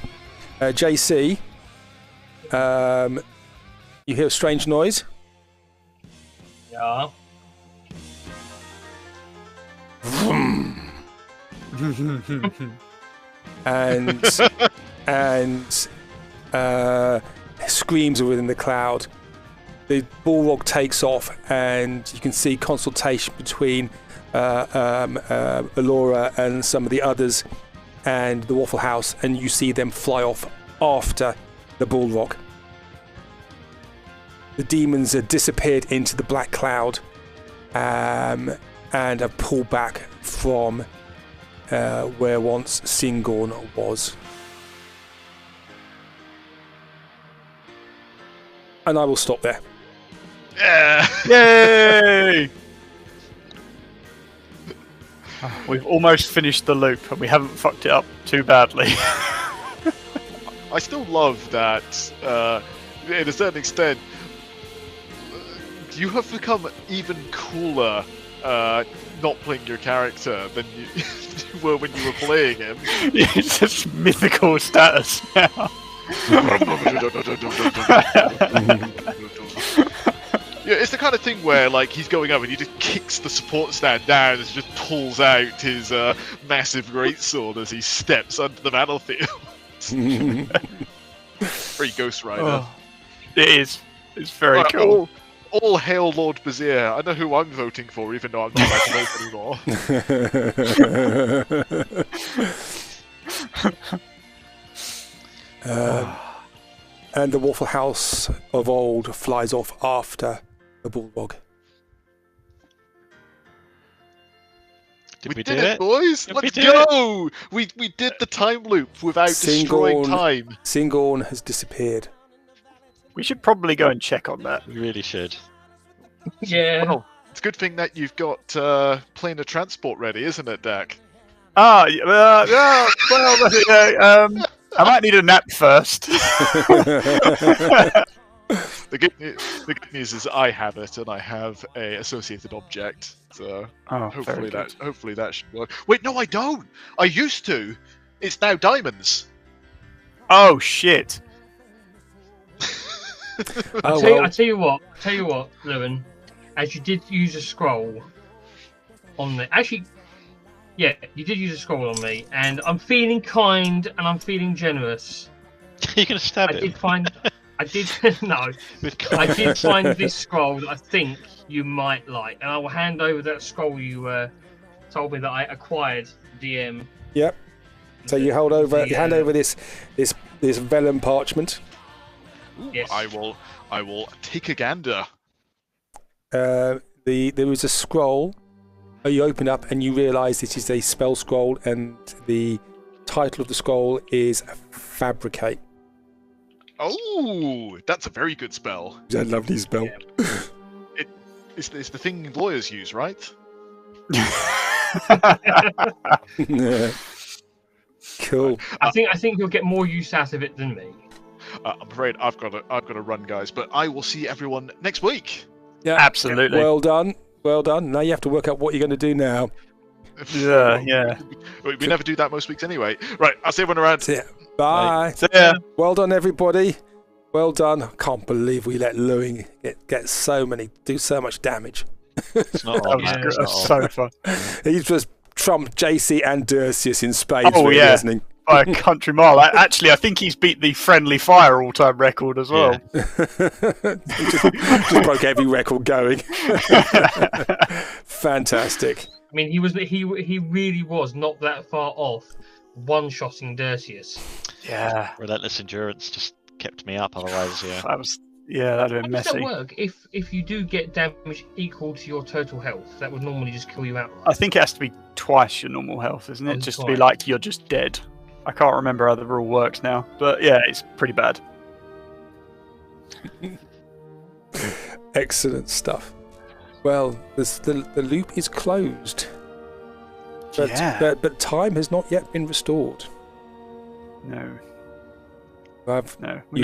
JC, you hear a strange noise. Yeah. and screams are within the cloud. The Balrog takes off, and you can see consultation between Alora and some of the others and the Waffle House, and you see them fly off after the Bullrock. The demons have disappeared into the black cloud and have pulled back from where once Syngorn was. And I will stop there. Yeah! Yay! We've almost finished the loop and we haven't fucked it up too badly. I still love that, in a certain extent, you have become even cooler not playing your character than you were when you were playing him. It's just mythical status now. Yeah, it's the kind of thing where, like, he's going up and he just kicks the support stand down and just pulls out his massive greatsword as he steps onto the battlefield. Very Ghost Rider. Oh, it is. It's very cool. All hail Lord Bazir. I know who I'm voting for, even though I'm not allowed to vote anymore. And the Waffle House of old flies off after the Bullrog. Did we did do it, boys! Did Let's we do go! We did the time loop without destroying time. Syngorn has disappeared. We should probably go and check on that. We really should. Yeah. Well, it's a good thing that you've got plane of transport ready, isn't it, Dak? I might need a nap first. The good news is I have it, and I have a associated object. So hopefully that should work. Wait, no, I don't. I used to. It's now diamonds. Oh shit! I tell you what, Lewin. As you did use a scroll on me. Actually, yeah, you did use a scroll on me, and I'm feeling kind and I'm feeling generous. You're gonna stab him. I did find this scroll that I think you might like, and I will hand over that scroll you told me that I acquired, DM. Yep. So you hand over this vellum parchment. Yes. I will take a gander. There is a scroll. You open up and you realise this is a spell scroll, and the title of the scroll is Fabricate. Oh, that's a very good spell. It's a lovely spell. It's the thing lawyers use, right? Cool. I think you'll get more use out of it than me. I'm afraid I've got to run, guys. But I will see everyone next week. Yeah, absolutely. Well done. Now you have to work out what you're going to do now. Yeah. We never do that most weeks anyway. Right, I'll see everyone around. Bye. See ya. Well done, everybody. Well done. I can't believe we let Lewin do so much damage. It's not on, man. It's That was so fun. He's just trumped JC and Dersius in spades. Oh, really, yeah. hasn't he? By a country mile. Actually, I think he's beat the friendly fire all-time record as well. just broke every record going. Fantastic. I mean, he really was not that far off one-shotting Dersius. Yeah. Relentless endurance just kept me up. Otherwise, yeah. That'd have been How messy. does that work? If you do get damage equal to your total health, that would normally just kill you outright. I think it has to be twice your normal health, isn't it? Just to be like you're just dead. I can't remember how the rule works now, but yeah, it's pretty bad. Excellent stuff. Well, the loop is closed. But time has not yet been restored. No. We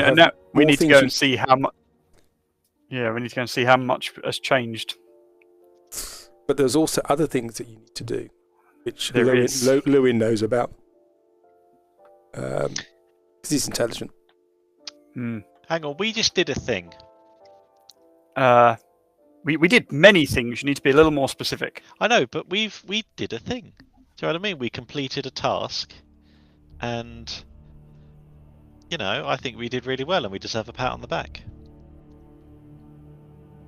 need to go and see how much. Yeah, we need to go and see how much has changed. But there's also other things that you need to do, which Lewin knows about. Because he's intelligent. Hang on, we just did a thing. We did many things. You need to be a little more specific. I know, but we did a thing. Do you know what I mean? We completed a task, and I think we did really well, and we deserve a pat on the back.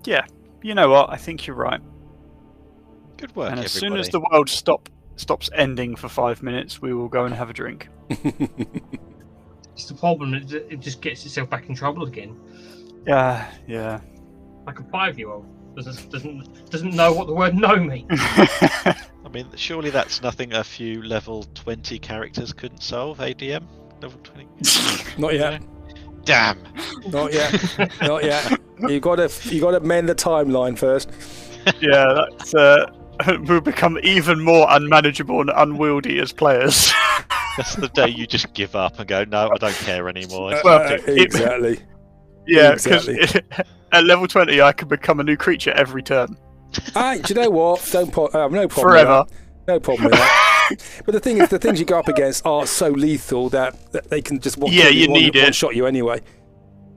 Yeah, you know what? I think you're right. Good work, And as everybody. soon as the world stops ending for 5 minutes, we will go and have a drink. It's the problem. It just gets itself back in trouble again. Yeah. Like a 5-year-old doesn't know what the word no means. I mean, surely that's nothing a few level 20 characters couldn't solve, ADM? Level 20? Not yet. Damn! Not yet. Not yet. You got to mend the timeline first. Yeah, that's we'll become even more unmanageable and unwieldy as players. That's the day you just give up and go, no, I don't care anymore. It's Well, Exactly. Yeah, because Exactly. at level 20, I can become a new creature every turn. Do you know what? No problem. Forever. With that. No problem with that. But the thing is, the things you go up against are so lethal that they can just one shot you anyway.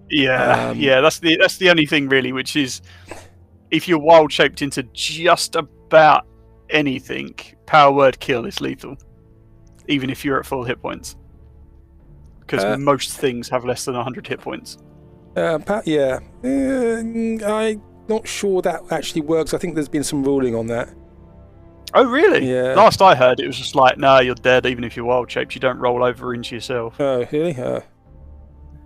Yeah, that's the only thing really, which is if you're wild shaped into just about anything, power word kill is lethal, even if you're at full hit points, because most things have less than 100 hit points. I'm not sure that actually works. I think there's been some ruling on that. Oh really? Yeah. Last I heard, it was just like, no, you're dead even if you're wild shaped. You don't roll over into yourself. Oh, really?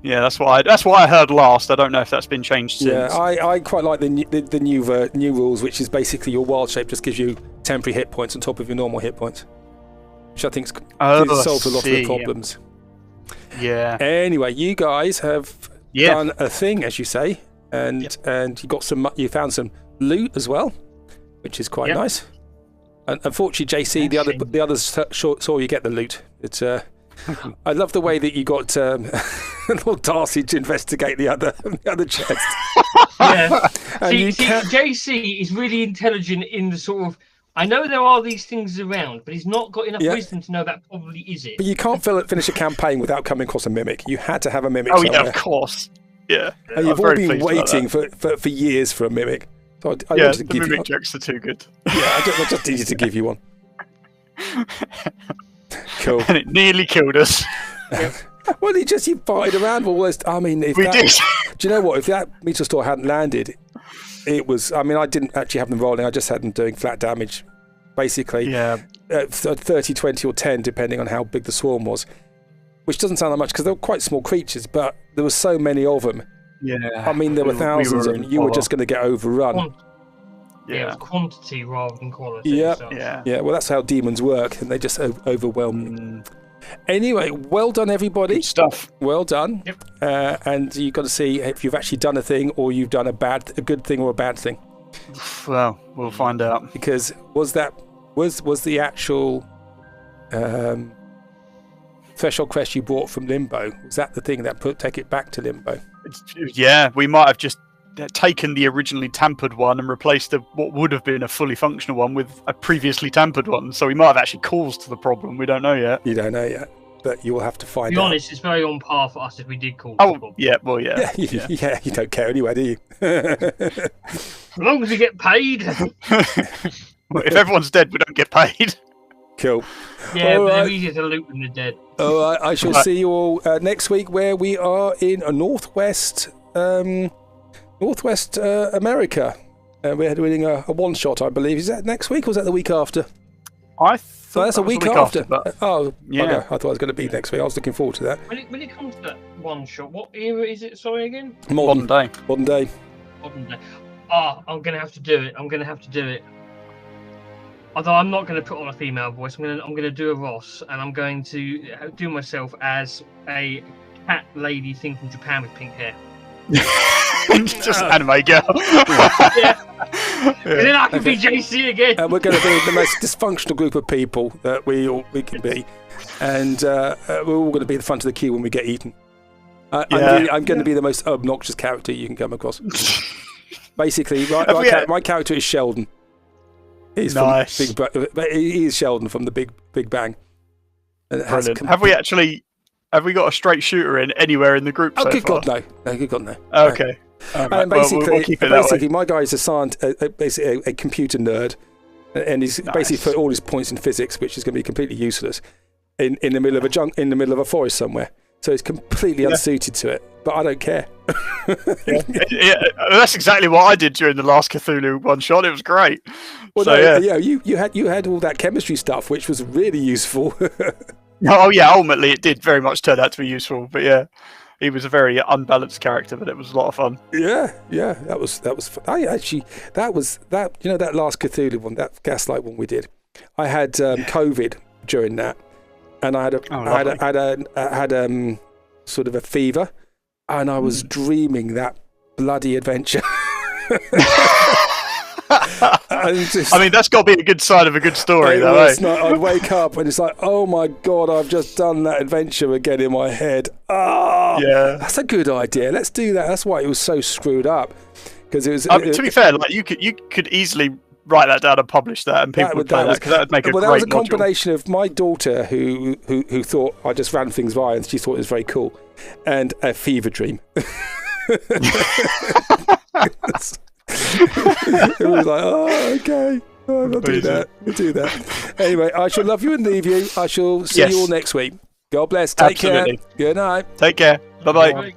Yeah, that's what I heard last. I don't know if that's been changed since. Yeah, I quite like the new rules, which is basically your wild shape just gives you temporary hit points on top of your normal hit points, which I think solves a lot of the problems. Yeah. Anyway, you guys have done a thing, as you say, and you found some loot as well, which is quite nice. And unfortunately, JC, the others saw you get the loot. It's I love the way that you got Lord Darcy to investigate the other chest. Yeah. JC is really intelligent in the sort of. I know there are these things around, but he's not got enough wisdom to know that probably is it. But you can't finish a campaign without coming across a mimic. You had to have a mimic. Oh somewhere. yeah, of course. Yeah. And you've all been waiting for years for a mimic. So I wanted to the give mimic jokes are too good. Yeah, I just needed to give you one. Cool. And it nearly killed us. Well, you fighted around all this. I mean, We did. Do you know what? If that meter store hadn't landed, it was. I mean, I didn't actually have them rolling. I just had them doing flat damage, basically. Yeah. 30, 20, or 10, depending on how big the swarm was. Which doesn't sound that much because they were quite small creatures, but there were so many of them. Yeah. I mean, there were thousands of them. You were just going to get overrun. Yeah, it was quantity rather than quality. Yeah. So. Yeah. Well, that's how demons work, and they just overwhelm you. Anyway, well done, everybody. Good stuff. Well done. Yep. And you've got to see if you've actually done a thing, or you've done a good thing or a bad thing. Well, we'll find out. Because was the actual threshold quest you brought from Limbo? Was that the thing that take it back to Limbo? Yeah, we might have just taken the originally tampered one and replaced what would have been a fully functional one with a previously tampered one. So we might have actually caused the problem. We don't know yet. You don't know yet, but you will have to find out. To be honest, it's very on par for us if we did cause the Oh, problem. yeah, well, yeah. Yeah, you don't care anyway, do you? As long as we get paid. Well, if everyone's dead, we don't get paid. Cool. Yeah, All but right. they're easier to loot when they're dead. All right, I shall see you all next week, where we are in a Northwest America. We're doing a one-shot, I believe. Is that next week or is that the week after? I thought So that's a week after. but Oh, Yeah. okay. I thought it was going to be next week. I was looking forward to that. When it comes to that one shot, what era is it? Sorry again. modern day. Modern day. Modern day. I'm gonna have to do it. Although I'm not going to put on a female voice, I'm going to do a Ross, and I'm going to do myself as a cat lady thing from Japan with pink hair. Just anime girl. Yeah. And then I can be JC again. And we're going to be the most dysfunctional group of people that we can be. And we're all going to be at the front of the queue when we get eaten. I'm going to be the most obnoxious character you can come across. Basically, my character is Sheldon. He's nice. He is Sheldon from the Big Bang. And it has Brilliant. Have we got a straight shooter in anywhere in the group so good far? God, no. Good God, no. Okay. And basically, we'll keep it that way. my guy is basically a computer nerd, and he's basically put all his points in physics, which is going to be completely useless, in the middle of a forest somewhere. So it's completely unsuited to it. But I don't care. Yeah, that's exactly what I did during the last Cthulhu one shot. It was great. Well, So, no, yeah. you had all that chemistry stuff, which was really useful. Oh yeah, ultimately it did very much turn out to be useful. But yeah, he was a very unbalanced character, but it was a lot of fun. Yeah, that was. That was that last Cthulhu one, that Gaslight one we did. I had COVID during that, and I had sort of a fever, and I was dreaming that bloody adventure. I mean, that's got to be a good sign of a good story, though. I'd wake up and it's like, oh my god, I've just done that adventure again in my head. Yeah, that's a good idea. Let's do that. That's why it was so screwed up. Because it was. To be fair, like you could easily write that down and publish that, and people would play that because that would make a great module. That was a combination of my daughter who thought I just ran things by and she thought it was very cool, and a fever dream. It was like, oh, okay. Oh, we'll do that. We'll do that. Anyway, I shall love you and leave you. I shall see you all next week. God bless. Take care. Good night. Take care. Bye-bye.